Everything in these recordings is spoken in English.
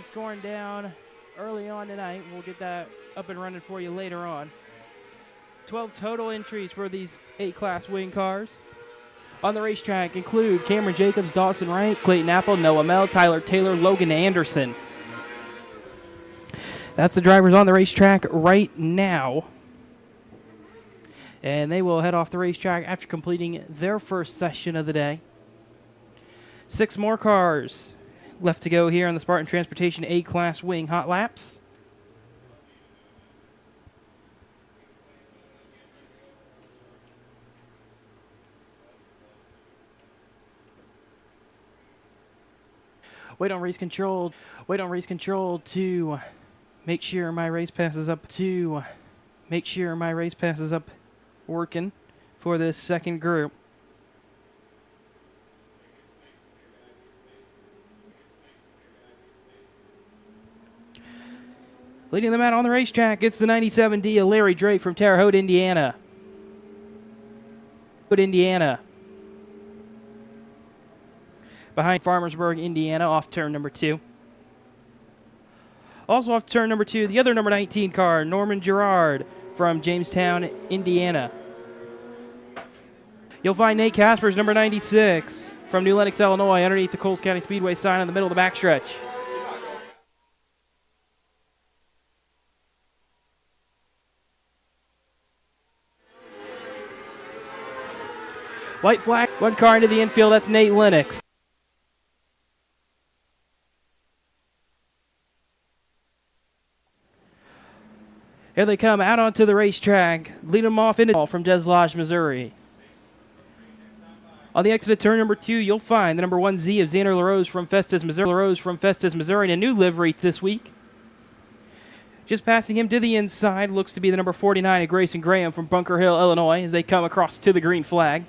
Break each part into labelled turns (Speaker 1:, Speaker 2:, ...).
Speaker 1: the scoring down early on tonight. We'll get that up and running for you later on. 12 total entries for these A-Class wing cars. On the racetrack include Cameron Jacobs, Dawson Wright, Clayton Apple, Noah Mell, Tyler Taylor, Logan Anderson. That's the drivers on the racetrack right now. And they will head off the racetrack after completing their first session of the day. 6 more cars left to go here on the Spartan Transportation A-Class Wing Hot Laps. Wait on race control to make sure my race pass is up working for this second group. Leading them out on the racetrack, it's the 97D of Larry Drake from Terre Haute, Indiana. Behind Farmersburg, Indiana, off turn number 2. Also off turn number 2, the other number 19 car, Norman Gerard from Jamestown, Indiana. You'll find Nate Caspers, number 96, from New Lenox, Illinois, underneath the Coles County Speedway sign in the middle of the backstretch. White flag, 1 car into the infield, that's Nate Lennox. Here they come out onto the racetrack, leading them off into from Des Lodge, Missouri. On the exit of turn number 2, you'll find the number 1Z of Xander LaRose from Festus, Missouri, in a new livery this week. Just passing him to the inside looks to be the number 49 of Grayson Graham from Bunker Hill, Illinois, as they come across to the green flag.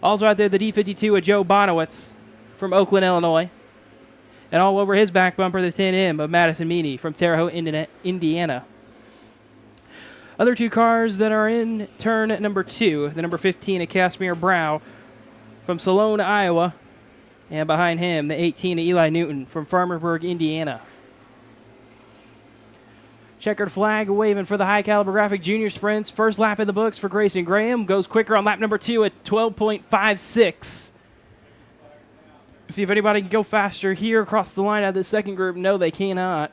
Speaker 1: Also out there, the D52 of Joe Bonowitz from Oakland, Illinois. And all over his back bumper, the 10M of Madison Meany from Terre Haute, Indiana. Other 2 cars that are in turn number 2, the number 15 of Casimir Brow from Salone, Iowa, and behind him, the 18 of Eli Newton from Farmersburg, Indiana. Checkered flag waving for the high caliber graphic junior sprints. First lap in the books for Grayson Graham. Goes quicker on lap number 2 at 12.56. See if anybody can go faster here across the line out of the second group. No, they cannot.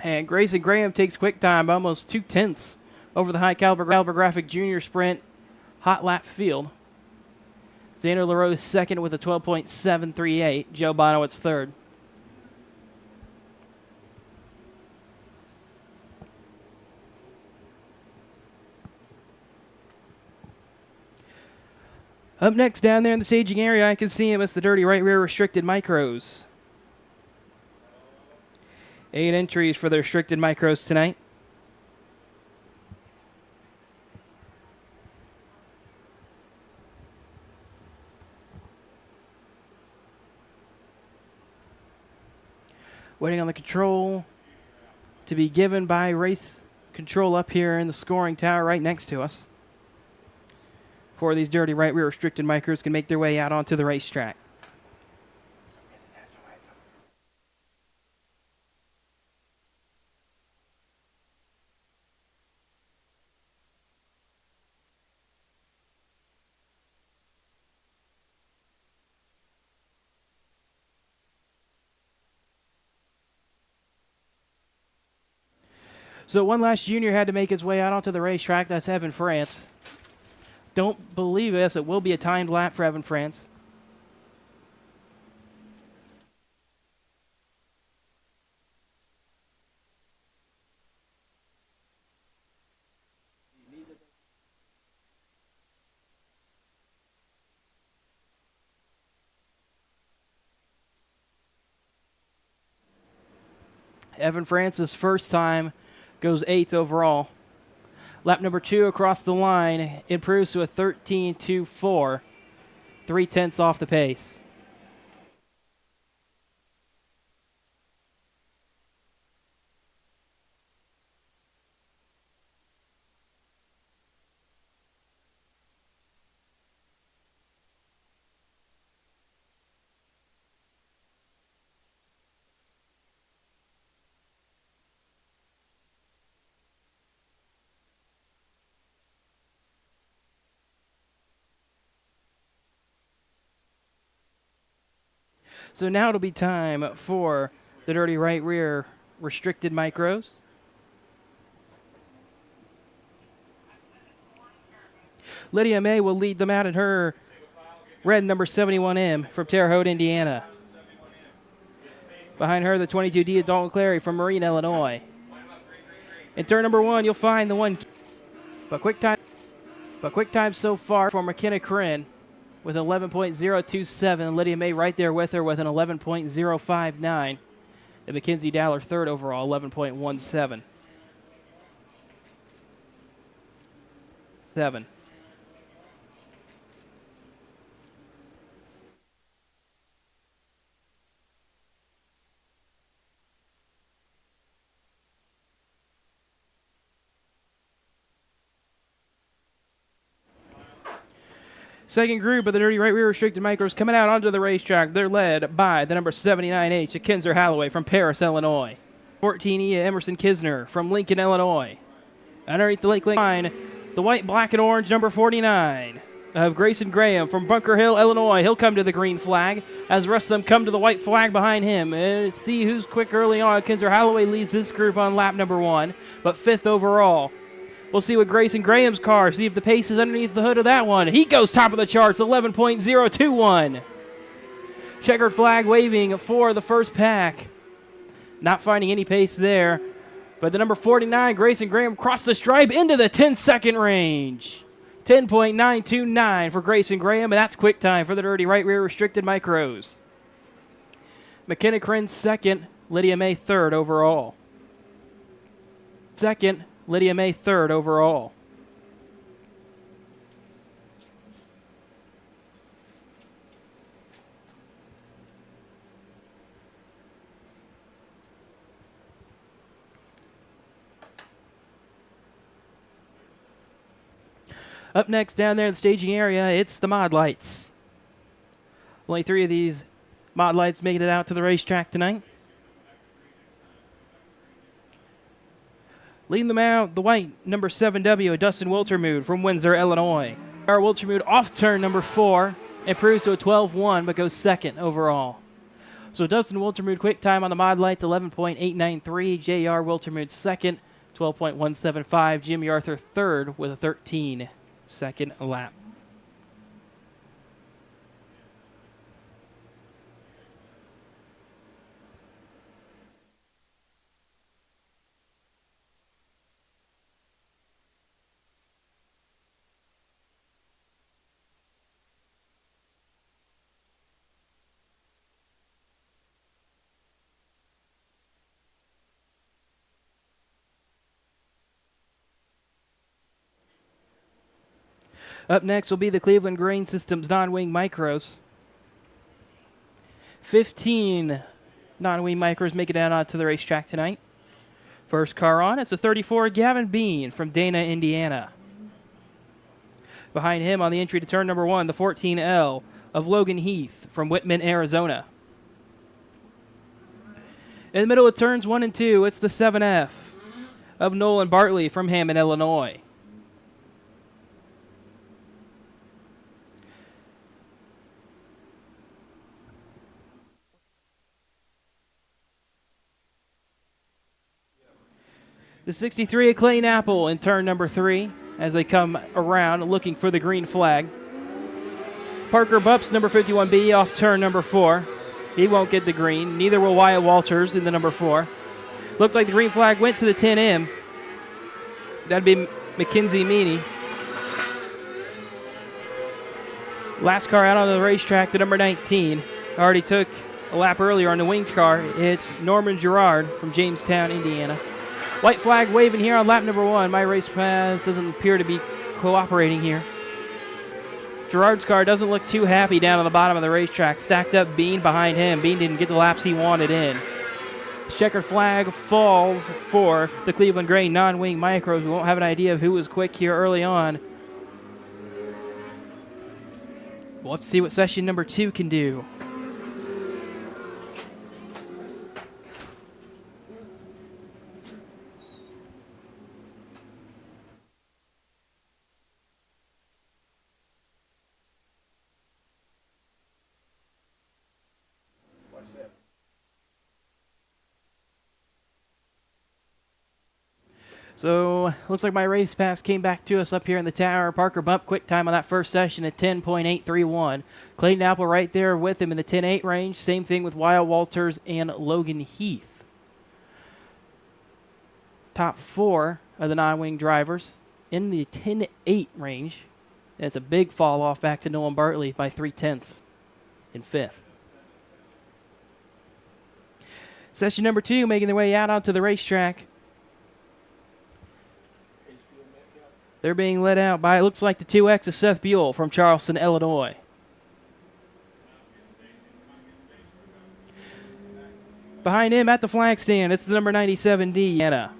Speaker 1: And Grayson Graham takes quick time by almost 2/10 over the high caliber graphic junior sprint hot lap field. Xander LaRose second with a 12.738. Joe Bonowitz third. Up next down there in the staging area, I can see him. It's the dirty right rear restricted micros. 8 entries for the restricted micros tonight. Waiting on the control to be given by race control up here in the scoring tower right next to us. Before these dirty right rear restricted micros can make their way out onto the racetrack. So one last junior had to make his way out onto the racetrack. That's Evan France. Don't believe this. It will be a timed lap for Evan France. Evan France's first time goes 8th overall. Lap number 2 across the line improves to a 13.24, 3/10 off the pace. So now it'll be time for the dirty right rear restricted micros. Lydia May will lead them out in her red number 71M from Terre Haute, Indiana. Behind her, the 22D of Dalton Clary from Marine, Illinois. In turn number 1, you'll find the one, but quick time so far for McKenna Corinne with 11.027. Lydia May right there with her with an 11.059. And Mackenzie Dowler third overall, 11.17. 7. Second group of the dirty right rear restricted micros coming out onto the racetrack. They're led by the number 79H of Kinzer Halloway from Paris, Illinois. 14E Emerson Kisner from Lincoln, Illinois. Underneath the Lake line, the white, black, and orange number 49 of Grayson Graham from Bunker Hill, Illinois. He'll come to the green flag as the rest of them come to the white flag behind him. And see who's quick early on. Kinzer Halloway leads this group on lap number 1, but 5th overall. We'll see what Grayson Graham's car, see if the pace is underneath the hood of that one. He goes top of the charts, 11.021. Checkered flag waving for the first pack. Not finding any pace there. But the number 49, Grayson Graham, crossed the stripe into the 10-second range. 10.929 for Grayson Graham, and that's quick time for the dirty right rear restricted micros. McKenna Corinne second, Lydia May third overall. Second, Lydia May third overall. Up next down there in the staging area, it's the Mod Lights. Only 3 of these Mod Lights making it out to the racetrack tonight. Leading them out, the white number 7W, Dustin Wiltermude from Windsor, Illinois. Our Wiltermude off turn number 4, improves to a 12-1, but goes second overall. So Dustin Wiltermude quick time on the Mod Lights, 11.893. J.R. Wiltermude second, 12.175. Jimmy Arthur third with a 13-second lap. Up next will be the Cleveland Grain Systems non-wing micros. 15 non-wing micros make it down onto the racetrack tonight. First car on, it's a 34 Gavin Bean from Dana, Indiana. Behind him on the entry to turn number 1, the 14L of Logan Heath from Whitman, Arizona. In the middle of turns 1 and 2, it's the 7F of Nolan Bartley from Hammond, Illinois. The 63 of Clayton Apple in turn number 3 as they come around looking for the green flag. Parker Bupps, number 51B, off turn number 4. He won't get the green. Neither will Wyatt Walters in the number 4. Looked like the green flag went to the 10M. That'd be Mackenzie Meany. Last car out on the racetrack, the number 19. Already took a lap earlier on the winged car. It's Norman Gerard from Jamestown, Indiana. White flag waving here on lap number 1. My race pass doesn't appear to be cooperating here. Gerard's car doesn't look too happy down on the bottom of the racetrack. Stacked up Bean behind him. Bean didn't get the laps he wanted in. Checkered flag falls for the Cleveland Grain non-wing micros. We won't have an idea of who was quick here early on. We'll have to see what session number 2 can do. So, looks like my race pass came back to us up here in the tower. Parker Bump, quick time on that first session at 10.831. Clayton Apple right there with him in the 10.8 range. Same thing with Wyatt Walters and Logan Heath. Top 4 of the non-wing drivers in the 10.8 range. And it's a big fall off back to Nolan Bartley by 0.3 in 5th. Session number 2 making their way out onto the racetrack. They're being led out by, it looks like the 2X of Seth Buell from Charleston, Illinois. Behind him at the flag stand, it's the number 97D, Indiana.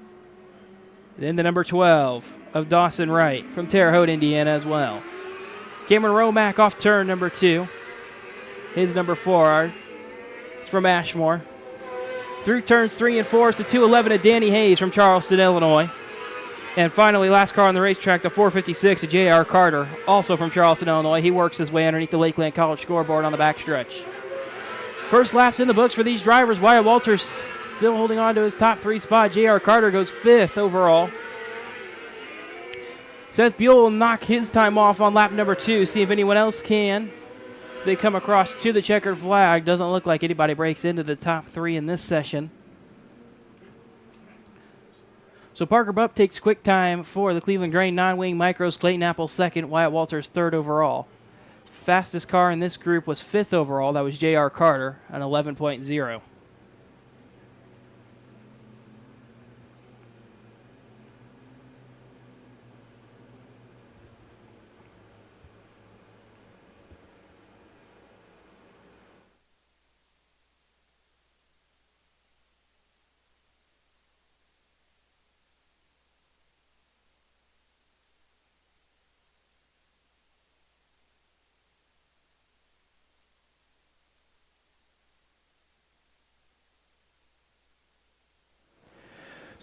Speaker 1: Then the number 12 of Dawson Wright from Terre Haute, Indiana as well. Cameron Romack off turn number 2. His number 4 is from Ashmore. Through turns 3 and 4 is the 211 of Danny Hayes from Charleston, Illinois. And finally, last car on the racetrack, the 456 of J.R. Carter, also from Charleston, Illinois. He works his way underneath the Lakeland College scoreboard on the backstretch. First laps in the books for these drivers. Wyatt Walters still holding on to his top 3 spot. J.R. Carter goes 5th overall. Seth Buell will knock his time off on lap number 2, see if anyone else can. As they come across to the checkered flag, doesn't look like anybody breaks into the top 3 in this session. So Parker Bupp takes quick time for the Cleveland Grain non-wing micros. Clayton Apple 2nd, Wyatt Walters 3rd overall. Fastest car in this group was 5th overall. That was J.R. Carter, an 11.0.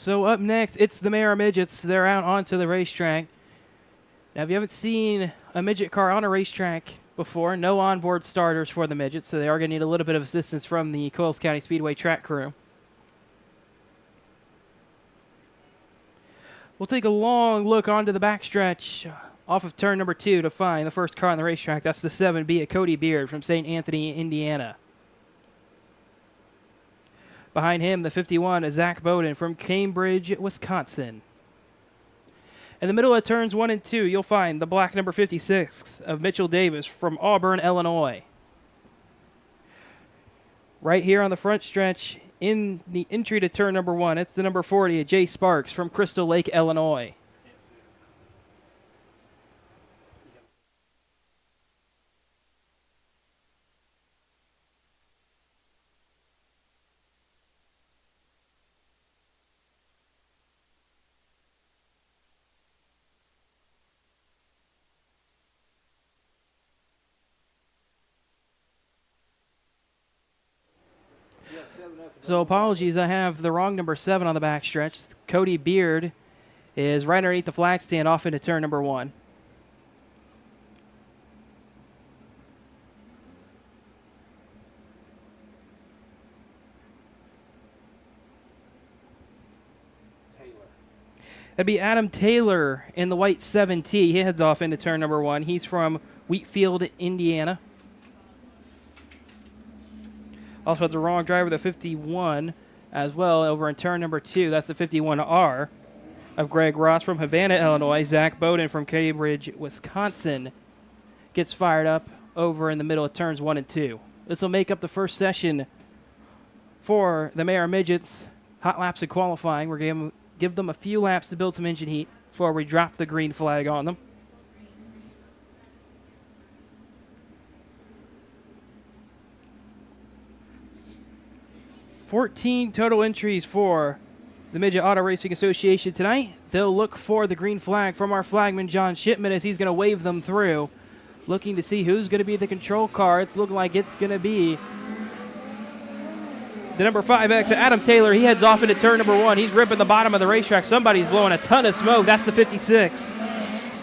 Speaker 1: So up next, it's the Mayor Midgets. They're out onto the racetrack. Now, if you haven't seen a midget car on a racetrack before, no onboard starters for the midgets, so they are going to need a little bit of assistance from the Coles County Speedway track crew. We'll take a long look onto the backstretch off of turn number 2 to find the first car on the racetrack. That's the 7B of Cody Beard from St. Anthony, Indiana. Behind him, the 51 is Zach Bowden from Cambridge, Wisconsin. In the middle of turns 1 and 2, you'll find the black number 56 of Mitchell Davis from Auburn, Illinois. Right here on the front stretch, in the entry to turn number 1, it's the number 40 of Jay Sparks from Crystal Lake, Illinois. So apologies, I have the wrong number 7 on the backstretch. Cody Beard is right underneath the flag stand off into turn number 1. That'd be Adam Taylor in the white 7T. He heads off into turn number 1. He's from Wheatfield, Indiana. Also had the wrong driver, the 51, as well, over in turn number 2. That's the 51R of Greg Ross from Havana, Illinois. Zach Bowden from Cambridge, Wisconsin gets fired up over in the middle of turns 1 and 2. This will make up the first session for the Mayor Midgets. Hot laps of qualifying. We're going to give them a few laps to build some engine heat before we drop the green flag on them. $14 total entries for the Midget Auto Racing Association tonight. They'll look for the green flag from our flagman, John Shipman, as he's going to wave them through, looking to see who's going to be the control car. It's looking like it's going to be the number 5X, Adam Taylor. He heads off into turn number 1. He's ripping the bottom of the racetrack. Somebody's blowing a ton of smoke. That's the 56.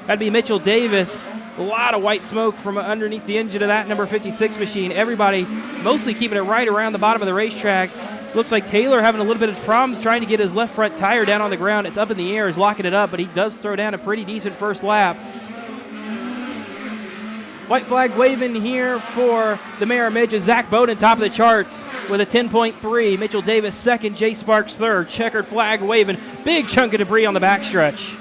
Speaker 1: That'd be Mitchell Davis. A lot of white smoke from underneath the engine of that number 56 machine. Everybody mostly keeping it right around the bottom of the racetrack. Looks like Taylor having a little bit of problems trying to get his left front tire down on the ground. It's up in the air. He's locking it up, but he does throw down a pretty decent first lap. White flag waving here for the Mayor of Midget. Zach Bowden top of the charts with a 10.3. Mitchell Davis second. Jay Sparks third. Checkered flag waving. Big chunk of debris on the backstretch.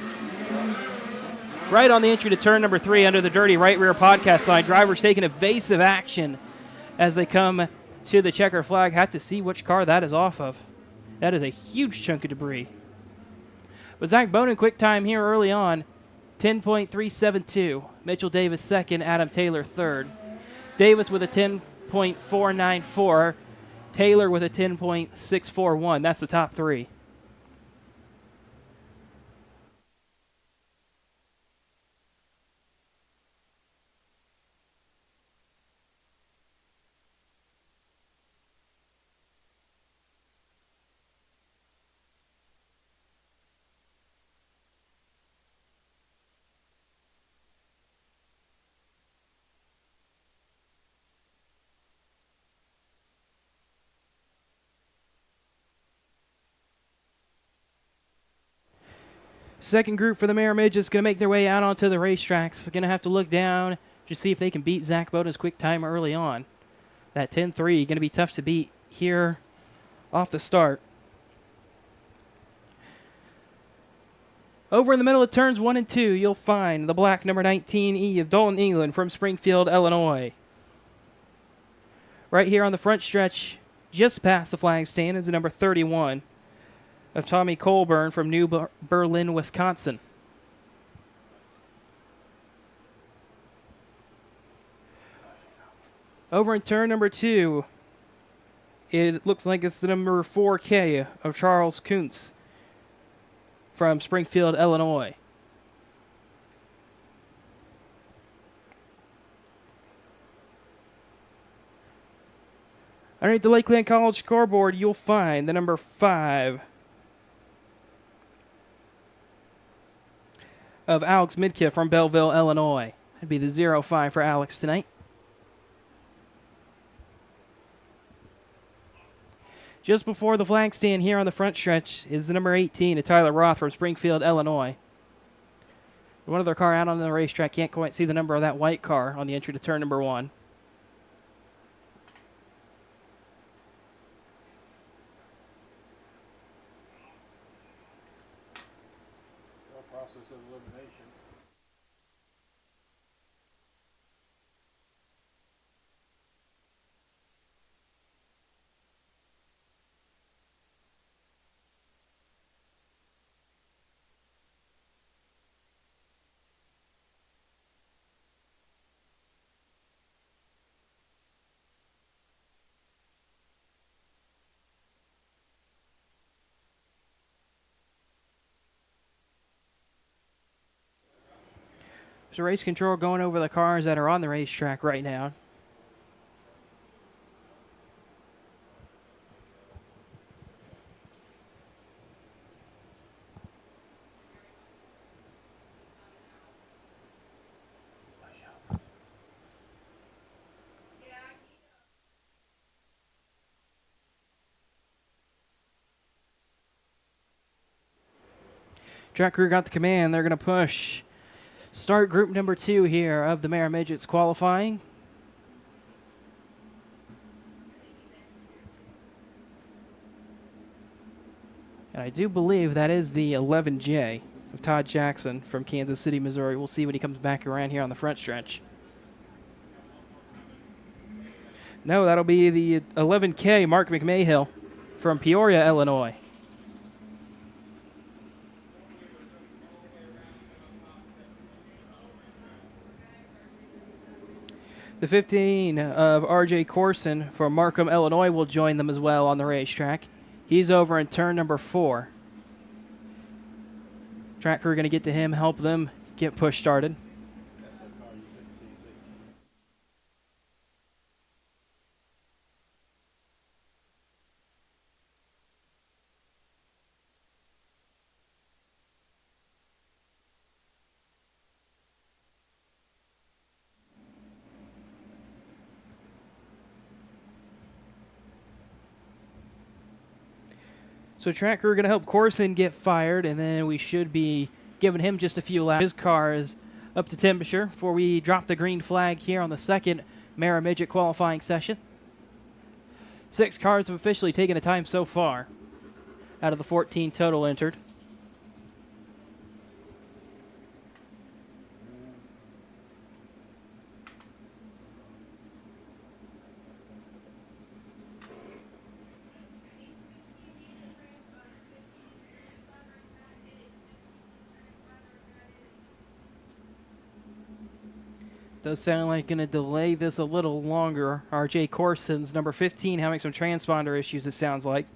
Speaker 1: Right on the entry to turn number 3 under the dirty right rear podcast sign. Drivers taking evasive action as they come to the checker flag. Have to see which car that is off of. That is a huge chunk of debris. But Zach Bowden quick time here early on. 10.372. Mitchell Davis second. Adam Taylor third. Davis with a 10.494. Taylor with a 10.641. That's the top 3. Second group for the Mayor Midget is going to make their way out onto the racetracks. Going to have to look down to see if they can beat Zach Bowden's quick time early on. That 10.3 going to be tough to beat here off the start. Over in the middle of turns 1 and 2, you'll find the black number 19E of Dalton, England from Springfield, Illinois. Right here on the front stretch, just past the flag stand, is the number 31 of Tommy Colburn from New Berlin, Wisconsin. Over in turn number 2, it looks like it's the number 4K of Charles Kuntz from Springfield, Illinois. Underneath the Lakeland College scoreboard, you'll find the number 5 of Alex Midkiff from Belleville, Illinois. That'd be the 0-5 for Alex tonight. Just before the flag stand here on the front stretch is the number 18 of Tyler Roth from Springfield, Illinois. One other car out on the racetrack. Can't quite see the number of that white car on the entry to turn number 1.
Speaker 2: Process of elimination.
Speaker 1: There's race control going over the cars that are on the racetrack right now. Track crew got the command. They're going to push. Start group number 2 here of the Mayor Midgets qualifying. And I do believe that is the 11J of Todd Jackson from Kansas City, Missouri. We'll see when he comes back around here on the front stretch. No, that'll be the 11K Mark McMahill from Peoria, Illinois. The 15 of R.J. Corson from Markham, Illinois will join them as well on the racetrack. He's over in turn number 4. Track crew are going to get to him, help them get push started. So track crew are going to help Corson get fired, and then we should be giving him just a few laps. His car is up to temperature before we drop the green flag here on the second Mara Midget qualifying session. 6 cars have officially taken a time so far out of the 14 total entered. Does sound like going to delay this a little longer. RJ Corson's number 15 having some transponder issues, it sounds like.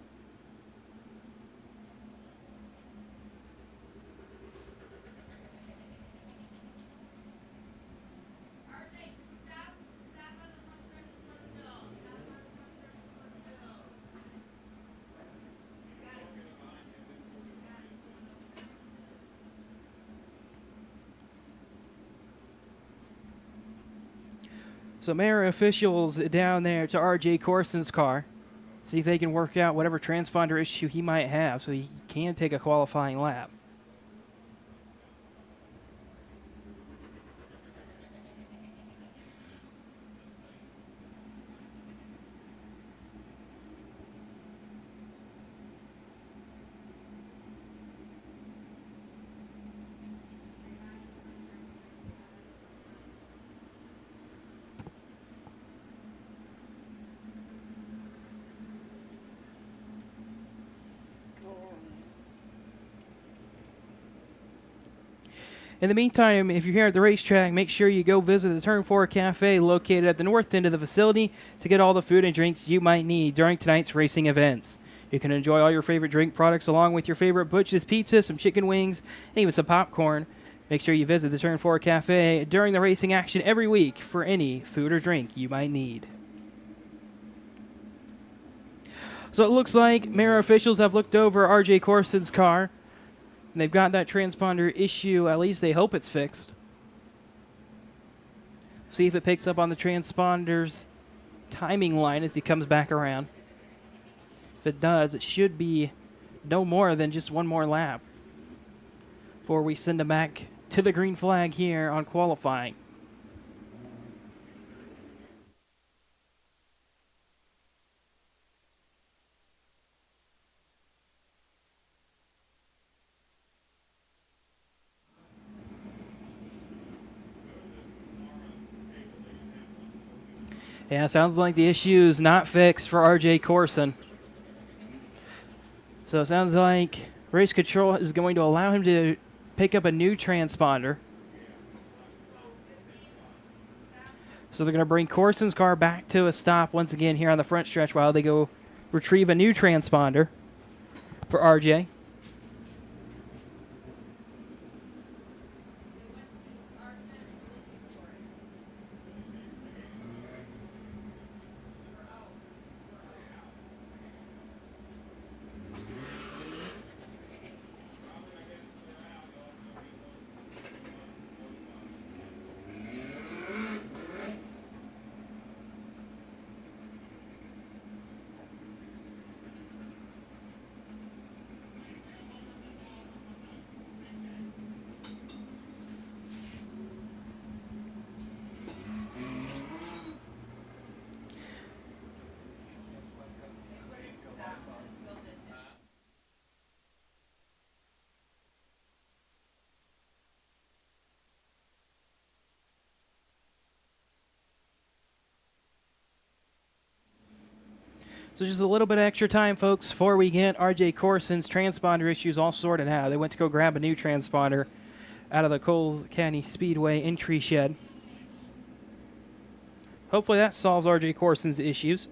Speaker 1: So Mara officials down there to RJ Corson's car. See if they can work out whatever transponder issue he might have so he can take a qualifying lap. In the meantime, if you're here at the racetrack, make sure you go visit the Turn 4 Cafe located at the north end of the facility to get all the food and drinks you might need during tonight's racing events. You can enjoy all your favorite drink products along with your favorite Butch's Pizza, some chicken wings, and even some popcorn. Make sure you visit the Turn 4 Cafe during the racing action every week for any food or drink you might need. So it looks like Mara officials have looked over RJ Corson's car. And they've got that transponder issue, at least they hope it's fixed. See if it picks up on the transponder's timing line as he comes back around. If it does, it should be no more than just one more lap before we send him back to the green flag here on qualifying. Yeah, sounds like the issue is not fixed for RJ Corson. So it sounds like race control is going to allow him to pick up a new transponder. So they're going to bring Corson's car back to a stop once again here on the front stretch while they go retrieve a new transponder for RJ. So just a little bit of extra time, folks, before we get RJ Corson's transponder issues all sorted out. They went to go grab a new transponder out of the Coles County Speedway entry shed. Hopefully that solves RJ Corson's issues.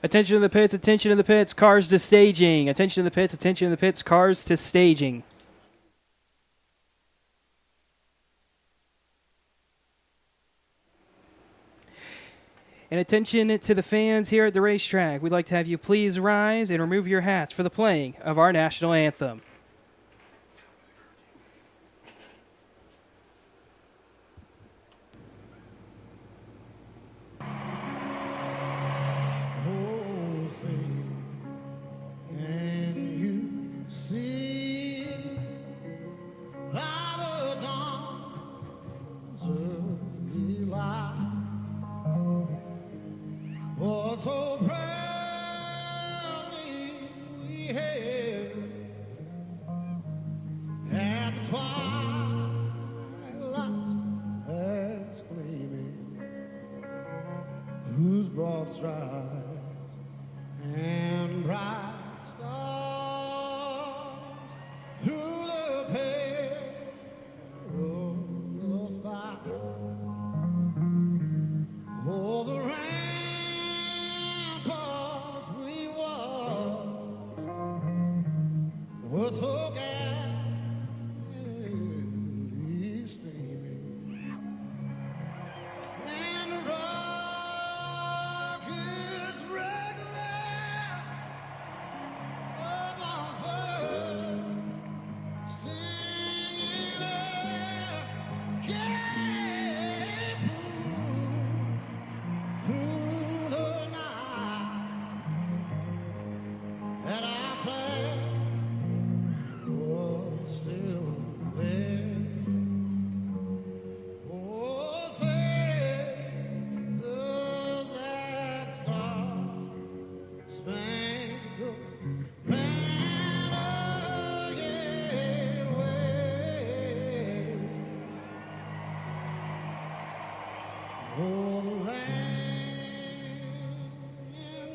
Speaker 1: Attention to the pits, attention to the pits, cars to staging. Attention to the pits, attention to the pits, cars to staging. And attention to the fans here at the racetrack. We'd like to have you please rise and remove your hats for the playing of our national anthem.
Speaker 3: Whose broad strides and bright stars through the perilous fight. Oh, the ramparts we walked were so gallantly streaming, and the rockets regular amongst birds singing gay through the night, and our flag was still there. Oh, say, does that star-spangled banner yet wave? Oh, the land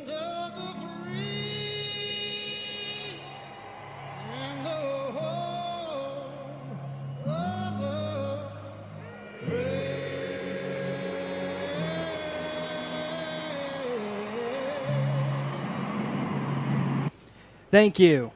Speaker 3: of the free and the home of the brave.
Speaker 1: Thank you.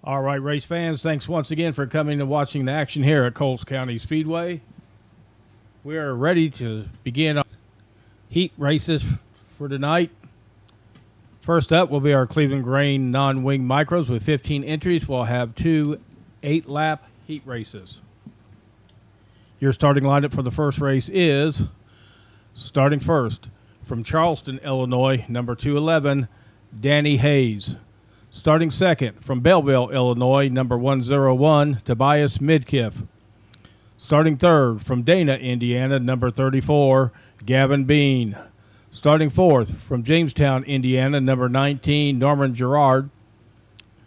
Speaker 2: All right, race fans, thanks once again for coming and watching the action here at Coles County Speedway. We are ready to begin our heat races for tonight. First up will be our Cleveland Grain non-wing micros with 15 entries. We'll have 2 8-lap heat races. Your starting lineup for the first race is, starting first, from Charleston, Illinois, number 211, Danny Hayes. Starting second, from Belleville, Illinois, number 101, Tobias Midkiff. Starting third, from Dana, Indiana, number 34, Gavin Bean. Starting fourth, from Jamestown, Indiana, number 19, Norman Gerard.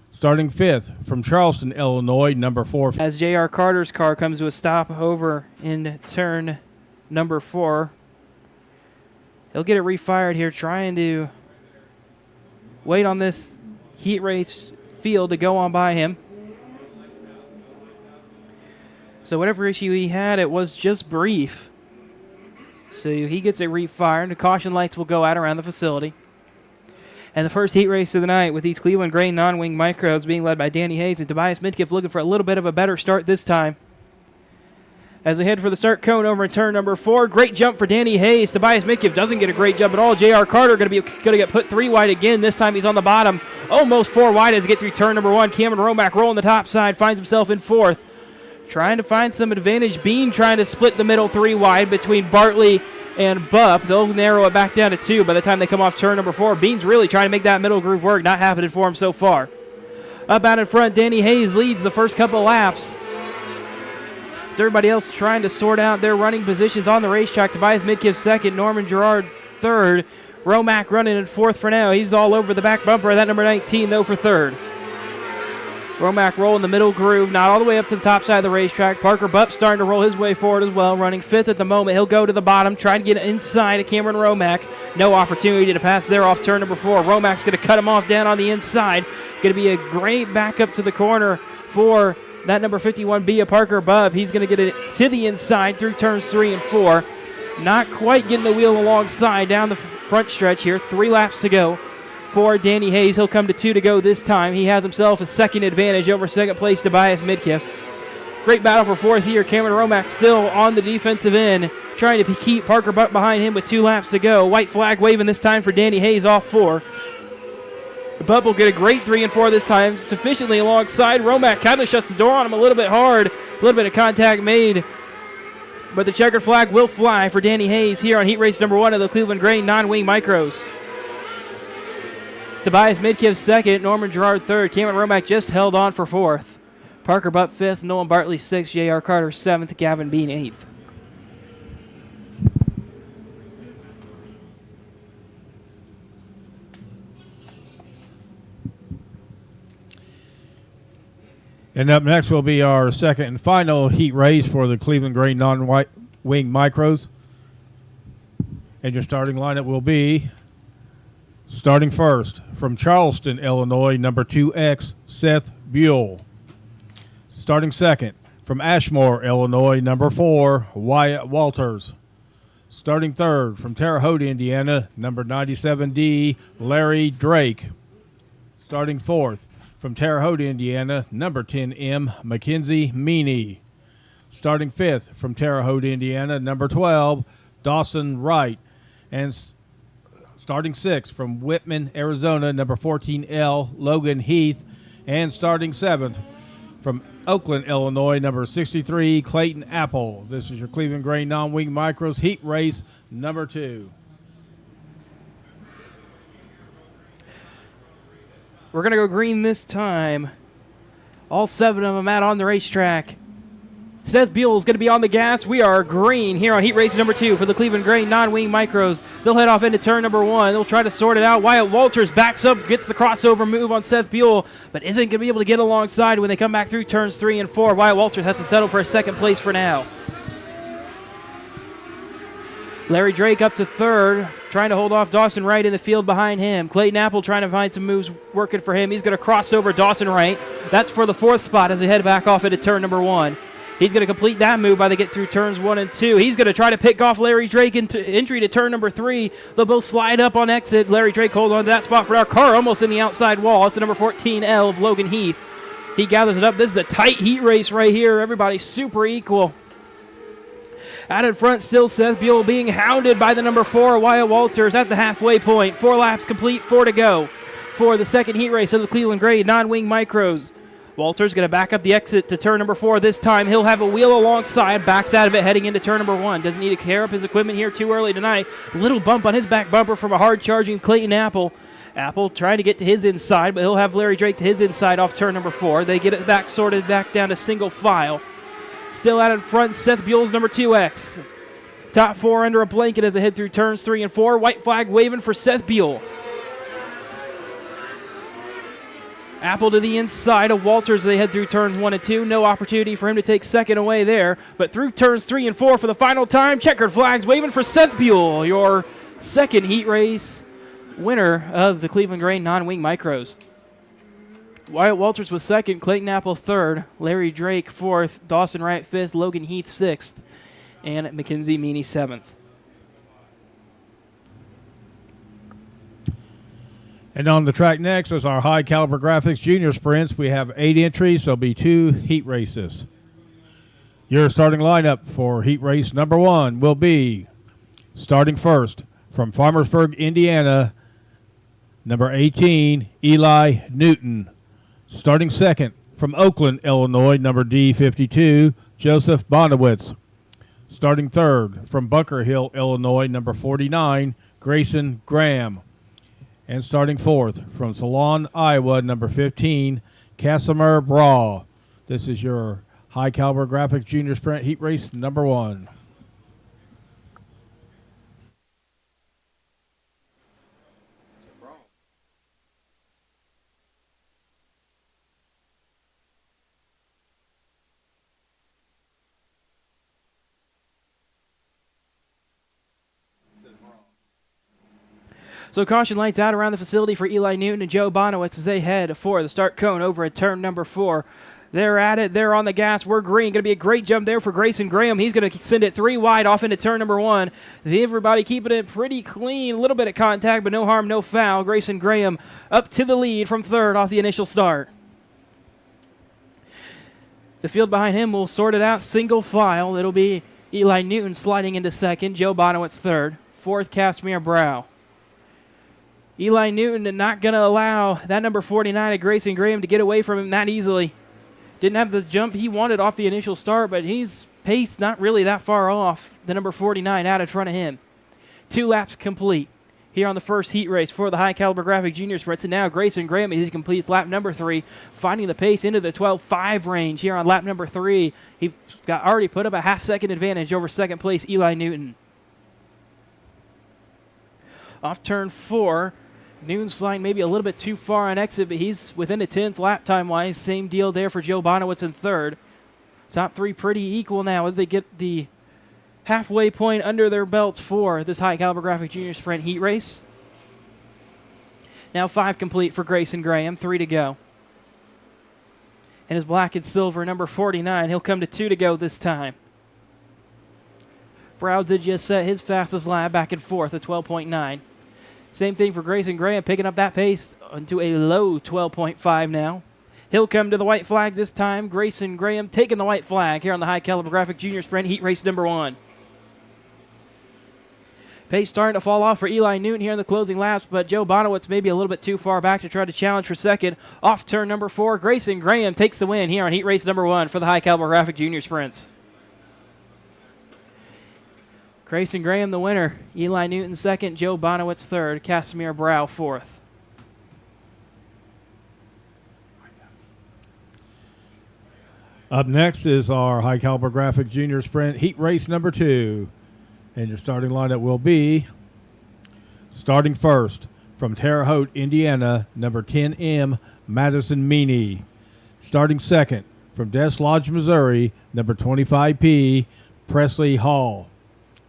Speaker 2: Starting fifth, from Charleston, Illinois, number 4.
Speaker 1: As J.R. Carter's car comes to a stop over in turn number 4, he'll get it refired here, trying to wait on this heat race field to go on by him. So whatever issue he had, it was just brief. So he gets it refired. The caution lights will go out around the facility. And the first heat race of the night with these Cleveland Grain non-wing micros being led by Danny Hayes and Tobias Midkiff, looking for a little bit of a better start this time. As they head for the start cone over in turn number 4. Great jump for Danny Hayes. Tobias Midkiff doesn't get a great jump at all. J.R. Carter going to get put 3 wide again. This time he's on the bottom. Almost 4 wide as he gets through turn number 1. Cameron Romack rolling the top side. Finds himself in 4th. Trying to find some advantage. Bean trying to split the middle 3 wide between Bartley and Bupp. They'll narrow it back down to 2 by the time they come off turn number 4. Bean's really trying to make that middle groove work. Not happening for him so far. Up out in front, Danny Hayes leads the first couple laps. As everybody else trying to sort out their running positions on the racetrack. Tobias Midkiff second, Norman Gerard third. Romack running in fourth for now. He's all over the back bumper of that number 19, though, for third. Romack rolling the middle groove, not all the way up to the top side of the racetrack. Parker Bupp starting to roll his way forward as well, running fifth at the moment. He'll go to the bottom, trying to get inside of Cameron Romack. No opportunity to pass there off turn number 4. Romack's going to cut him off down on the inside. Going to be a great backup to the corner for that number 51, Bia Parker Bupp. He's going to get it to the inside through turns 3 and 4. Not quite getting the wheel alongside down the front stretch here. 3 laps to go for Danny Hayes. He'll come to 2 to go this time. He has himself a second advantage over second place Tobias Midkiff. Great battle for fourth here. Cameron Romack still on the defensive end, trying to keep Parker Bupp behind him with 2 laps to go. White flag waving this time for Danny Hayes off 4. Bupp will get a great 3 and 4 this time, sufficiently alongside. Romack kind of shuts the door on him a little bit hard. A little bit of contact made, but the checkered flag will fly for Danny Hayes here on heat race number 1 of the Cleveland Grain non-wing micros. Tobias Midkiff second, Norman Gerard third. Cameron Romack just held on for fourth. Parker Bupp fifth, Nolan Bartley sixth, J.R. Carter seventh, Gavin Bean eighth.
Speaker 2: And up next will be our second and final heat race for the Cleveland Grain non-wing micros. And your starting lineup will be, starting first, from Charleston, Illinois, number 2X, Seth Buell. Starting second, from Ashmore, Illinois, number 4, Wyatt Walters. Starting third, from Terre Haute, Indiana, number 97D, Larry Drake. Starting fourth, from Terre Haute, Indiana, number 10M, Mackenzie Meany. Starting fifth, from Terre Haute, Indiana, number 12, Dawson Wright. And starting sixth, from Whitman, Arizona, number 14L, Logan Heath. And starting seventh, from Oakland, Illinois, number 63, Clayton Apple. This is your Cleveland Grain non-wing micros heat race number 2.
Speaker 1: We're going to go green this time. All 7 of them out on the racetrack. Seth Buell is going to be on the gas. We are green here on heat race number 2 for the Cleveland Grain non-wing micros. They'll head off into turn number 1. They'll try to sort it out. Wyatt Walters backs up, gets the crossover move on Seth Buell, but isn't going to be able to get alongside when they come back through turns 3 and 4. Wyatt Walters has to settle for a second place for now. Larry Drake up to third, trying to hold off Dawson Wright in the field behind him. Clayton Apple trying to find some moves working for him. He's going to cross over Dawson Wright. That's for the 4th spot as they head back off into turn number 1. He's going to complete that move by they get through turns 1 and 2. He's going to try to pick off Larry Drake into entry to turn number 3. They'll both slide up on exit. Larry Drake hold on to that spot for our car, almost in the outside wall. It's the number 14L of Logan Heath. He gathers it up. This is a tight heat race right here. Everybody's super equal. Out in front still Seth Buell being hounded by the number 4, Wyatt Walters at the halfway point. 4 laps complete, 4 to go for the second heat race of the Cleveland Grain non-wing micros. Walters going to back up the exit to turn number 4 this time. He'll have a wheel alongside, backs out of it heading into turn number 1. Doesn't need to tear up his equipment here too early tonight. Little bump on his back bumper from a hard-charging Clayton Apple. Apple trying to get to his inside, but he'll have Larry Drake to his inside off turn number 4. They get it back sorted back down to single file. Still out in front, Seth Buell's number 2X. Top 4 under a blanket as they head through turns 3 and 4. White flag waving for Seth Buell. Apple to the inside of Walters as they head through turns 1 and 2. No opportunity for him to take second away there. But through turns 3 and 4 for the final time, checkered flags waving for Seth Buell, your second heat race winner of the Cleveland Grain non-wing micros. Wyatt Walters was second, Clayton Apple third, Larry Drake fourth, Dawson Wright fifth, Logan Heath sixth, and Mackenzie Meany seventh.
Speaker 2: And on the track next is our high caliber graphics junior sprints. We have 8 entries. There'll be 2 heat races. Your starting lineup for heat race number 1 will be, starting first from Farmersburg, Indiana, number 18, Eli Newton. Starting second from Oakland, Illinois, number D52, Joseph Bonowitz. Starting third from Bunker Hill, Illinois, number 49, Grayson Graham. And starting fourth from Salon, Iowa, number 15, Casimir Braw. This is your high caliber graphics junior sprint heat race number 1.
Speaker 1: So caution lights out around the facility for Eli Newton and Joe Bonowitz as they head for the start cone over at turn number 4. They're at it. They're on the gas. We're green. Going to be a great jump there for Grayson Graham. He's going to send it 3 wide off into turn number 1. Everybody keeping it pretty clean. A little bit of contact, but no harm, no foul. Grayson Graham up to the lead from third off the initial start. The field behind him will sort it out single file. It'll be Eli Newton sliding into second. Joe Bonowitz third. Fourth, Casimir Brow. Eli Newton not going to allow that number 49 of Grayson Graham to get away from him that easily. Didn't have the jump he wanted off the initial start, but he's paced not really that far off the number 49 out in front of him. 2 laps complete here on the first heat race for the high caliber graphic junior sprints. And now Grayson Graham, he completes lap number 3, finding the pace into the 12.5 range here on lap number 3. He got already put up a half-second advantage over second place Eli Newton. Off turn 4, Newton sliding maybe a little bit too far on exit, but he's within a 10th lap time-wise. Same deal there for Joe Bonowitz in third. Top 3 pretty equal now as they get the halfway point under their belts for this high caliber graphic junior sprint heat race. Now 5 complete for Grayson Graham, 3 to go. And his black and silver number 49, he'll come to 2 to go this time. Brow did just set his fastest lap back and forth at 12.9. Same thing for Grayson Graham, picking up that pace into a low 12.5 now. He'll come to the white flag this time. Grayson Graham taking the white flag here on the high caliber graphic junior sprint heat race number 1. Pace starting to fall off for Eli Newton here in the closing laps, but Joe Bonowitz maybe a little bit too far back to try to challenge for second. Off turn number 4, Grayson Graham takes the win here on heat race number 1 for the high caliber graphic junior sprints. Grayson Graham the winner, Eli Newton second, Joe Bonowitz third, Casimir Brow fourth.
Speaker 2: Up next is our high caliber graphic junior sprint heat race number 2. And your starting lineup will be starting first from Terre Haute, Indiana, number 10M, Madison Meany. Starting second from Des Lodge, Missouri, number 25P, Presley Hall.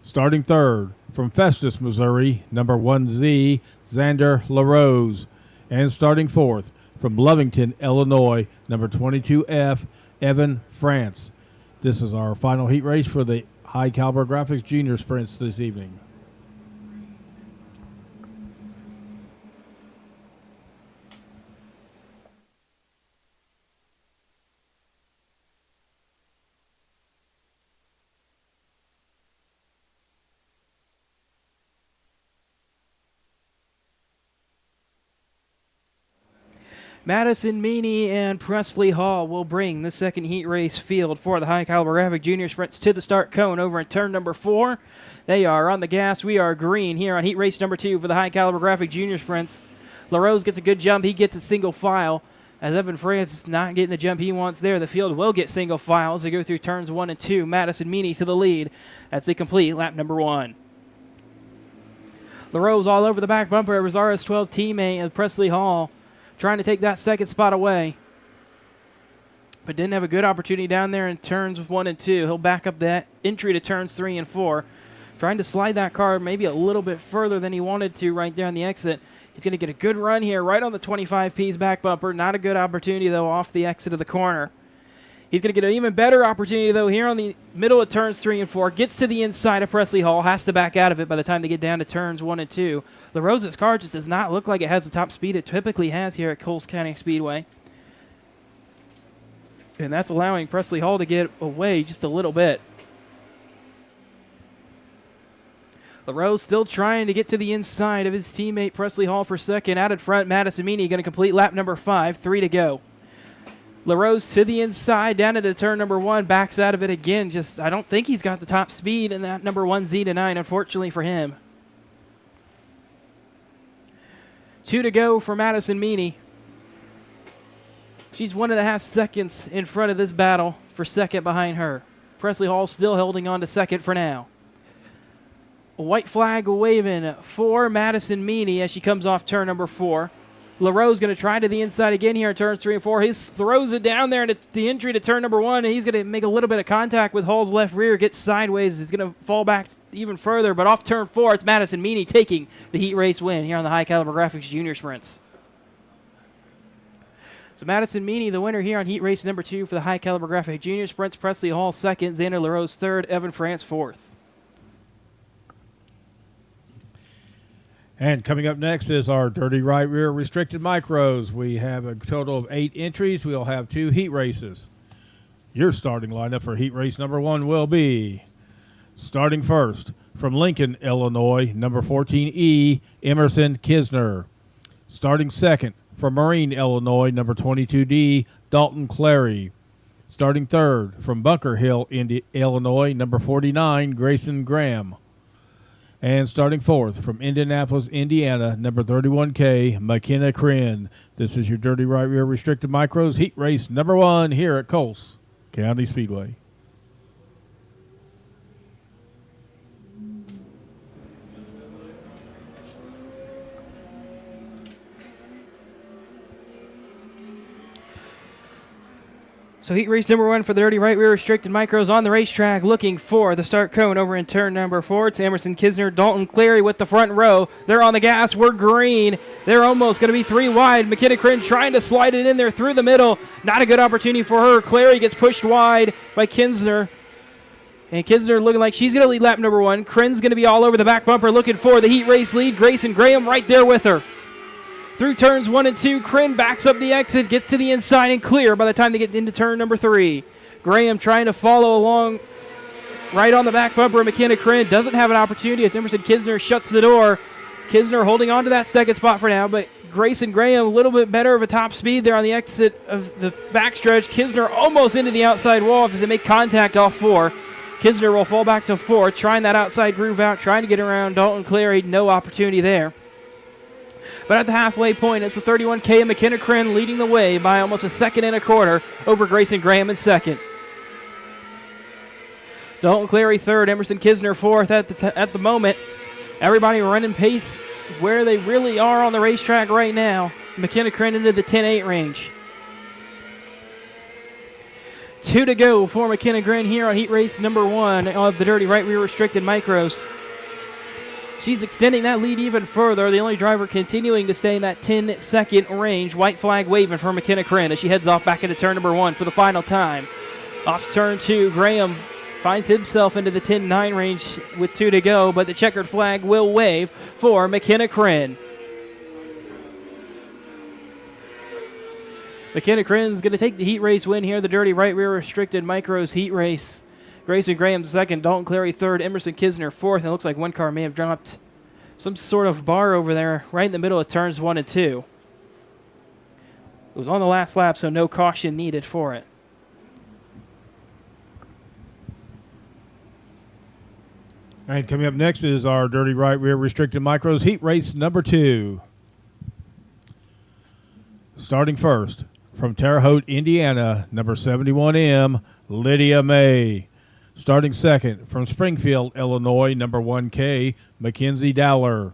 Speaker 2: Starting third from Festus, Missouri, number 1Z, Xander LaRose. And starting fourth from Lovington, Illinois, number 22F, Evan France. This is our final heat race for the high caliber graphics junior sprints this evening.
Speaker 1: Madison Meany and Presley Hall will bring the second heat race field for the high caliber graphic junior sprints to the start cone over in turn number 4. They are on the gas. We are green here on heat race number 2 for the high caliber graphic junior sprints. LaRose gets a good jump. He gets a single file. As Evan France is not getting the jump he wants there, the field will get single files. They go through turns 1 and 2. Madison Meany to the lead as they complete lap number 1. LaRose all over the back bumper. Rosario's 12 teammate Presley Hall trying to take that second spot away, but didn't have a good opportunity down there in turns 1 and 2. He'll back up that entry to turns 3 and 4, trying to slide that car maybe a little bit further than he wanted to right there on the exit. He's going to get a good run here right on the 25P's back bumper. Not a good opportunity, though, off the exit of the corner. He's going to get an even better opportunity, though, here on the middle of turns 3 and 4. Gets to the inside of Presley Hall. Has to back out of it by the time they get down to turns 1 and 2. LaRose's car just does not look like it has the top speed it typically has here at Coles County Speedway. And that's allowing Presley Hall to get away just a little bit. LaRose still trying to get to the inside of his teammate Presley Hall for second. Out in front, Madison Meany going to complete lap number 5. 3 to go. LaRose to the inside, down into turn number 1, backs out of it again. I don't think he's got the top speed in that number 1 Z to 9, unfortunately for him. 2 to go for Madison Meany. She's 1.5 seconds in front of this battle for second behind her. Presley Hall still holding on to second for now. A white flag waving for Madison Meany as she comes off turn number 4. LaRose going to try to the inside again here in turns 3 and 4. He throws it down there into the entry to turn number 1, and he's going to make a little bit of contact with Hall's left rear, gets sideways. He's going to fall back even further, but off turn 4, it's Madison Meany taking the heat race win here on the High Caliber Graphics Junior Sprints. So Madison Meany, the winner here on heat race number 2 for the High Caliber Graphic Junior Sprints. Presley Hall second, Xander LaRose third, Evan France fourth.
Speaker 2: And coming up next is our Dirty Right Rear Restricted Micros. We have a total of 8 entries. We'll have 2 heat races. Your starting lineup for heat race number 1 will be starting first from Lincoln, Illinois, number 14E, Emerson Kisner. Starting second from Marine, Illinois, number 22D, Dalton Clary. Starting third from Bunker Hill, Illinois, number 49, Grayson Graham. And starting fourth from Indianapolis, Indiana, number 31K, McKenna Crin. This is your Dirty Right Rear Restricted Micros heat race number 1 here at Coles County Speedway.
Speaker 1: So heat race number 1 for the Dirty Right Rear Restricted Micros on the racetrack, looking for the start cone over in turn number 4. It's Emerson Kisner, Dalton Clary with the front row. They're on the gas. We're green. They're almost going to be 3 wide. McKenna Crin trying to slide it in there through the middle. Not a good opportunity for her. Clary gets pushed wide by Kisner. And Kisner looking like she's going to lead lap number 1. Crin's going to be all over the back bumper looking for the heat race lead. Grayson Graham right there with her. Through turns 1 and 2, Crin backs up the exit, gets to the inside and clear by the time they get into turn number 3. Graham trying to follow along right on the back bumper. McKenna Crin doesn't have an opportunity as Emerson Kisner shuts the door. Kisner holding on to that second spot for now, but Grayson Graham a little bit better of a top speed there on the exit of the backstretch. Kisner almost into the outside wall as they make contact off 4. Kisner will fall back to 4, trying that outside groove out, trying to get around Dalton Clary. No opportunity there. But at the halfway point, it's the 31K and McKenna Crin leading the way by almost 1.25 seconds over Grayson Graham in second. Dalton Clary third, Emerson Kisner fourth at the moment. Everybody running pace where they really are on the racetrack right now. McKenna Crin into the 10.8 range. 2 to go for McKenna Crin here on heat race number 1 of the Dirty Right Rear Restricted Micros. She's extending that lead even further. The only driver continuing to stay in that 10-second range. White flag waving for McKenna Crin as she heads off back into turn number 1 for the final time. Off turn 2, Graham finds himself into the 10.9 range with 2 to go, but the checkered flag will wave for McKenna Crin. McKenna Crin's going to take the heat race win here, the Dirty Right Rear Restricted Micros heat race. Grayson Graham second, Dalton Clary third, Emerson Kisner fourth, and it looks like one car may have dropped some sort of bar over there right in the middle of turns 1 and 2. It was on the last lap, so no caution needed for it.
Speaker 2: And coming up next is our Dirty Right Rear Restricted Micros heat race number 2. Starting first from Terre Haute, Indiana, number 71M, Lydia May. Starting second from Springfield, Illinois, number 1K, Mackenzie Dowler.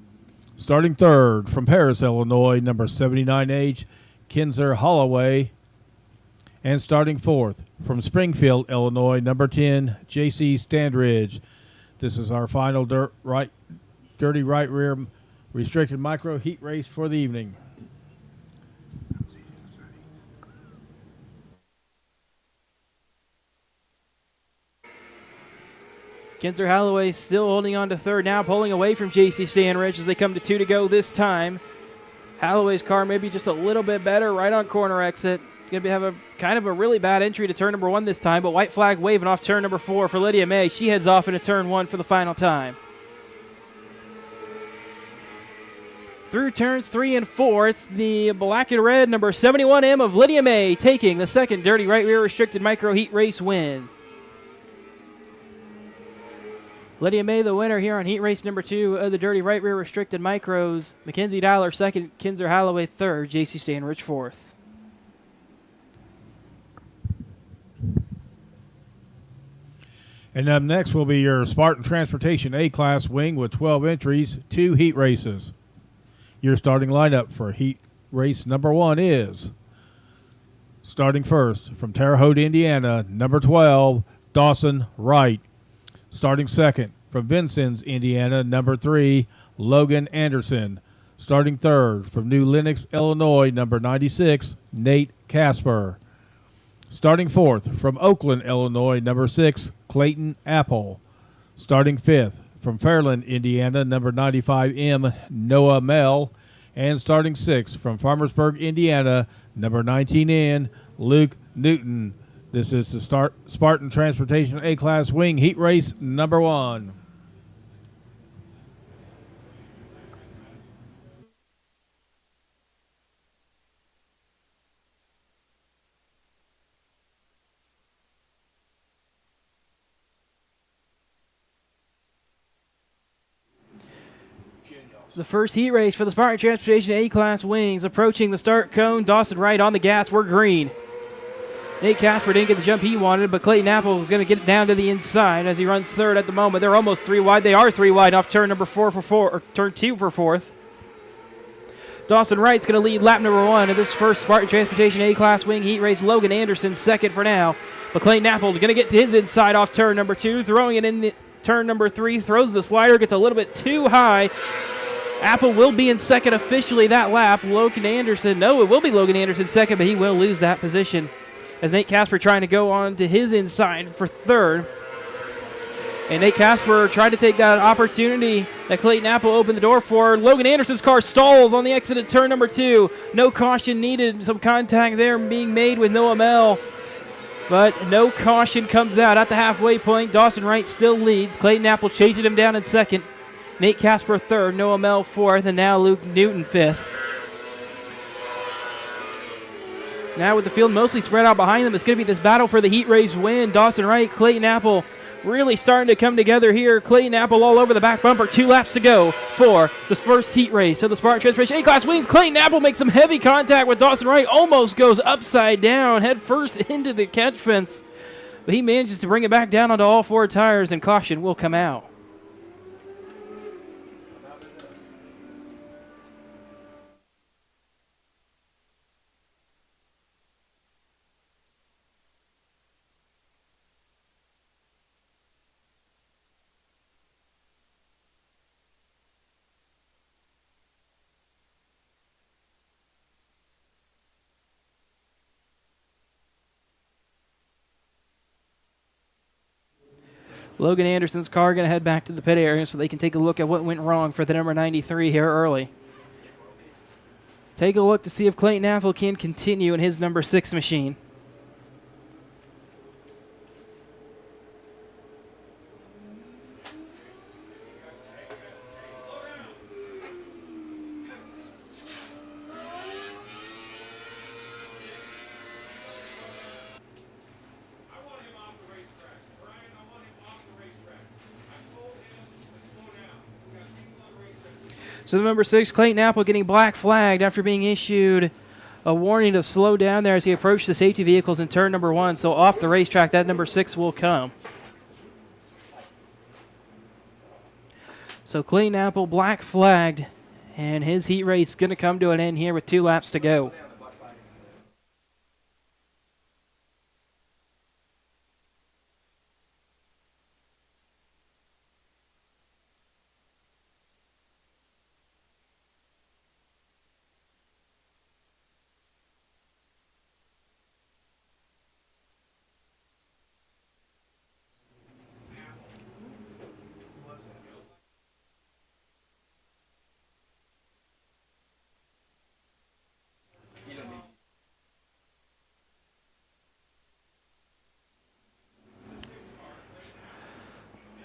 Speaker 2: Starting third from Paris, Illinois, number 79H, Kinzer Holloway. And starting fourth from Springfield, Illinois, number 10, JC Standridge. This is our final Dirty Right Rear Restricted Micro heat race for the evening.
Speaker 1: Kinzer Holloway still holding on to third now, pulling away from JC Stanridge as they come to 2 to go this time. Holloway's car maybe just a little bit better right on corner exit. Going to have a kind of a really bad entry to turn number 1 this time, but white flag waving off turn number 4 for Lydia May. She heads off into turn 1 for the final time. Through turns 3 and 4, it's the black and red number 71M of Lydia May taking the second Dirty Right Rear Restricted Micro Heat Race win. Lydia May, the winner here on heat race number 2 of the Dirty Right Rear Restricted Micros. Mackenzie Dialer second, Kinzer Holloway third, JC Stanridge fourth.
Speaker 2: And up next will be your Spartan Transportation A-Class wing with 12 entries, 2 heat races. Your starting lineup for heat race number 1 is, starting first from Terre Haute, Indiana, number 12, Dawson Wright. Starting second from Vincennes, Indiana, number 3, Logan Anderson. Starting third from New Lenox, Illinois, number 96, Nate Casper. Starting fourth from Oakland, Illinois, number 6, Clayton Apple. Starting fifth from Fairland, Indiana, number 95M, Noah Mell. And starting sixth from Farmersburg, Indiana, number 19N, Luke Newton. This is the Spartan Transportation A-Class Wing Heat Race number 1.
Speaker 1: The first heat race for the Spartan Transportation A-Class Wings approaching the start cone. Dawson Wright on the gas. We're green. Nate Casper didn't get the jump he wanted, but Clayton Apple was going to get it down to the inside as he runs third at the moment. They're almost 3 wide. They are 3 wide off turn number 4 for 4, or turn 2 for 4th. Dawson Wright's going to lead lap number 1 of this first Spartan Transportation A-Class Wing heat race. Logan Anderson second for now, but Clayton Apple going to get to his inside off turn number 2, throwing it in the turn number 3, throws the slider, gets a little bit too high. Apple will be in second officially that lap. Logan Anderson, no, it will be Logan Anderson second, but he will lose that position as Nate Casper trying to go on to his inside for third. And Nate Casper tried to take that opportunity that Clayton Apple opened the door for. Logan Anderson's car stalls on the exit of turn number 2. No caution needed. Some contact there being made with Noah Mell. But no caution comes out at the halfway point. Dawson Wright still leads. Clayton Apple chasing him down in second. Nate Casper third, Noah Mell fourth, and now Luke Newton fifth. Now with the field mostly spread out behind them, it's going to be this battle for the heat race win. Dawson Wright, Clayton Apple really starting to come together here. Clayton Apple all over the back bumper. 2 laps to go for this first heat race. So the Spartan Transportation A-Class wins. Clayton Apple makes some heavy contact with Dawson Wright. Almost goes upside down, head first into the catch fence. But he manages to bring it back down onto all 4 tires, and caution will come out. Logan Anderson's car going to head back to the pit area so they can take a look at what went wrong for the number 93 here early. Take a look to see if Clayton Apple can continue in his number 6 machine. So the number 6, Clayton Apple, getting black flagged after being issued a warning to slow down there as he approached the safety vehicles in turn number 1. So off the racetrack, that number 6 will come. So Clayton Apple black flagged, and his heat race is going to come to an end here with 2 laps to go.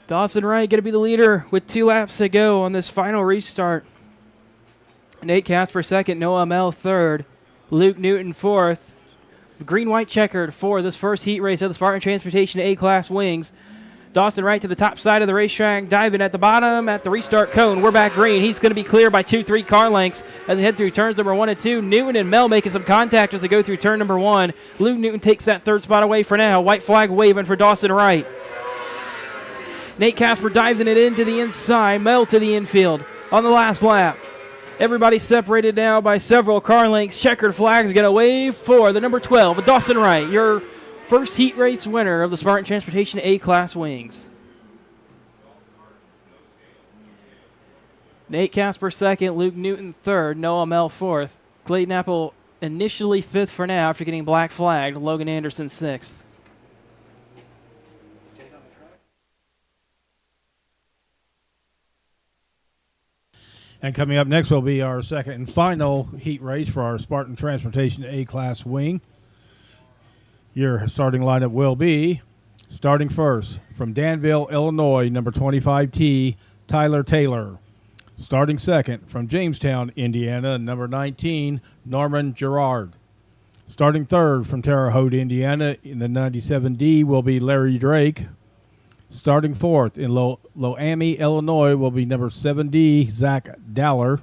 Speaker 1: Dawson Wright going to be the leader with 2 laps to go on this final restart. Nate Casper second, Noah Mel third, Luke Newton fourth. Green-white checkered for this first heat race of the Spartan Transportation A-Class Wings. Dawson Wright to the top side of the racetrack, diving at the bottom at the restart cone. We're back green. He's going to be clear by 2-3 car lengths as they head through turns number 1 and 2. Newton and Mel making some contact as they go through turn number 1. Luke Newton takes that third spot away for now. White flag waving for Dawson Wright. Nate Casper dives in it into the inside. Mel to the infield on the last lap. Everybody separated now by several car lengths. Checkered flags going to wave for the number 12, Dawson Wright, your first heat race winner of the Spartan Transportation A-Class Wings. Nate Casper second, Luke Newton third, Noah Mel fourth. Clayton Apple initially fifth for now after getting black flagged. Logan Anderson sixth.
Speaker 2: And coming up next will be our second and final heat race for our Spartan Transportation A-Class Wing. Your starting lineup will be, starting first, from Danville, Illinois, number 25T, Tyler Taylor. Starting second, from Jamestown, Indiana, number 19, Norman Gerard. Starting third, from Terre Haute, Indiana, in the 97D will be Larry Drake. Starting fourth in Loami, Illinois, will be number 7D, Zach Daller.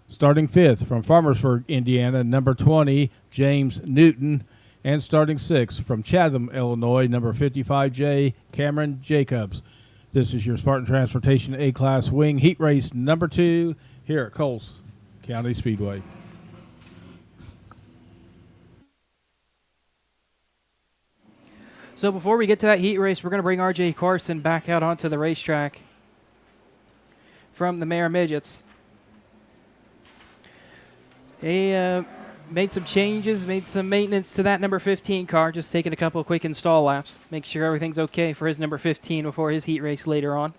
Speaker 2: Starting fifth from Farmersburg, Indiana, number 20, James Newton. And starting sixth from Chatham, Illinois, number 55J, Cameron Jacobs. This is your Spartan Transportation A-Class Wing Heat Race number 2 here at Coles County Speedway.
Speaker 1: So before we get to that heat race, we're going to bring R.J. Carson back out onto the racetrack from the Mayor Midgets. He made some changes, made some maintenance to that number 15 car, just taking a couple of quick install laps. Make sure everything's okay for his number 15 before his heat race later on.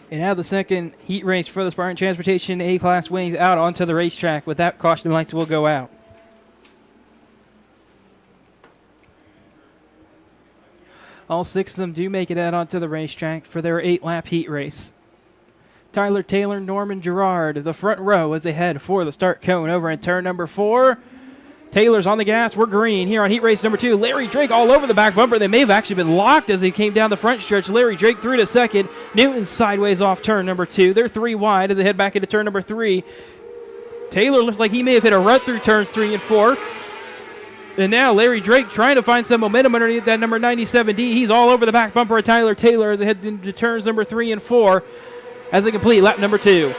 Speaker 1: And now the second heat race for the Spartan Transportation A-Class Wings out onto the racetrack. With that, caution lights will go out. All 6 of them do make it out onto the racetrack for their 8-lap heat race. Tyler Taylor, Norman Gerard, the front row as they head for the start cone over in turn number 4. Taylor's on the gas. We're green here on heat race number 2. Larry Drake all over the back bumper. They may have actually been locked as they came down the front stretch. Larry Drake through to second. Newton sideways off turn number 2. They're 3 wide as they head back into turn number 3. Taylor looks like he may have hit a rut through turns 3 and 4. And now Larry Drake trying to find some momentum underneath that number 97D. He's all over the back bumper of Tyler Taylor as they head into turns number 3 and 4 as they complete lap number 2.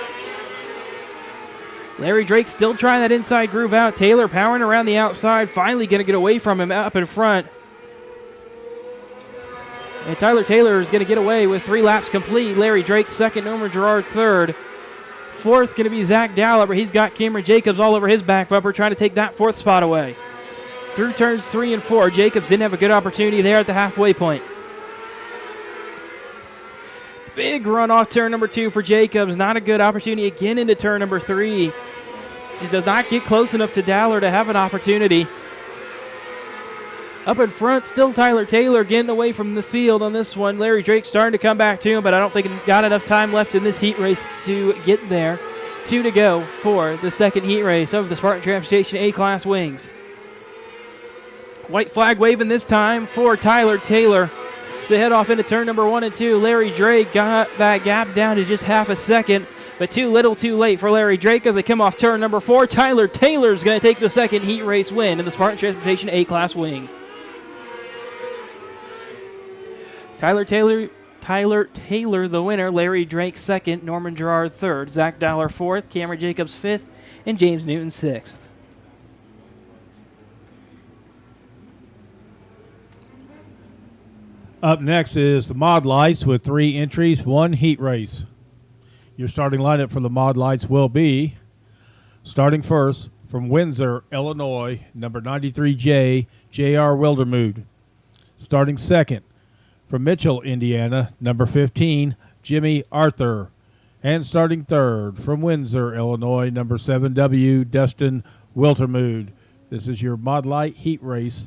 Speaker 1: Larry Drake still trying that inside groove out. Taylor powering around the outside. Finally going to get away from him up in front. And Tyler Taylor is going to get away with 3 laps complete. Larry Drake second, Norman Gerard third. Fourth going to be Zach Dowler. He's got Cameron Jacobs all over his back bumper trying to take that 4th spot away. Through turns 3 and 4, Jacobs didn't have a good opportunity there at the halfway point. Big run off turn number 2 for Jacobs. Not a good opportunity again into turn number 3. He does not get close enough to Dowler to have an opportunity. Up in front, still Tyler Taylor getting away from the field on this one. Larry Drake starting to come back to him, but I don't think he got enough time left in this heat race to get there. 2 to go for the second heat race of the Spartan Transportation A-Class Wings. White flag waving this time for Tyler Taylor. They head off into turn number 1 and 2. Larry Drake got that gap down to just half a second, but too little too late for Larry Drake as they come off turn number 4. Tyler Taylor is going to take the second heat race win in the Spartan Transportation A-Class Wing. Tyler Taylor the winner. Larry Drake second, Norman Gerard third, Zach Dowler fourth, Cameron Jacobs fifth, and James Newton sixth. Up next is the Mod Lights with 3 entries, 1 heat race.
Speaker 2: Your starting lineup for the Mod Lights will be starting first from Windsor, Illinois, number 93J, J.R. Wildermude. Starting second from Mitchell, Indiana, number 15, Jimmy Arthur. And starting third from Windsor, Illinois, number 7W, Dustin Wiltermude. This is your Mod Light heat race.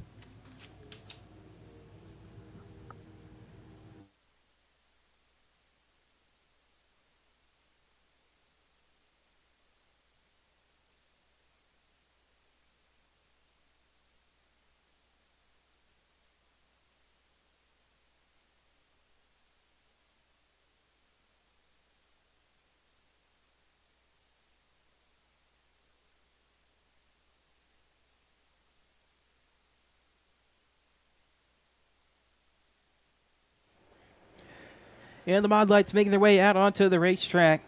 Speaker 1: And the Mod Lights making their way out onto the racetrack.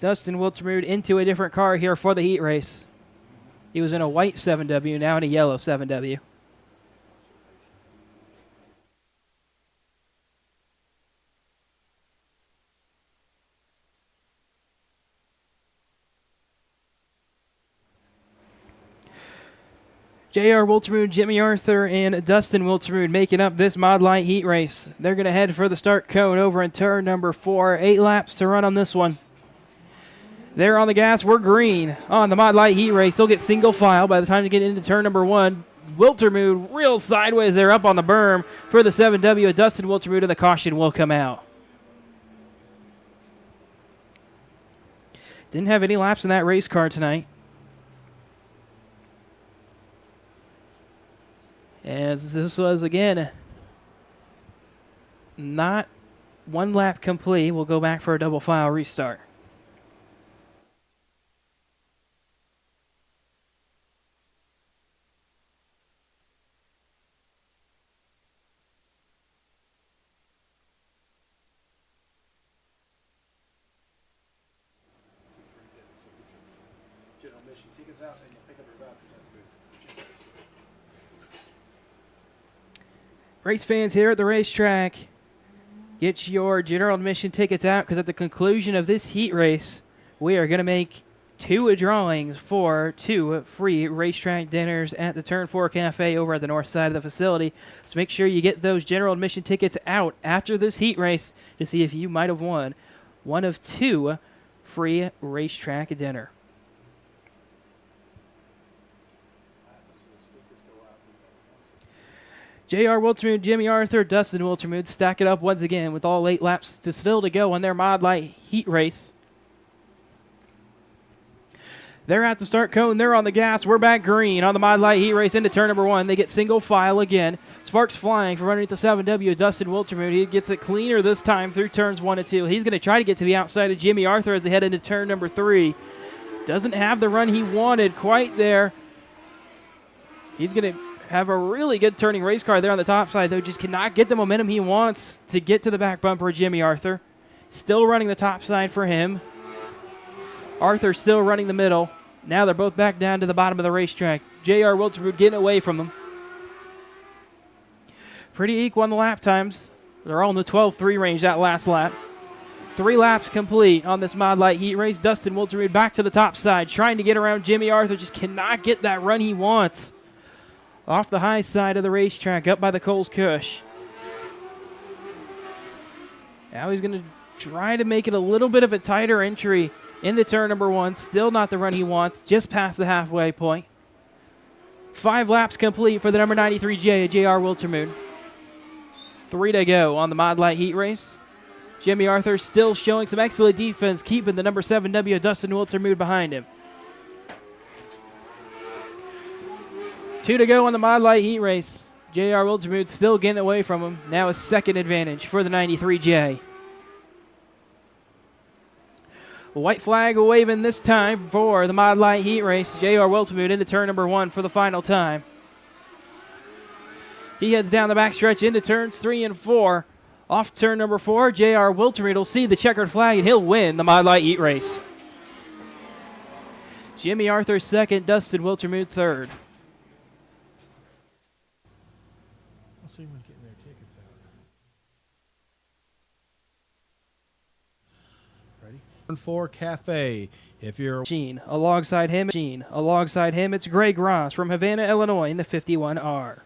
Speaker 1: Dustin Wiltermude into a different car here for the heat race. He was in a white 7W, now in a yellow 7W. J.R. Wiltermude, Jimmy Arthur, and Dustin Wiltermude making up this Mod Light heat race. They're going to head for the start cone over in turn number 4. 8 laps to run on this one. They're on the gas. We're green on the Mod Light heat race. They'll get single file by the time they get into turn number 1. Wiltermude real sideways there up on the berm for the 7W. Dustin Wiltermude and the caution will come out. Didn't have any laps in that race car tonight. As this was, again, not one lap complete. We'll go back for a double file restart. Race fans here at the racetrack, get your general admission tickets out because at the conclusion of this heat race, we are going to make 2 drawings for 2 free racetrack dinners at the Turn 4 Cafe over at the north side of the facility. So make sure you get those general admission tickets out after this heat race to see if you might have won one of 2 free racetrack dinner. J.R. Wiltermude, Jimmy Arthur, Dustin Wiltermude stack it up once again with all 8 laps still to go on their Mod Light heat race. They're at the start cone. They're on the gas. We're back green on the Mod Light heat race into turn number 1. They get single file again. Sparks flying from underneath the 7W. Dustin Wiltermude. He gets it cleaner this time through turns 1 and 2. He's going to try to get to the outside of Jimmy Arthur as they head into turn number 3. Doesn't have the run he wanted quite there. He's going to have a really good turning race car there on the top side, though. Just cannot get the momentum he wants to get to the back bumper of Jimmy Arthur. Still running the top side for him. Arthur still running the middle. Now they're both back down to the bottom of the racetrack. J.R. Wiltermude getting away from them. Pretty equal on the lap times. They're all in the 12.3 range that last lap. 3 laps complete on this Mod Light heat race. Dustin Wiltermude back to the top side, trying to get around Jimmy Arthur. Just cannot get that run he wants. Off the high side of the racetrack, up by the Coles Cush. Now he's going to try to make it a little bit of a tighter entry into turn number 1. Still not the run he wants, just past the halfway point. 5 laps complete for the number 93J, J.R. Wiltermude. 3 to go on the Mod Light heat race. Jimmy Arthur still showing some excellent defense, keeping the number 7W, Dustin Wiltermude, behind him. 2 to go on the Mod Light heat race. J.R. Wiltermude still getting away from him. Now a second advantage for the 93J. White flag waving this time for the Mod Light heat race. J.R. Wiltermude into turn number 1 for the final time. He heads down the backstretch into turns 3 and 4. Off turn number 4, J.R. Wiltermude will see the checkered flag and he'll win the Mod Light heat race. Jimmy Arthur second, Dustin Wiltermude third.
Speaker 2: See who's getting their tickets For Cafe. If you're
Speaker 1: Machine. Alongside him, it's Greg Ross from Havana, Illinois in the 51R.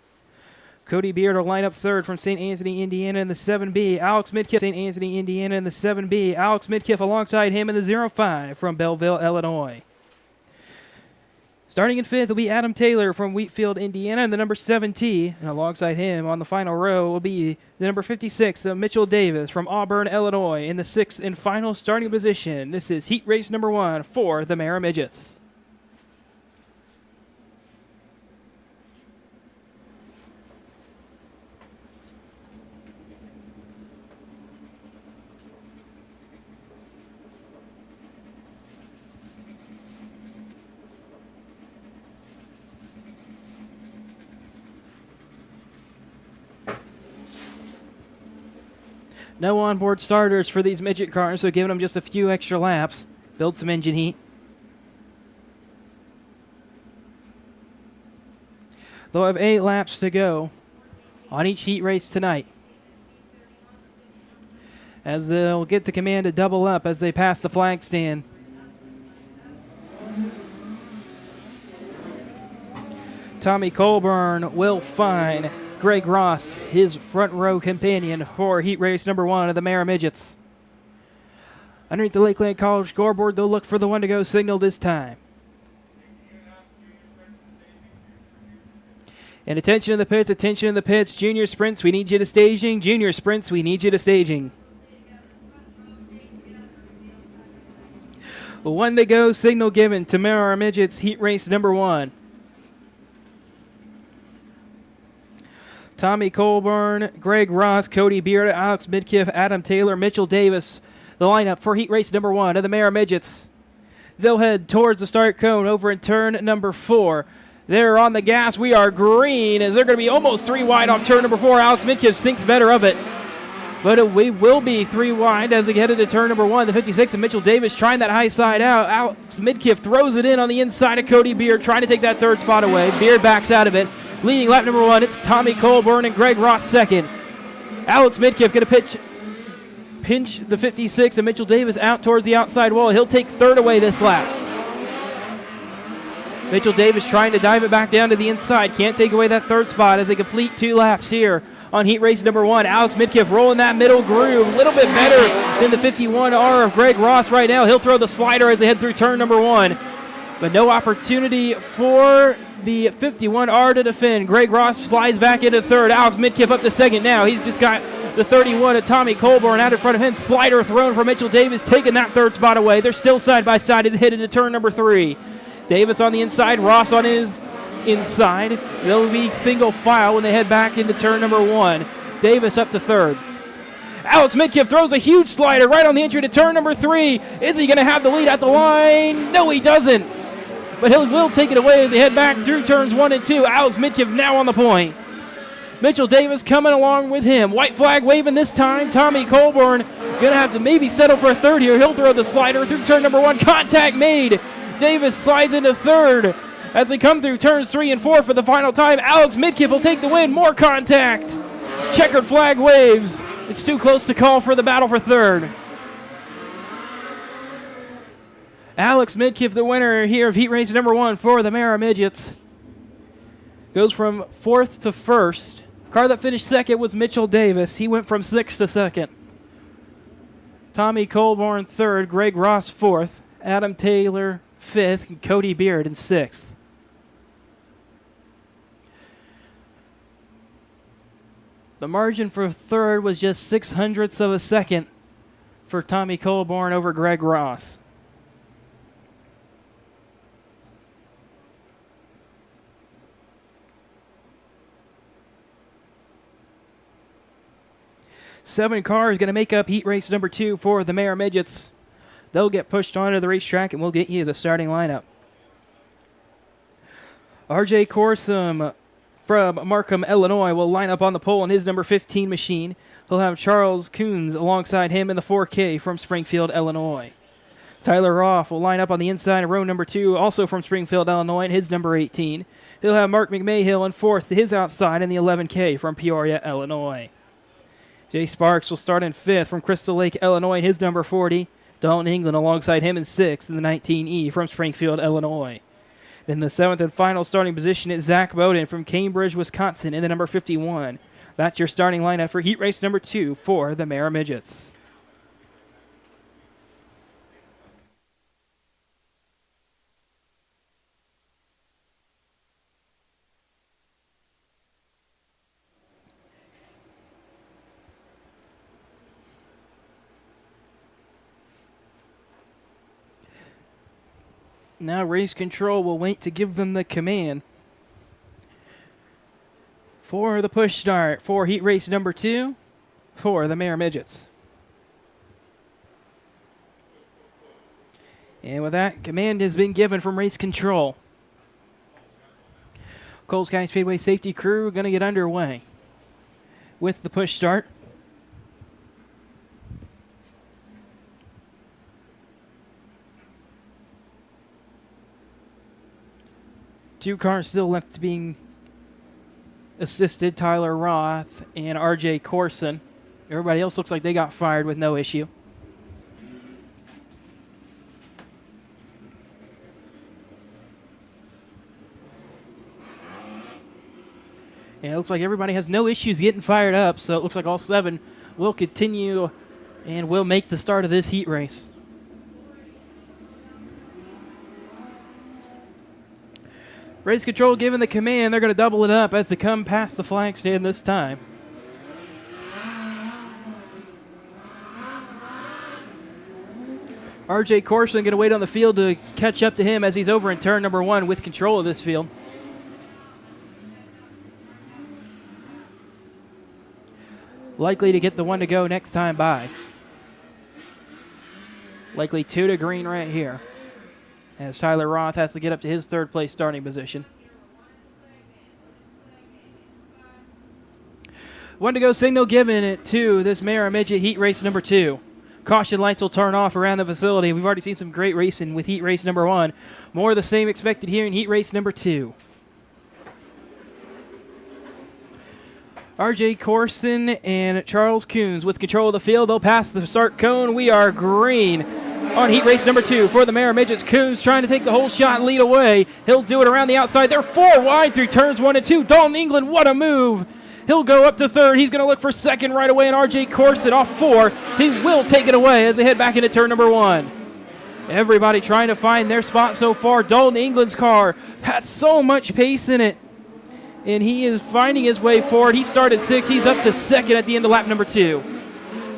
Speaker 1: Cody Beard will line up third from St. Anthony, Indiana in the 7B. Alex Midkiff, St. Anthony, Indiana in the 7B. Alex Midkiff alongside him in the 05 from Belleville, Illinois. Starting in fifth will be Adam Taylor from Wheatfield, Indiana in the number 7T. And alongside him on the final row will be the number 56, Mitchell Davis from Auburn, Illinois in the sixth and final starting position. This is heat race number 1 for the Mara Midgets. No onboard starters for these midget cars, so giving them just a few extra laps. Build some engine heat. They'll have 8 laps to go on each heat race tonight, as they'll get the command to double up as they pass the flag stand. Tommy Colburn will find Greg Ross, his front row companion for heat race number 1 of the Mara Midgets. Underneath the Lakeland College scoreboard, they'll look for the 1-to-go signal this time. And attention in the pits, junior sprints, we need you to staging. Junior sprints, we need you to staging. 1-to-go signal given to Mara Midgets heat race number 1. Tommy Colburn, Greg Ross, Cody Beard, Alex Midkiff, Adam Taylor, Mitchell Davis, the lineup for heat race number 1 of the Mara Midgets. They'll head towards the start cone over in turn number 4. They're on the gas. We are green as they're going to be almost 3 wide off turn number 4. Alex Midkiff thinks better of it. But we will be 3 wide as they get into turn number 1. The 56 and Mitchell Davis trying that high side out. Alex Midkiff throws it in on the inside of Cody Beard, trying to take that third spot away. Beard backs out of it. Leading lap number 1, it's Tommy Colburn and Greg Ross second. Alex Midkiff going to pinch the 56 and Mitchell Davis out towards the outside wall. He'll take third away this lap. Mitchell Davis trying to dive it back down to the inside. Can't take away that third spot as they complete 2 laps here on heat race number 1. Alex Midkiff rolling that middle groove. A little bit better than the 51R of Greg Ross right now. He'll throw the slider as they head through turn number 1. But no opportunity for the 51R to defend. Greg Ross slides back into third. Alex Midkiff up to second now. He's just got the 31 of Tommy Colburn out in front of him. Slider thrown for Mitchell Davis, taking that third spot away. They're still side by side as they head into turn number 3. Davis on the inside, Ross on his inside. They'll be single file when they head back into turn number 1. Davis up to third. Alex Midkiff throws a huge slider right on the entry to turn number 3. Is he going to have the lead at the line? No, he doesn't. But he will take it away as they head back through turns 1 and 2. Alex Midkiff now on the point. Mitchell Davis coming along with him. White flag waving this time. Tommy Colburn going to have to maybe settle for a third here. He'll throw the slider through turn number 1. Contact made. Davis slides into third as they come through turns 3 and 4 for the final time. Alex Midkiff will take the win. More contact. Checkered flag waves. It's too close to call for the battle for third. Alex Midkiff, the winner here of heat race number 1 for the Mara Midgets. Goes from 4th to 1st. Car that finished second was Mitchell Davis. He went from 6th to 2nd. Tommy Colburn 3rd, Greg Ross 4th, Adam Taylor 5th, and Cody Beard in 6th. The margin for 3rd was just 0.06 of a second for Tommy Colburn over Greg Ross. Seven cars going to make up heat race number 2 for the Mara Midgets. They'll get pushed onto the racetrack, and we'll get you the starting lineup. RJ Corsum from Markham, Illinois, will line up on the pole in his number 15 machine. He'll have Charles Coons alongside him in the 4K from Springfield, Illinois. Tyler Roth will line up on the inside of row number 2, also from Springfield, Illinois, in his number 18. He'll have Mark McMahill in 4th to his outside in the 11K from Peoria, Illinois. Jay Sparks will start in 5th from Crystal Lake, Illinois, in his number 40. Dalton England alongside him in 6th in the 19E from Springfield, Illinois. Then the 7th and final starting position is Zach Bowden from Cambridge, Wisconsin in the number 51. That's your starting lineup for heat race number 2 for the Mara Midgets. Now race control will wait to give them the command for the push start for heat race number 2 for the Mara Midgets. And with that, command has been given from race control. Coles County Speedway safety crew going to get underway with the push start. Two cars still left being assisted, Tyler Roth and RJ Corson. Everybody else looks like they got fired with no issue. And it looks like everybody has no issues getting fired up, so it looks like all 7 will continue and will make the start of this heat race. Race control given the command. They're going to double it up as they come past the flag stand this time. RJ Corson going to wait on the field to catch up to him as he's over in turn number 1 with control of this field. Likely to get the 1 to go next time by. Likely 2 to green right here, as Tyler Roth has to get up to his 3rd place starting position. 1 to go signal given it to this Mara Midget heat race number 2. Caution lights will turn off around the facility. We've already seen some great racing with heat race number 1. More of the same expected here in heat race number 2. RJ Corson and Charles Coons with control of the field. They'll pass the start cone. We are green on heat race number 2 for the Mara Midgets. Coons trying to take the whole shot and lead away. He'll do it around the outside. They're 4 wide through turns 1 and 2. Dalton England, what a move. He'll go up to 3rd. He's going to look for 2nd right away, and RJ Corson off 4. He will take it away as they head back into turn number 1. Everybody trying to find their spot so far. Dalton England's car has so much pace in it, and he is finding his way forward. He started 6th. He's up to 2nd at the end of lap number 2.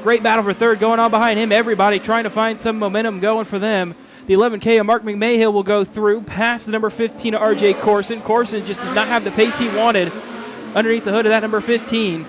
Speaker 1: Great battle for 3rd going on behind him. Everybody trying to find some momentum going for them. The 11K of Mark McMahill will go through past the number 15 of RJ Corson. Corson just does not have the pace he wanted underneath the hood of that number 15.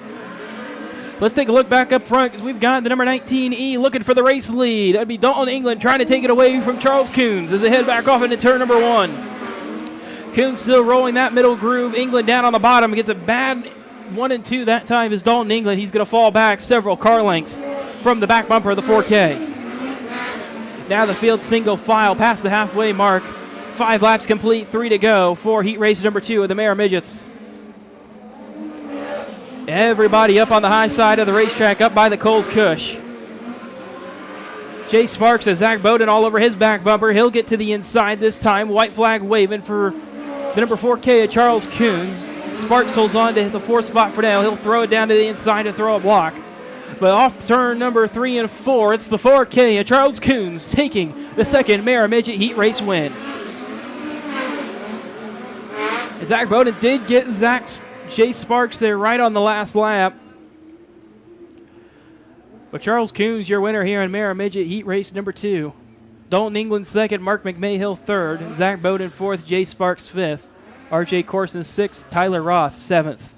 Speaker 1: Let's take a look back up front because we've got the number 19E looking for the race lead. That'd be Dalton England trying to take it away from Charles Coons as they head back off into turn number 1. Coons still rolling that middle groove. England down on the bottom. Gets a bad 1 and 2 that time is Dalton England. He's going to fall back several car lengths from the back bumper of the 4K. Now the field single file past the halfway mark. 5 laps complete, 3 to go for heat race number 2 of the Mara Midgets. Everybody up on the high side of the racetrack, up by the Coles Cush. Jay Sparks has Zach Bowden all over his back bumper. He'll get to the inside this time. White flag waving for the number 4K of Charles Coons. Sparks holds on to the 4th spot for now. He'll throw it down to the inside to throw a block. But off turn number 3 and 4, it's the 4K of Charles Coons taking the 2nd Mara Midget heat race win. And Zach Bowden did get Jay Sparks there right on the last lap. But Charles Coons, your winner here in Mara Midget heat race number 2. Dalton England 2nd, Mark McMahill 3rd, Zach Bowden 4th, Jay Sparks 5th, RJ Corson 6th, Tyler Roth 7th.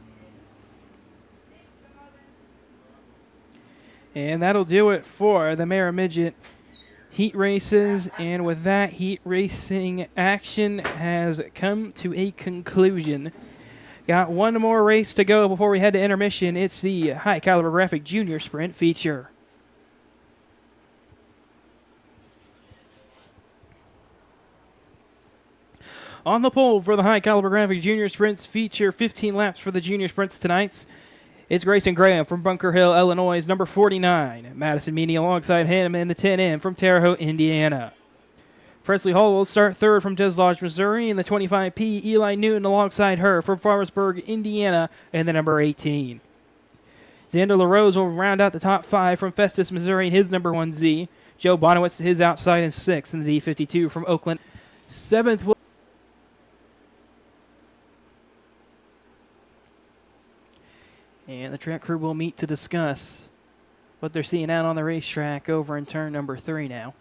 Speaker 1: And that'll do it for the Mara Midget heat races. And with that, heat racing action has come to a conclusion. Got one more race to go before we head to intermission. It's the High Caliber Graphic Junior Sprint feature. On the pole for the High Caliber Graphic Junior Sprints feature, 15 laps for the Junior Sprints tonight. It's Grayson Graham from Bunker Hill, Illinois, number 49. Madison Meany alongside him in the 10N from Terre Haute, Indiana. Presley Hall will start third from Des Lodge, Missouri, in the 25P. Eli Newton alongside her from Farmersburg, Indiana, in the number 18. Xander LaRose will round out the top 5 from Festus, Missouri, in his number 1Z. Joe Bonowitz to his outside in 6th in the D52 from Oakland. 7th will and the track crew will meet to discuss what they're seeing out on the racetrack over in turn number 3 now.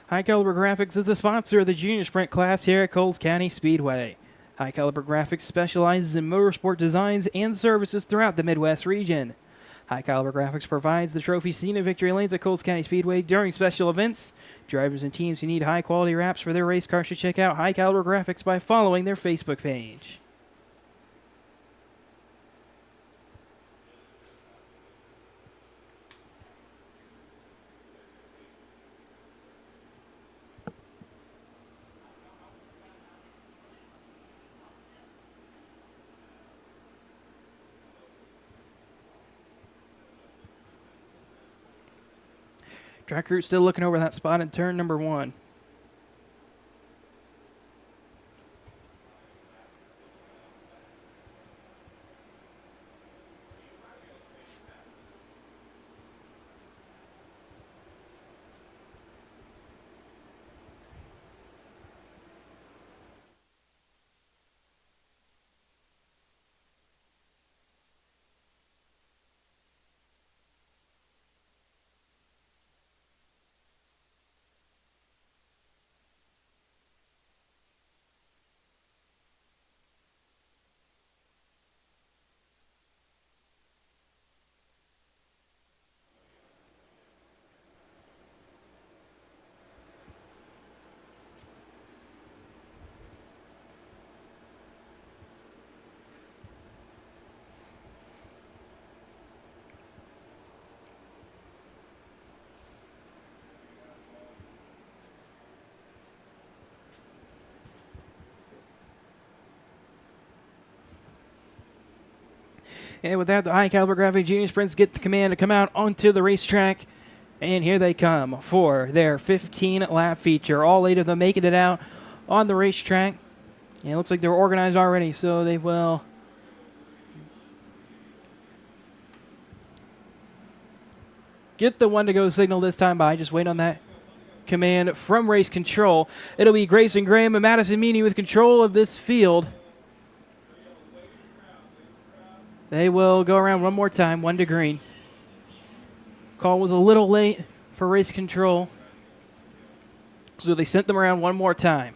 Speaker 1: High Caliber Graphics is the sponsor of the junior sprint class here at Coles County Speedway. High Caliber Graphics specializes in motorsport designs and services throughout the Midwest region. High Caliber Graphics provides the trophy scene and victory lanes at Coles County Speedway during special events. Drivers and teams who need high-quality wraps for their race cars should check out High Caliber Graphics by following their Facebook page. Track crew still looking over that spot in turn number 1. And with that, the High Caliber Graphic Junior Sprints get the command to come out onto the racetrack. And here they come for their 15-lap feature. All 8 of them making it out on the racetrack. And it looks like they're organized already, so they will get the one-to-go signal this time by. Just wait on that command from race control. It'll be Grayson Graham and Madison Meany with control of this field. They will go around one more time, 1 to green. Call was a little late for race control, so they sent them around one more time.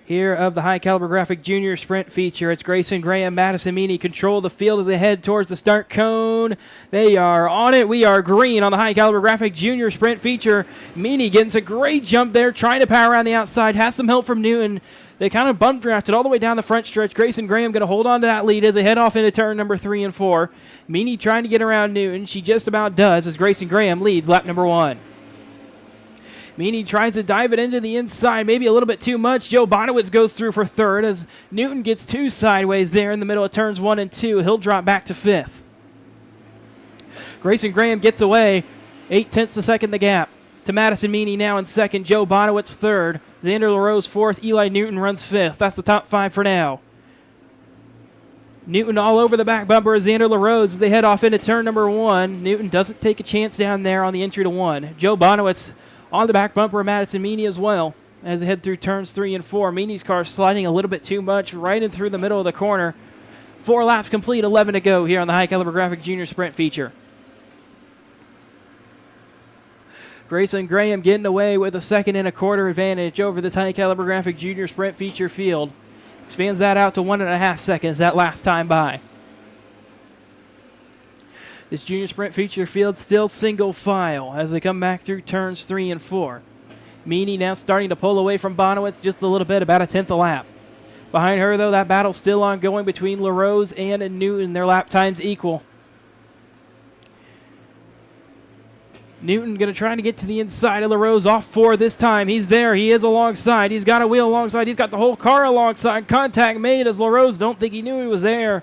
Speaker 1: Here of the High Caliber Graphic Junior Sprint feature, it's Grayson Graham, Madison Meany control the field as they head towards the start cone. They are on it. We are green on the High Caliber Graphic Junior Sprint feature. Meany getting a great jump there, trying to power around the outside, has some help from Newton. They kind of bump drafted all the way down the front stretch. Grayson Graham going to hold on to that lead as they head off into turn number 3 and 4. Meany trying to get around Newton. She just about does as Grayson Graham leads lap number 1. Meany tries to dive it into the inside, maybe a little bit too much. Joe Bonowitz goes through for 3rd as Newton gets 2 sideways there in the middle of turns 1 and 2. He'll drop back to 5th. Grayson Graham gets away, 0.8 of second the gap to Madison Meany now in 2nd. Joe Bonowitz 3rd. Xander LaRose 4th. Eli Newton runs 5th. That's the top 5 for now. Newton all over the back bumper of Xander LaRose as they head off into turn number 1. Newton doesn't take a chance down there on the entry to 1. Joe Bonowitz on the back bumper of Madison Meany as well as they head through turns 3 and 4. Meany's car sliding a little bit too much right in through the middle of the corner. 4 laps complete, 11 to go here on the High Caliber Graphic Junior Sprint feature. Grayson Graham getting away with a 2 1/4 advantage over this High Caliber Graphic Junior Sprint feature field. Expands that out to 1.5 seconds that last time by. This Junior Sprint feature field still single file as they come back through turns 3 and 4. Meany now starting to pull away from Bonowitz just a little bit, about a tenth a lap. Behind her, though, that battle's still ongoing between LaRose and Newton. Their lap times equal. Newton going to try to get to the inside of LaRose, off 4 this time. He's there. He is alongside. He's got a wheel alongside. He's got the whole car alongside. Contact made as LaRose don't think he knew he was there.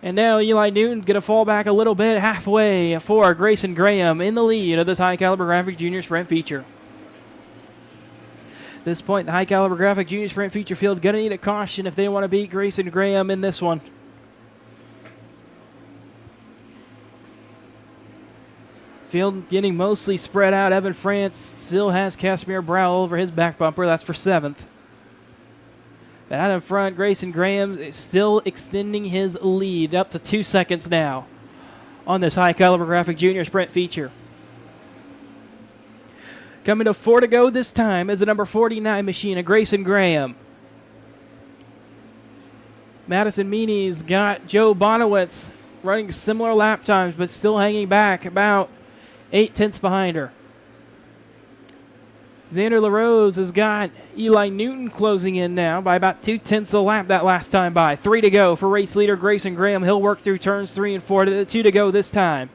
Speaker 1: And now Eli Newton going to fall back a little bit halfway for Grayson Graham in the lead of this High Caliber Graphics Junior Sprint feature. At this point, the High Caliber Graphic Junior Sprint feature field going to need a caution if they want to beat Grayson Graham in this one. Field getting mostly spread out. Evan France still has Casimir Brow over his back bumper. That's for 7th. But out in front, Grayson Graham is still extending his lead up to 2 seconds now on this High Caliber Graphic Junior Sprint feature. Coming to 4 to go this time is the number 49 machine of Grayson Graham. Madison Meany's got Joe Bonowitz running similar lap times, but still hanging back about 8 tenths behind her. Xander LaRose has got Eli Newton closing in now by about 2 tenths a lap that last time by. 3 to go for race leader Grayson Graham. He'll work through turns 3 and 4. 2 to go this time.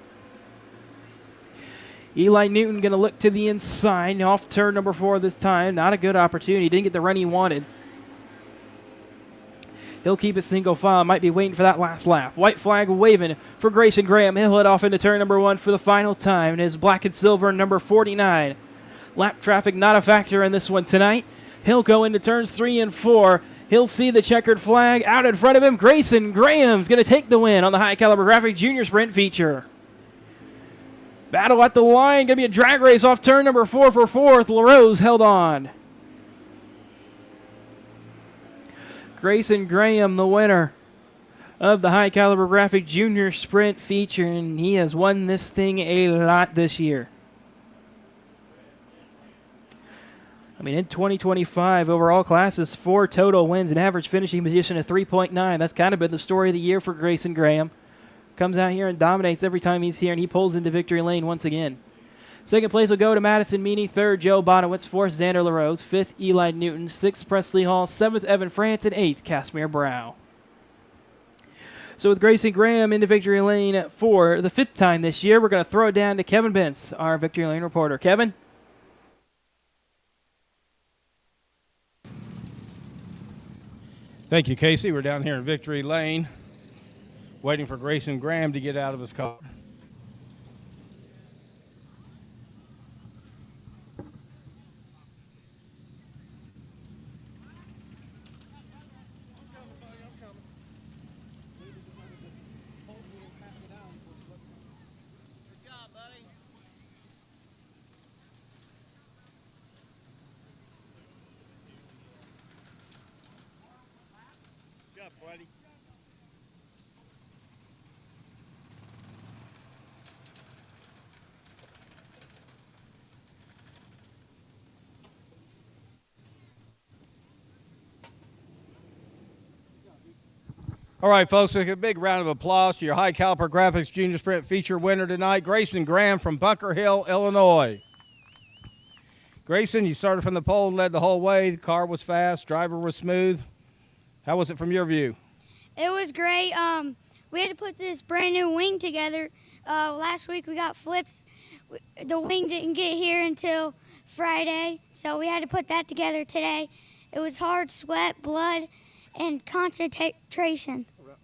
Speaker 1: Eli Newton going to look to the inside, off turn number 4 this time. Not a good opportunity. Didn't get the run he wanted. He'll keep it single file. Might be waiting for that last lap. White flag waving for Grayson Graham. He'll head off into turn number 1 for the final time. And his black and silver number 49. Lap traffic not a factor in this one tonight. He'll go into turns 3 and 4. He'll see the checkered flag out in front of him. Grayson Graham's going to take the win on the High Caliber Graphic Junior Sprint feature. Battle at the line. Going to be a drag race off turn number 4 for 4th. LaRose held on. Grayson Graham, the winner of the High Caliber Graphic Junior Sprint feature, and he has won this thing a lot this year. I mean, in 2025, overall classes, 4 total wins, an average finishing position of 3.9. That's kind of been the story of the year for Grayson Graham. Comes out here and dominates every time he's here, and he pulls into victory lane once again. Second place will go to Madison Meany. 3rd, Joe Bonowitz. 4th, Xander LaRose. 5th, Eli Newton. 6th, Presley Hall. 7th, Evan France. And 8th, Casimir Brow. So with Grayson Graham into victory lane for the 5th time this year, we're going to throw it down to Kevin Bentz, our victory lane reporter. Kevin?
Speaker 2: Thank you, Casey. We're down here in Victory Lane, waiting for Grayson Graham to get out of his car.
Speaker 4: Buddy.
Speaker 2: All right, folks, a big round of applause to your High Caliber Graphics Junior Sprint feature winner tonight, Grayson Graham from Bunker Hill, Illinois. Grayson, you started from the pole and led the whole way. The car was fast, driver was smooth. How was it from your view?
Speaker 5: It was great. We had to put this brand new wing together. Last week we got flips. The wing didn't get here until Friday, so we had to put that together today. It was hard, sweat, blood, and concentration.
Speaker 2: Wrap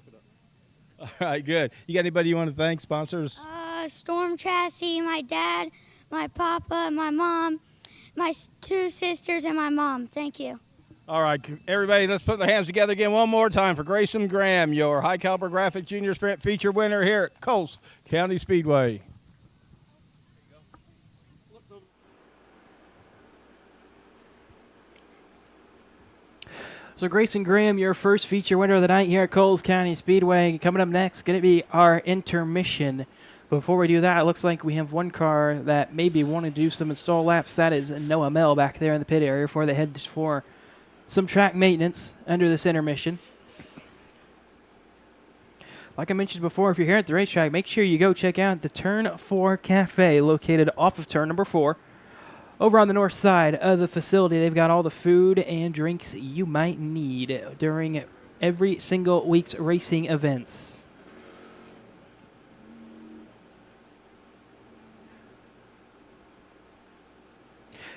Speaker 2: it up. All right, good. You got anybody you want to thank, sponsors?
Speaker 5: Storm Chassis, my dad, my papa, my mom, my 2 sisters, and my mom. Thank you.
Speaker 2: All right, everybody, let's put our hands together again one more time for Grayson Graham, your High Caliber Graphic Junior Sprint feature winner here at Coles County Speedway.
Speaker 1: So Grayson Graham, your first feature winner of the night here at Coles County Speedway. Coming up next, going to be our intermission. Before we do that, it looks like we have one car that maybe want to do some install laps. That is Noah Mel back there in the pit area before they head for some track maintenance under this intermission. Like I mentioned before, if you're here at the racetrack, make sure you go check out the Turn 4 Cafe located off of turn number 4 Over on the north side of the facility, they've got all the food and drinks you might need during every single week's racing events.